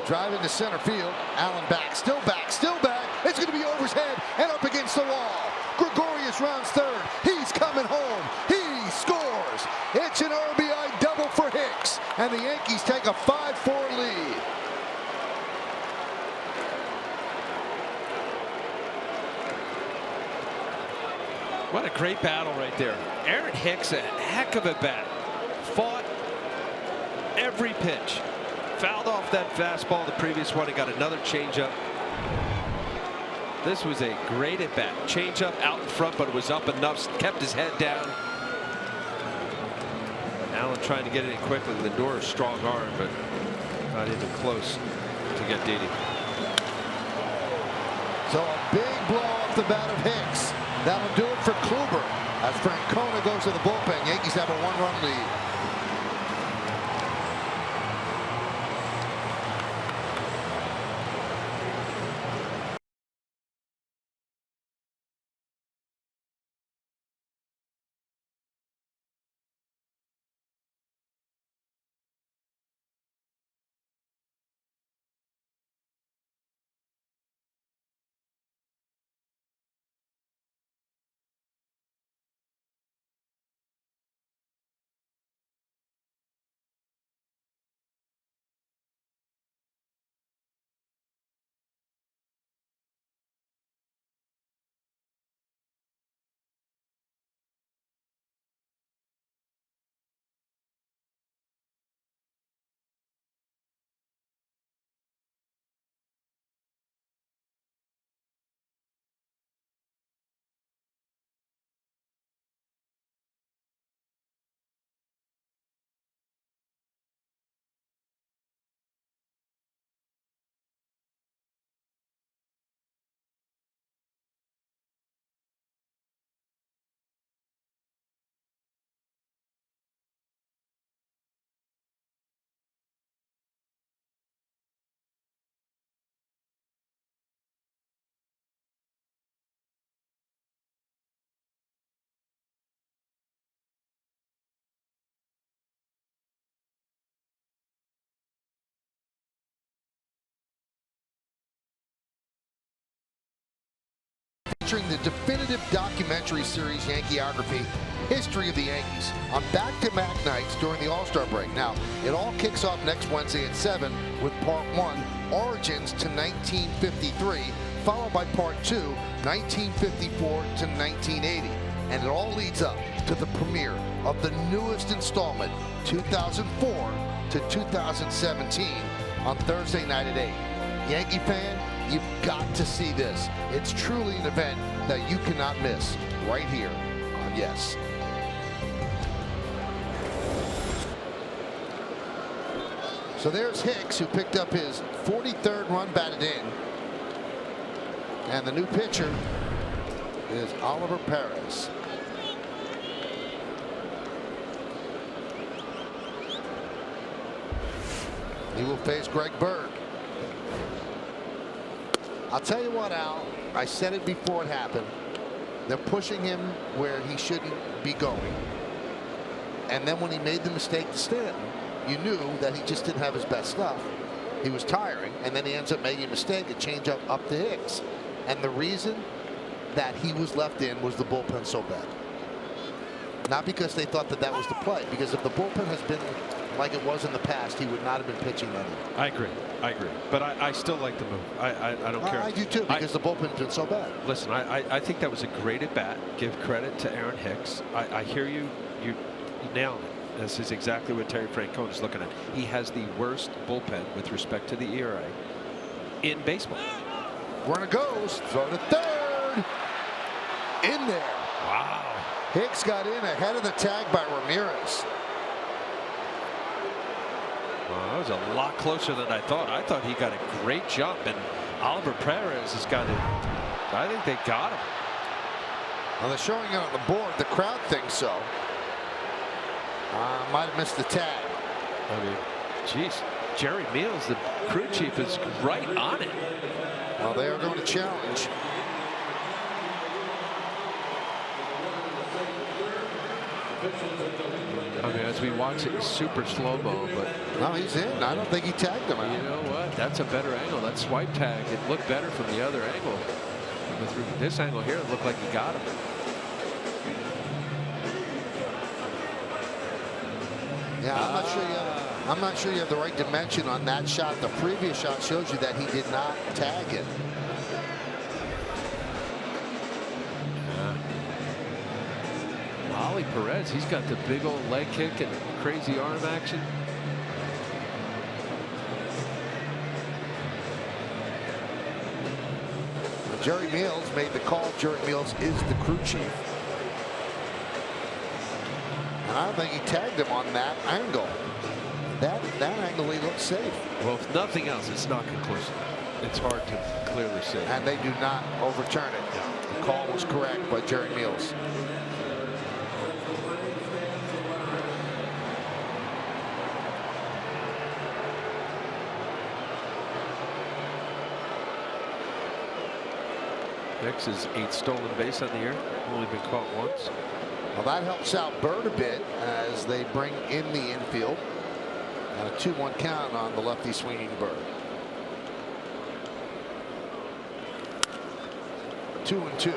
Driving to center field. Allen back. Still back. Still back. It's going to be over his head and up against the wall. Gregorius rounds third. He's coming home. He scores. It's an RBI double for Hicks. And the Yankees take a 5-4 lead. What a great battle right there. Aaron Hicks, a heck of a bat. Fought every pitch. Fouled off that fastball the previous one. He got another changeup. This was a great at bat. Changeup out in front, but it was up enough. Kept his head down. Allen trying to get it in quickly. Lindor, strong arm, but not even close to get Didi. So a big blow off the bat of Hicks. That'll do it for Kluber. As Francona goes to the bullpen, Yankees have a 1-run lead. featuring the definitive documentary series Yankeeography, History of the Yankees, on back-to-back nights during the All-Star break. Now, it all kicks off next Wednesday at 7 with Part 1, Origins to 1953, followed by Part 2, 1954 to 1980. And it all leads up to the premiere of the newest installment, 2004 to 2017, on Thursday night at 8. Yankee fan, you've got to see this. It's truly an event that you cannot miss right here on Yes. So there's Hicks, who picked up his 43rd run batted in. And the new pitcher is Oliver Perez. He will face Greg Bird. I'll tell you what, Al, I said it before it happened. They're pushing him where he shouldn't be going. And then when he made the mistake to Stanton, you knew that he just didn't have his best stuff. He was tiring, and then he ends up making a mistake, a change up to Hicks. And the reason that he was left in was the bullpen so bad. Not because they thought that that was the play, because if the bullpen has been like it was in the past, he would not have been pitching that. I agree. But I still like the move. I don't care. I do too, because the bullpen's been so bad. Listen, I think that was a great at bat. Give credit to Aaron Hicks. I hear you. You nailed it. This is exactly what Terry Francona is looking at. He has the worst bullpen with respect to the ERA in baseball. Runner goes, throw to third. In there. Wow. Hicks got in ahead of the tag by Ramirez. Well, that was a lot closer than I thought. I thought he got a great jump, and Oliver Perez has got it. I think they got him. Well, they're showing it on the board. The crowd thinks so. Might have missed the tag. I mean, geez, Jerry Meals, the crew chief, is right on it. Well, they are going to challenge. I mean, as we watch it, super slow-mo, but... No, he's in. I don't think he tagged him out. You know what? That's a better angle. That swipe tag, it looked better from the other angle. With this angle here, it looked like he got him. Yeah, I'm not sure you have the right dimension on that shot. The previous shot shows you that he did not tag it. Ollie Perez, he's got the big old leg kick and crazy arm action. Jerry Meals made the call. Jerry Meals is the crew chief. And I don't think he tagged him on that angle. That angle, he looks safe. Well, if nothing else, it's not conclusive. It's hard to clearly see. And they do not overturn it. The call was correct by Jerry Meals. Hicks is 8th stolen base on the year. Only been caught once. Well, that helps out Bird a bit as they bring in the infield. And a 2-1 count on the lefty swinging Bird. 2-2.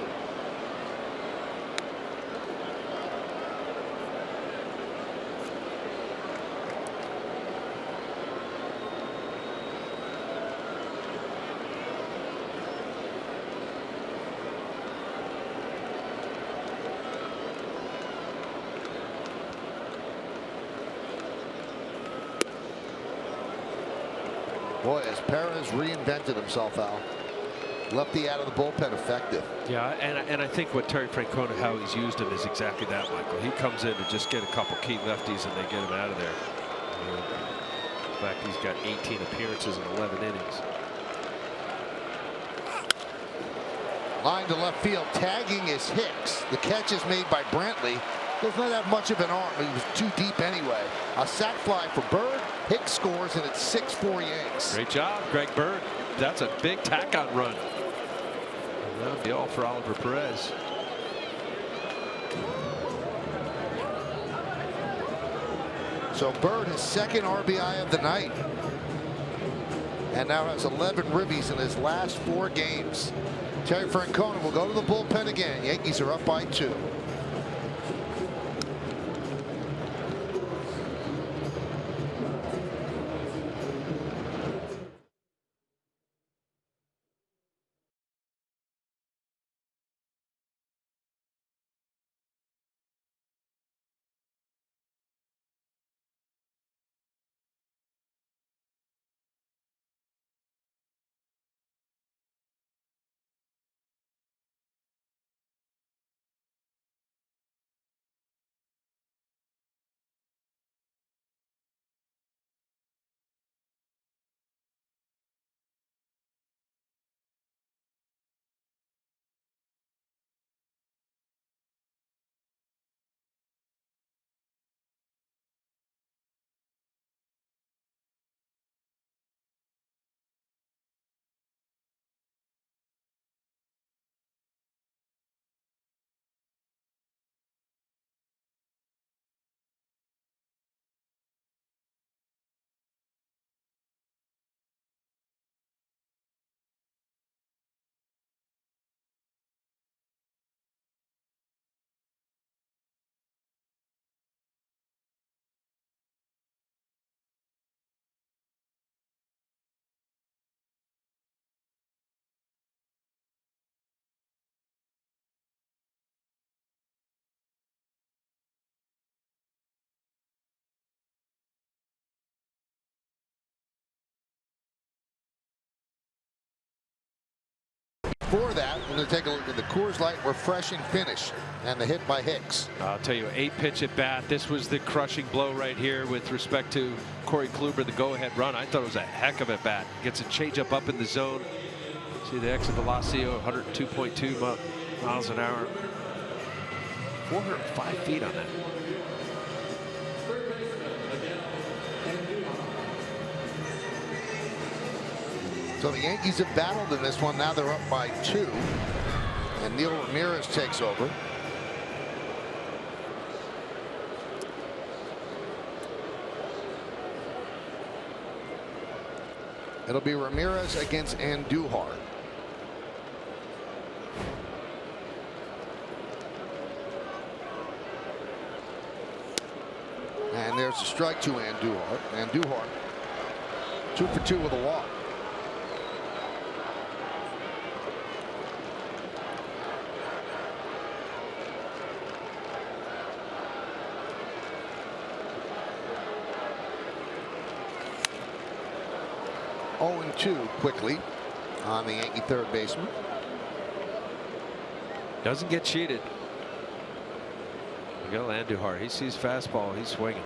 Boy, as Perez reinvented himself, Al. Lefty out of the bullpen effective. Yeah, and I think what Terry Francona, how he's used him is exactly that, Michael. He comes in to just get a couple key lefties and they get him out of there. In fact, he's got 18 appearances in 11 innings. Line to left field. Tagging is Hicks. The catch is made by Brantley. Does not have much of an arm. He was too deep anyway. A sac fly for Bird. Hicks scores, and it's 6-4 Yanks. Great job, Greg Bird. That's a big tack-on run. And that'll be all for Oliver Perez. So Bird, his second RBI of the night. and now has 11 ribbies in his last 4 games. Terry Francona will go to the bullpen again. Yankees are up by 2. For that, we're going to take a look at the Coors Light refreshing finish and the hit by Hicks. I'll tell you, 8-pitch at bat. This was the crushing blow right here with respect to Corey Kluber, the go-ahead run. I thought it was a heck of a bat. Gets a changeup up in the zone. See the exit velocity of 102.2 miles an hour. 405 feet on that. So the Yankees have battled in this one. Now they're up by 2. And Neil Ramirez takes over. It'll be Ramirez against Andujar. And there's a strike to Andujar. Andujar 2 for 2 with a walk. Oh, and 2 quickly on the Yankee third baseman. Doesn't get cheated. Miguel Andujar, he sees fastball, he's swinging.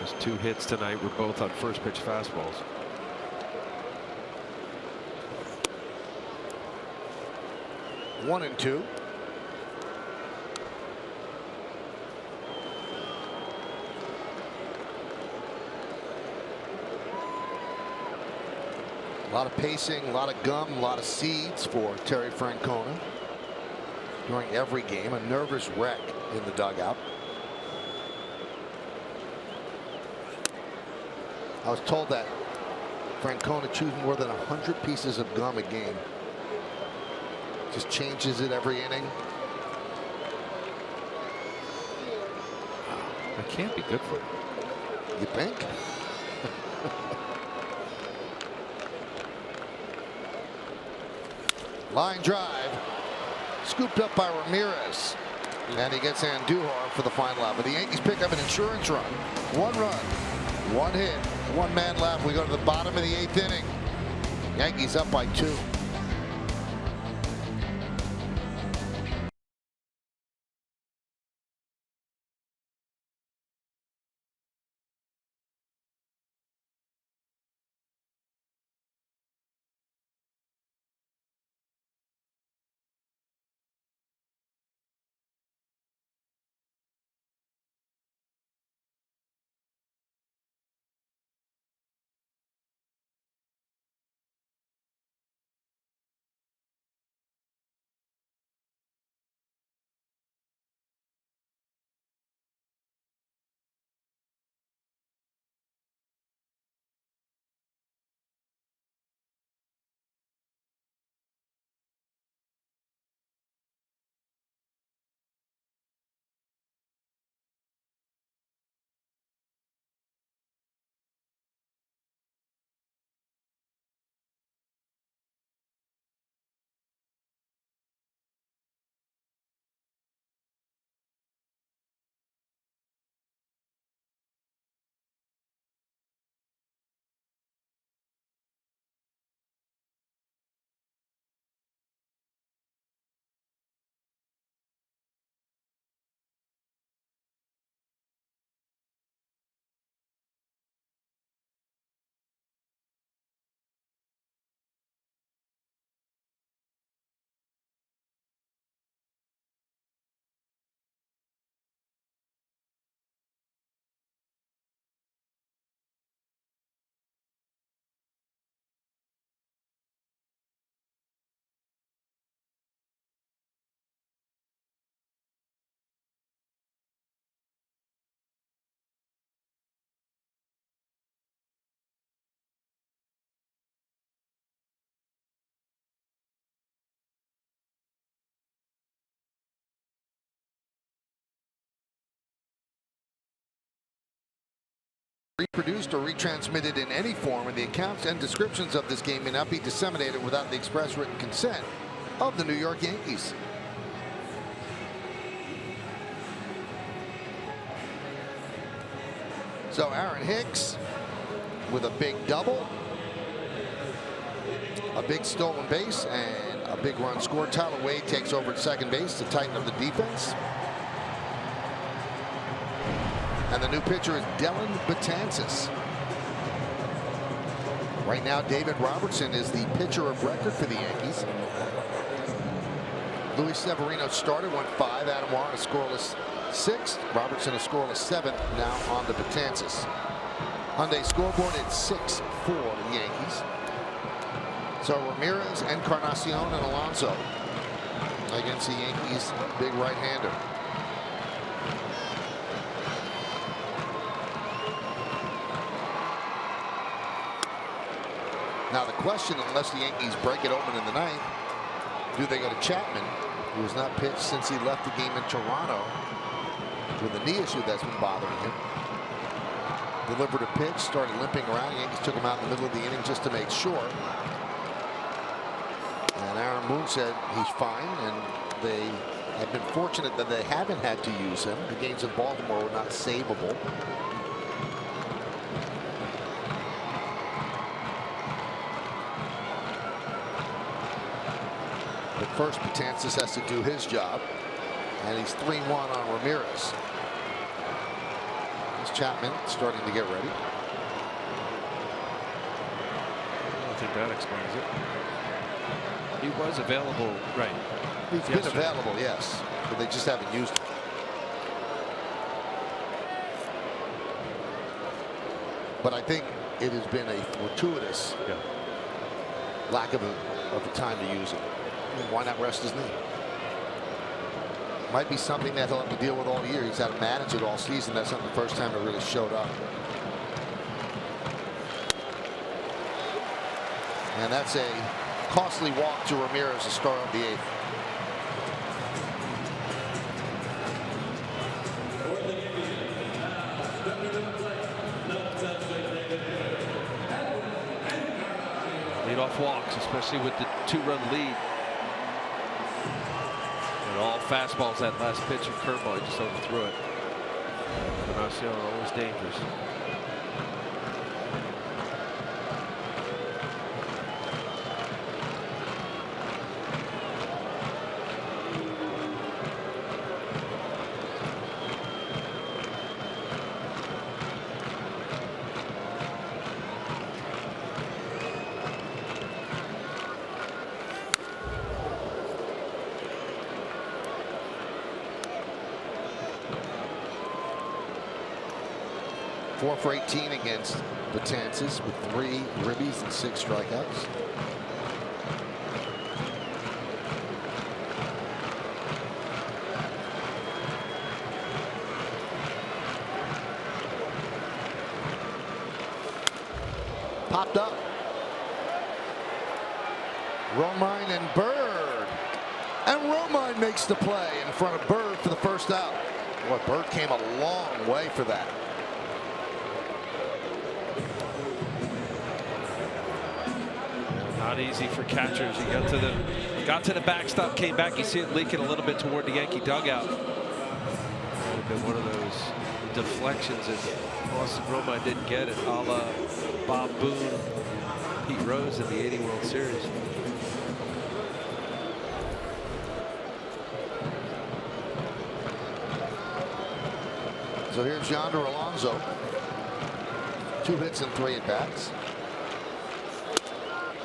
His 2 hits tonight were both on first pitch fastballs. One and 2. A lot of pacing, a lot of gum, a lot of seeds for Terry Francona during every game. A nervous wreck in the dugout. I was told that Francona chews more than 100 pieces of gum a game. Just changes it every inning. That can't be good for you. You think? Line drive, scooped up by Ramirez, and he gets Andujar for the final out. But the Yankees pick up an insurance run. 1 run, 1 hit, 1 man left. We go to the bottom of the 8th inning. Yankees up by 2. reproduced or retransmitted in any form, and the accounts and descriptions of this game may not be disseminated without the express written consent of the New York Yankees. So Aaron Hicks with a big double, a big stolen base, and a big run scored. Tyler Wade takes over at second base to tighten up the defense. And the new pitcher is Dellin Betances. Right now, David Robertson is the pitcher of record for the Yankees. Luis Severino started, went 5. Adam Warren a scoreless 6th. Robertson a scoreless 7th. Now on to Betances. Hyundai scoreboard at 6 for the Yankees. So Ramirez, Encarnacion, and Alonso against the Yankees' big right-hander. Now the question, unless the Yankees break it open in the ninth, do they go to Chapman, who has not pitched since he left the game in Toronto with a knee issue that's been bothering him. Delivered a pitch, started limping around. The Yankees took him out in the middle of the inning just to make sure. And Aaron Boone said he's fine, and they have been fortunate that they haven't had to use him. The games in Baltimore were not savable. But first, Betances has to do his job, and he's 3-1 on Ramirez. There's Chapman starting to get ready. I don't think that explains it. He was available, right? He's been available, yes, but they just haven't used him. But I think it has been a fortuitous lack of a time to use him. Why not rest his knee? Might be something that he'll have to deal with all year. He's had to manage it all season. That's not the first time it really showed up. And that's a costly walk to Ramirez to start of the 8th. Leadoff walks, especially with the 2-run lead. And all fastballs that last pitch and curveball, he just overthrew it. Encarnacion always dangerous. Four for 18 against Betances with 3 ribbies and 6 strikeouts. Popped up. Romine and Bird. And Romine makes the play in front of Bird for the first out. Boy, Bird came a long way for that. Not easy for catchers. He got to the backstop, came back. You see it leaking a little bit toward the Yankee dugout. Would have been one of those deflections, and Austin Romine didn't get it, a la Bob Boone, Pete Rose in the '80 World Series. So here's Yonder Alonso. 2 hits and 3 at-bats.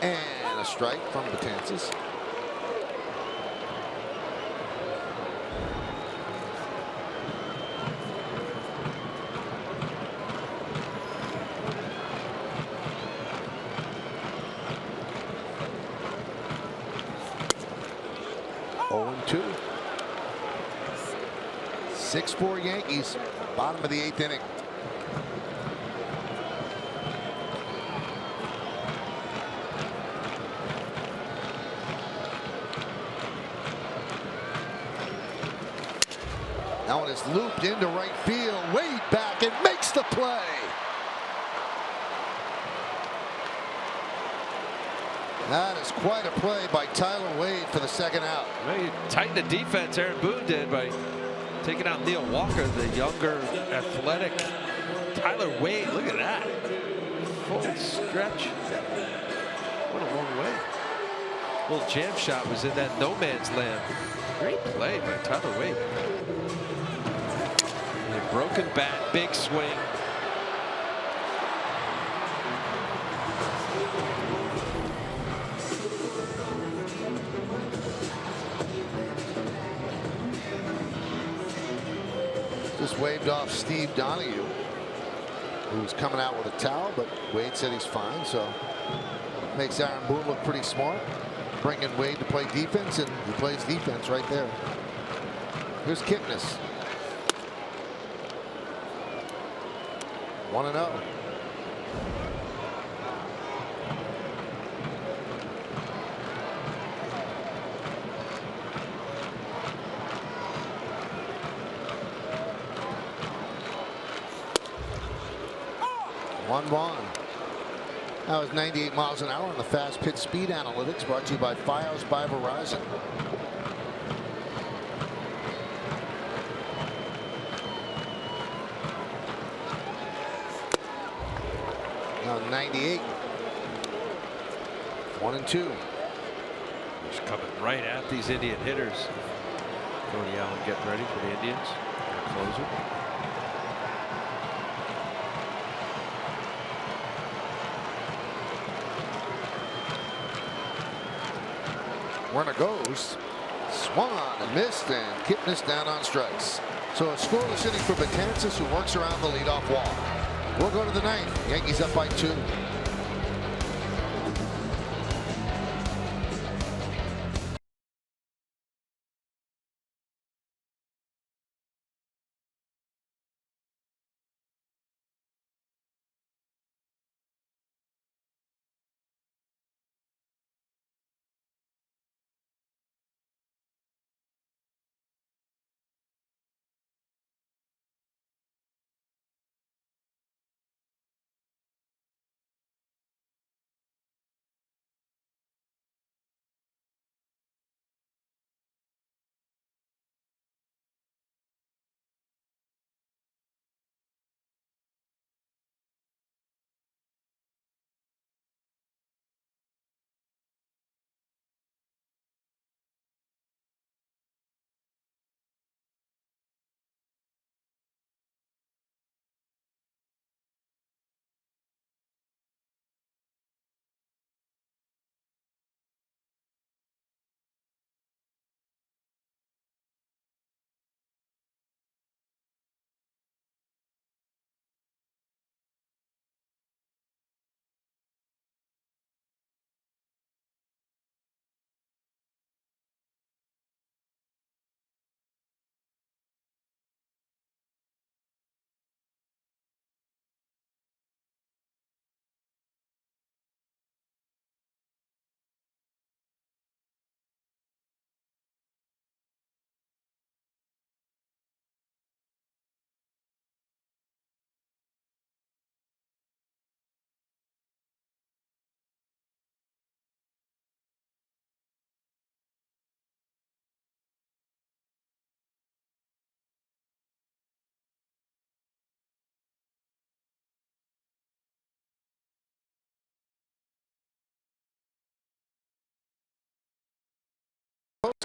And a strike from Betances. Oh, 2. 6-4 Yankees. Bottom of the 8th inning. That one is looped into right field. Wade back and makes the play. That is quite a play by Tyler Wade for the second out. Well, he tightened the defense, Aaron Boone did, by taking out Neil Walker, the younger, athletic Tyler Wade. Look at that. Full stretch. What a long way. Little jam shot was in that no man's land. Great play by Tyler Wade. And a broken bat, big swing. Just waved off Steve Donahue, who's coming out with a towel, but Wade said he's fine, so makes Aaron Boone look pretty smart. Bringing Wade to play defense, and he plays defense right there. Here's Kipnis. 1-0. That was 98 miles an hour on the fast pitch speed analytics, brought to you by Fios by Verizon. Now 98. 1-2. Just coming right at these Indian hitters. Cody Allen getting ready for the Indians. Closer. Runner goes, swung on and missed, and Kipnis down on strikes. So a scoreless inning for Betances, who works around the leadoff wall. We'll go to the ninth. Yankees up by 2.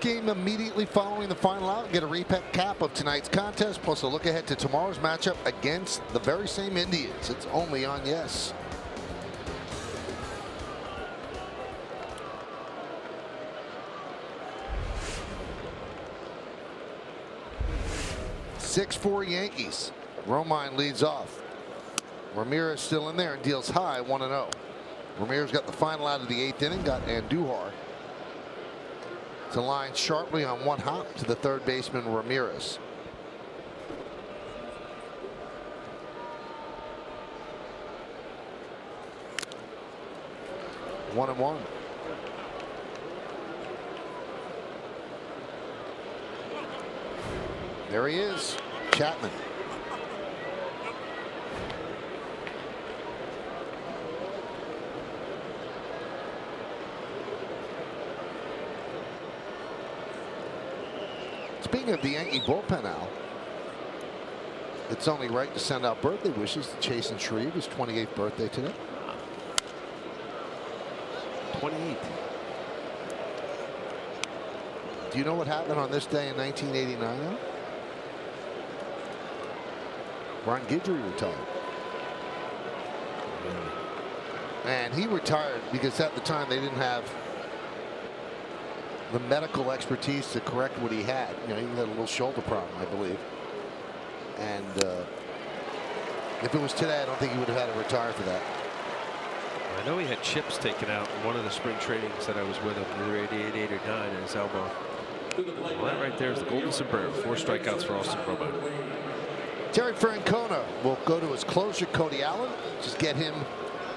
Game immediately following the final out, get a recap of tonight's contest, plus a look ahead to tomorrow's matchup against the very same Indians. It's only on Yes. (6-4) Yankees. Romine leads off. Ramirez still in there and deals high, 1-0. Ramirez got the final out of the 8th inning, got Andujar to line sharply on one hop to the third baseman Ramirez. One and one. There he is, Chapman. Speaking of the Yankee bullpen, Al, it's only right to send out birthday wishes to Chasen Shreve, his 28th birthday today. 28. Do you know what happened on this day in 1989? Al? Ron Guidry retired. And he retired because at the time they didn't have the medical expertise to correct what he had. You know, he had a little shoulder problem, I believe. And if it was today, I don't think he would have had to retire for that. I know he had chips taken out in one of the spring trainings that I was with him. Either 88, 8, or 9 in his elbow. Well, that right there is the golden sombrero. 4 strikeouts for Austin Romine. Terry Francona will go to his closer, Cody Allen. Just get him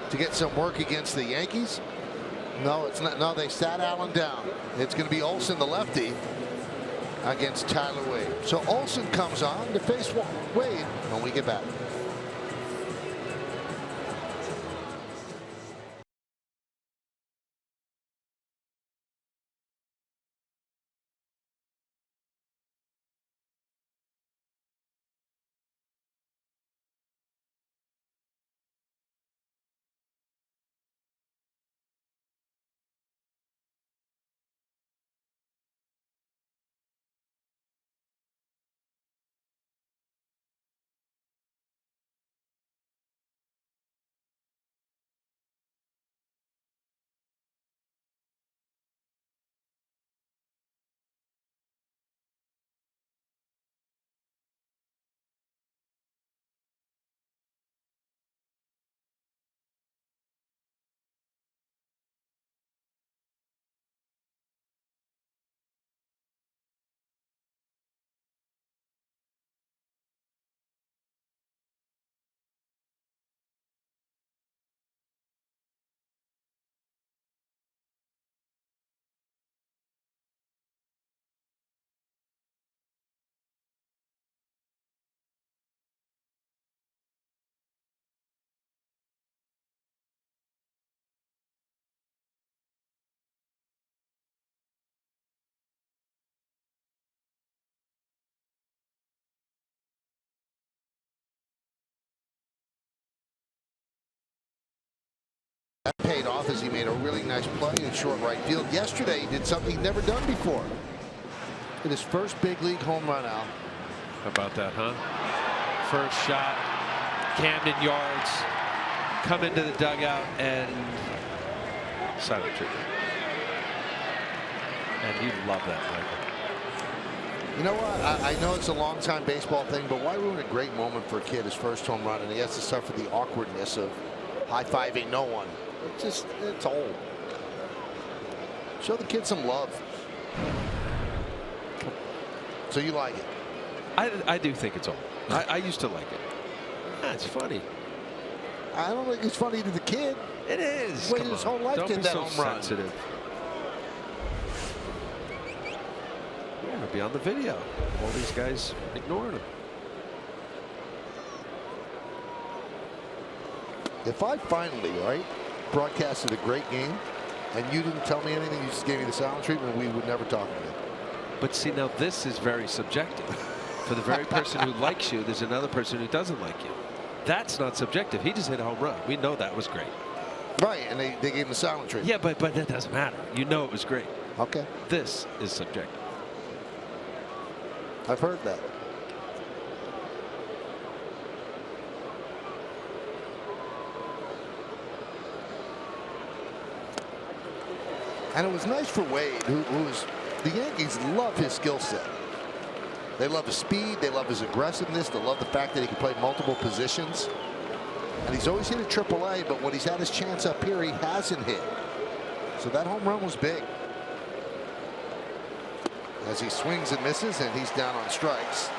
to get some work against the Yankees. No, it's not. No, they sat Allen down. It's going to be Olsen, the lefty, against Tyler Wade. So Olsen comes on to face Wade when we get back. That paid off as he made a really nice play in short right field. Yesterday, he did something he'd never done before. In his first big league home run out. How about that, huh? First shot, Camden Yards, come into the dugout and silent treatment. And you love that, Michael. You know what? I know it's a long time baseball thing, but why ruin a great moment for a kid, his first home run, and he has to suffer the awkwardness of high-fiving no one. It's old. Show the kid some love. So you like it? I do think it's old. I used to like it. It's funny. I don't think it's funny to the kid. It is. Wait, his whole life did that home run. Sensitive. Yeah, it'll be on the video. All these guys ignoring him. If I finally, broadcasted a great game and you didn't tell me anything, you just gave me the silent treatment, we would never talk again. But see, now this is very subjective. For the very person who likes you, there's another person who doesn't like you. That's not subjective. He just hit a home run. We know that was great. Right, and they gave him the silent treatment. Yeah, but that doesn't matter. You know it was great. Okay. This is subjective. I've heard that. And it was nice for Wade, who's the Yankees love his skill set. They love his speed. They love his aggressiveness. They love the fact that he can play multiple positions. And he's always hit at AAA, but when he's had his chance up here, he hasn't hit. So that home run was big. As he swings and misses, and he's down on strikes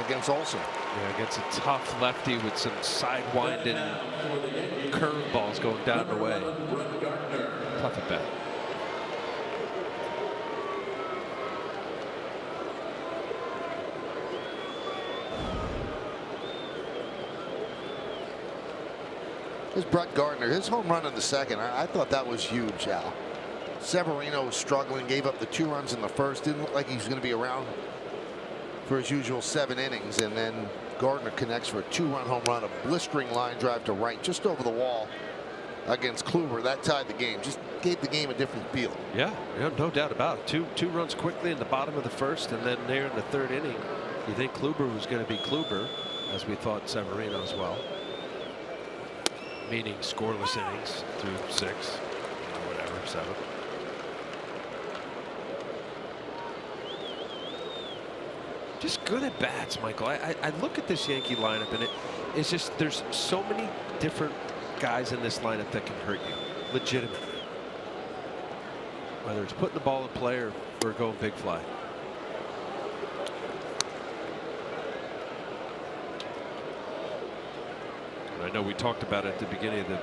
against Olsen. Yeah, against a tough lefty with some side-winding curveballs going down the way. Tough at bat. Here's Brett Gardner. His home run in the second. I thought that was huge, Al. Severino was struggling, gave up the 2 runs in the first. Didn't look like he was going to be around for his usual 7 innings, and then Gardner connects for a 2-run home run, a blistering line drive to right just over the wall against Kluber. That tied the game, just gave the game a different feel. Yeah, no doubt about it. Two runs quickly in the bottom of the first, and then there in the 3rd inning, you think Kluber was going to be Kluber, as we thought Severino as well. Meaning scoreless innings through 6, or whatever, 7. Just good at bats, Michael. I look at this Yankee lineup, and it's just there's so many different guys in this lineup that can hurt you legitimately. Whether it's putting the ball in play or going big fly. And I know we talked about it at the beginning of the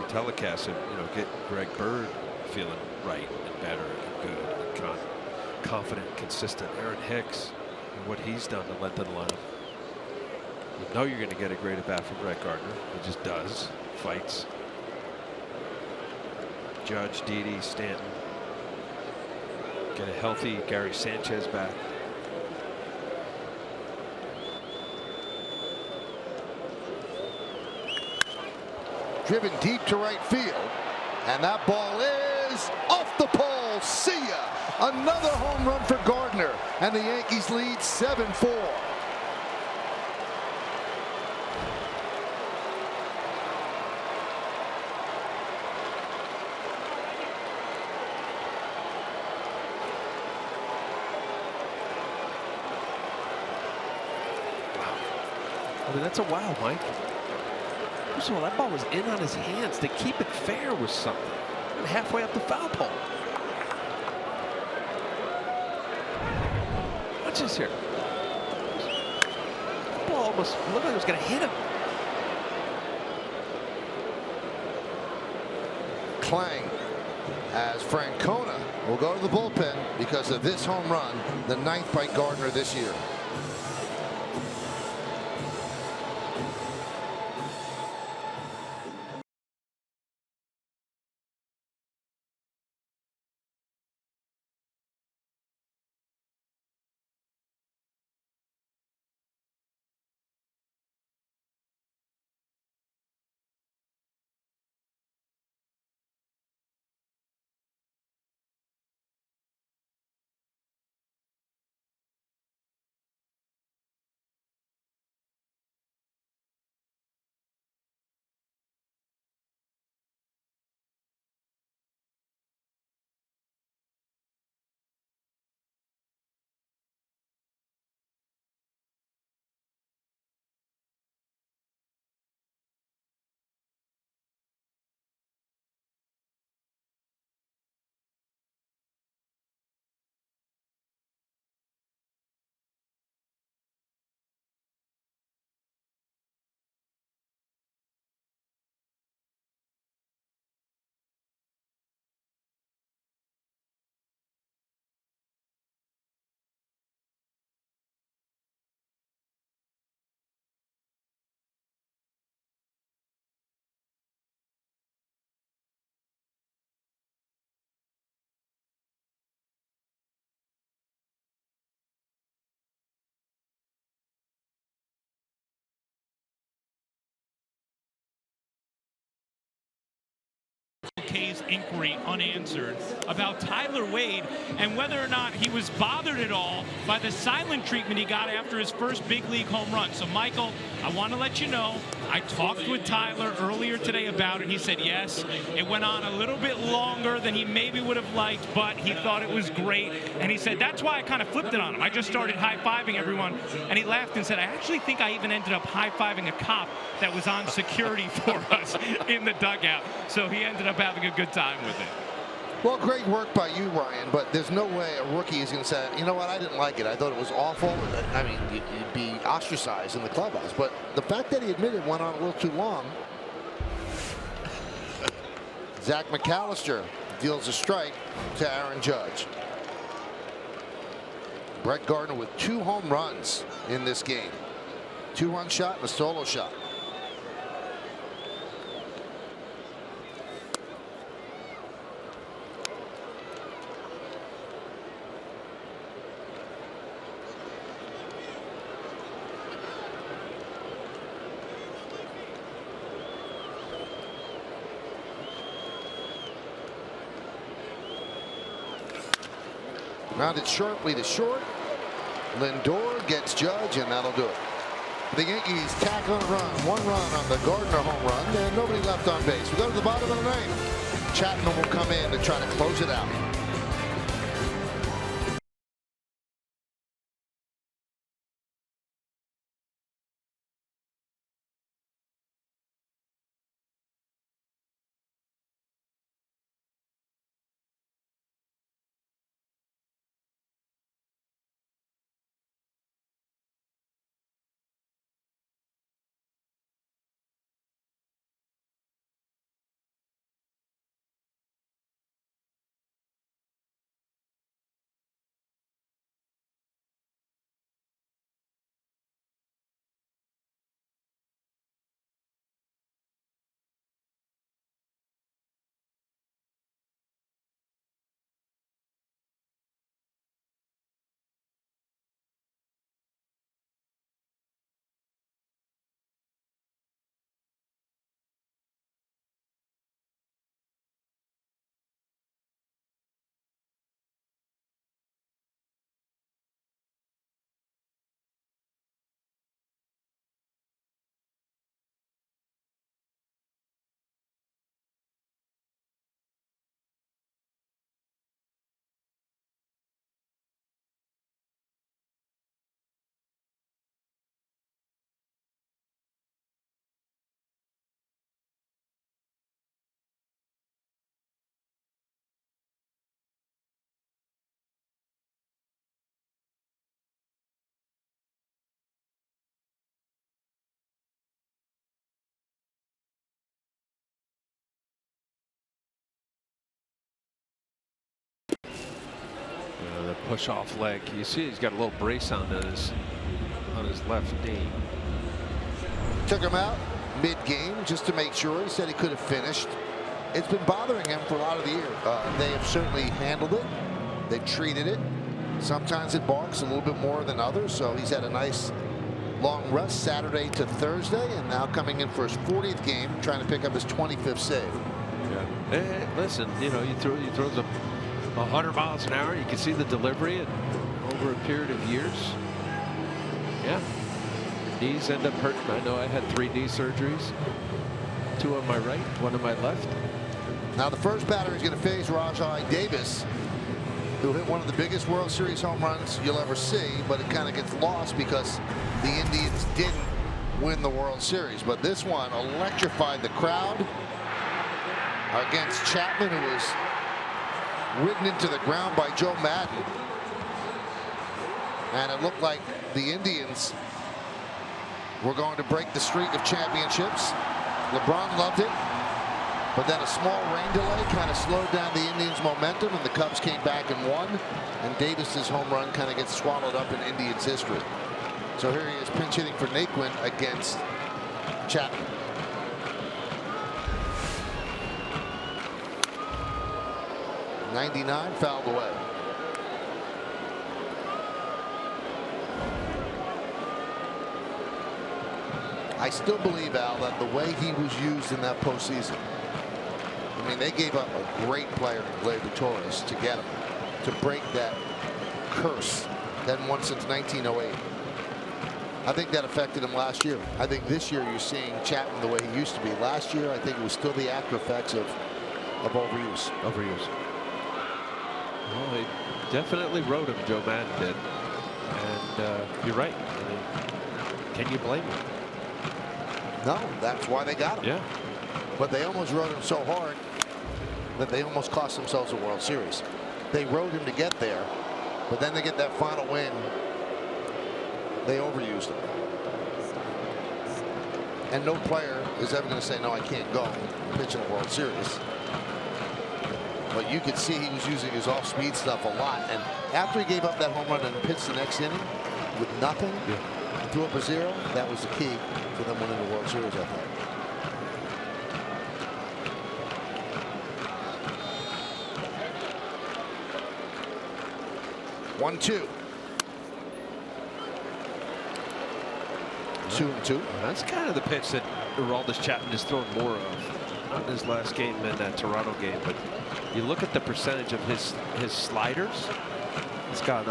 telecast, and get Greg Bird feeling right and better and good and confident, consistent. Aaron Hicks and what he's done to lengthen the lineup. You know you're going to get a great at bat from Brett Gardner. He just does. Fights. Judge, Didi, Stanton. Get a healthy Gary Sanchez back. Driven deep to right field, and that ball is off the pole. See ya! Another home run for Gardner, and the Yankees lead 7-4. I mean, that's a wow, Mike. First of all, that ball was in on his hands. To keep it fair was something. And halfway up the foul pole. Watch this here. The ball almost looked like it was going to hit him. Clang as Francona will go to the bullpen because of this home run, the 9th by Gardner this year. K's inquiry unanswered about Tyler Wade and whether or not he was bothered at all by the silent treatment he got after his first big league home run. So, Michael, I want to let you know, I talked with Tyler earlier today about it. He said, yes, it went on a little bit longer than he maybe would have liked, but he thought it was great. And he said, that's why I kind of flipped it on him. I just started high-fiving everyone. And he laughed and said, I actually think I even ended up high-fiving a cop that was on security for us in the dugout. So he ended up having a good time with it. Well, great work by you, Ryan, but there's no way a rookie is going to say, you know what, I didn't like it. I thought it was awful. I mean, you'd be ostracized in the clubhouse. But the fact that he admitted went on a little too long. Zach McAllister deals a strike to Aaron Judge. Brett Gardner with 2 home runs in this game. 2-run shot and a solo shot. Rounded sharply to short. Lindor gets Judge, and that'll do it. The Yankees tack on a run. 1 run on the Gardner home run, and nobody left on base. We go to the bottom of the 9th. Chapman will come in to try to close it out. The push off leg. You see he's got a little brace on his left knee. Took him out mid-game just to make sure. He said he could have finished. It's been bothering him for a lot of the year. They have certainly handled it. They've treated it. Sometimes it balks a little bit more than others. So he's had a nice long rest Saturday to Thursday, and now coming in for his 40th game, trying to pick up his 25th save. Yeah. Hey, listen, you know, he throws a 100 miles an hour. You can see the delivery over a period of years. Yeah. Knees end up hurting. I know I had 3 knee surgeries. 2 on my right, 1 on my left. Now the first batter is going to face Rajai Davis, who hit one of the biggest World Series home runs you'll ever see, but it kind of gets lost because the Indians didn't win the World Series. But this one electrified the crowd against Chapman, who was ridden into the ground by Joe Madden. And it looked like the Indians were going to break the streak of championships. LeBron loved it, but then a small rain delay kind of slowed down the Indians' momentum, and the Cubs came back and won, and Davis's home run kind of gets swallowed up in Indians history. So here he is pinch hitting for Naquin against Chapman. .99 fouled away. I still believe, Al, that the way he was used in that postseason, I mean, they gave up a great player in Gleyber Torres to get him, to break that curse that hadn't won since 1908. I think that affected him last year. I think this year you're seeing Chapman the way he used to be. Last year, I think it was still the after effects of overuse. Well, they definitely rode him, Joe Madden did. And you're right. I mean, can you blame him? No, that's why they got him. Yeah. But they almost rode him so hard that they almost cost themselves a World Series. They rode him to get there, but then they get that final win. They overused him. And no player is ever going to say, no, I can't go pitch in a World Series. But you could see he was using his off-speed stuff a lot. And after he gave up that home run and pitched the next inning with nothing, threw up a 0, that was the key for them winning the World Series, I thought. One, 2. 2-2. That's kind of the pitch that Aroldis Chapman is throwing more of. Not in his last game in that Toronto game, but you look at the percentage of his sliders. He's got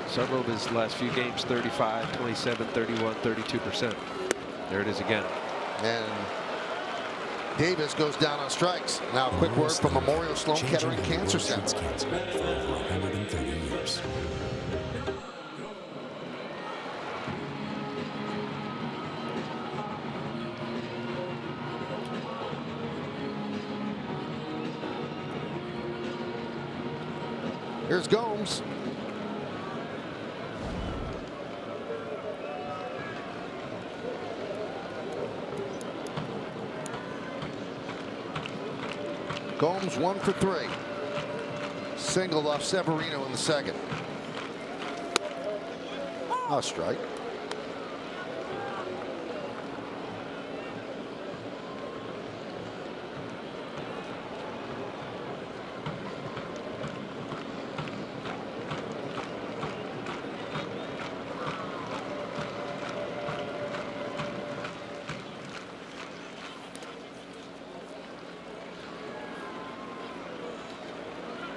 several of his last few games, 35, 27, 31, 32%. There it is again. And Davis goes down on strikes. Now a quick word from Memorial Sloan Kettering Cancer Center. 130 years. Here's Gomes. Gomes 1 for 3. Singled off Severino in the second. A strike.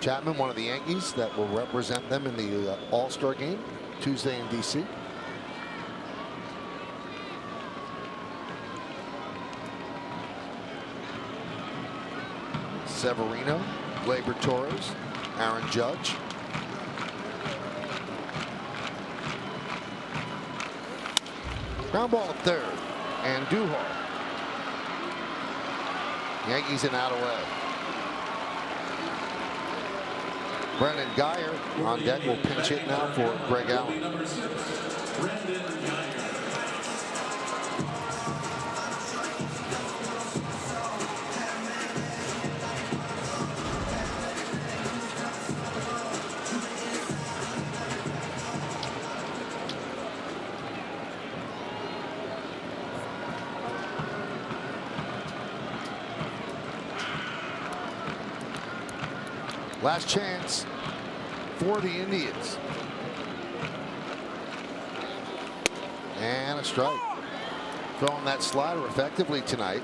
Chapman, one of the Yankees that will represent them in the All-Star game Tuesday in D.C. Severino, Gleyber Torres, Aaron Judge. Ground ball at third, and Duhar. Yankees in out away. Brendan Geyer on deck will pinch hit now for Greg Allen. Last chance for the Indians. And a strike. Throwing that slider effectively tonight.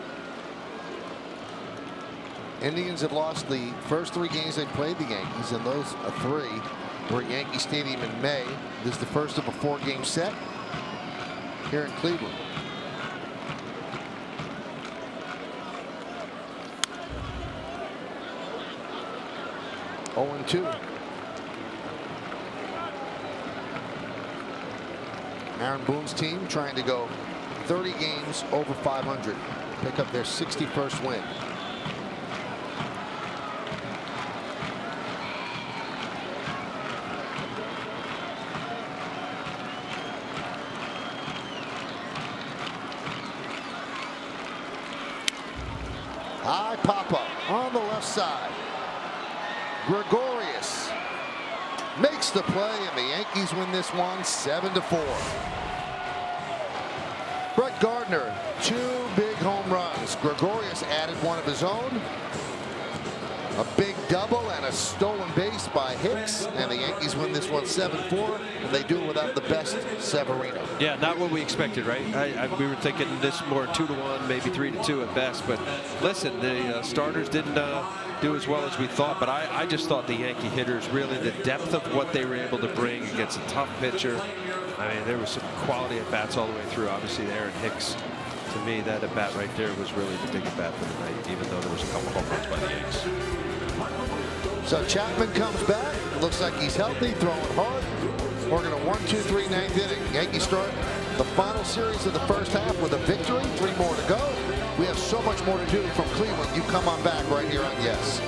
Indians have lost the first 3 games they've played the Yankees, and those 3 were at Yankee Stadium in May. This is the first of a 4-game set here in Cleveland. Oh, 2. Aaron Boone's team trying to go 30 games over 500, pick up their 61st win. High pop-up on the left side. Gregorius makes the play, and the Yankees win this one 7-4. Brett Gardner, 2 big home runs. Gregorius added one of his own. A big double and a stolen base by Hicks, and the Yankees win this one 7-4, and they do it without the best Severino. Yeah, not what we expected, right? We were thinking this more 2-1, maybe 3-2 at best. But listen, the starters didn't do as well as we thought. But I just thought the Yankee hitters, really the depth of what they were able to bring against a tough pitcher. I mean, there was some quality at bats all the way through. Obviously, Aaron Hicks, to me, that at bat right there was really the big at bat for the night, even though there was a couple home runs by the Yankees. So Chapman comes back. Looks like he's healthy, throwing hard. We're going to 1-2-3 9th inning. Yankees start the final series of the first half with a victory. 3 more to go. We have so much more to do from Cleveland. You come on back right here on Yes.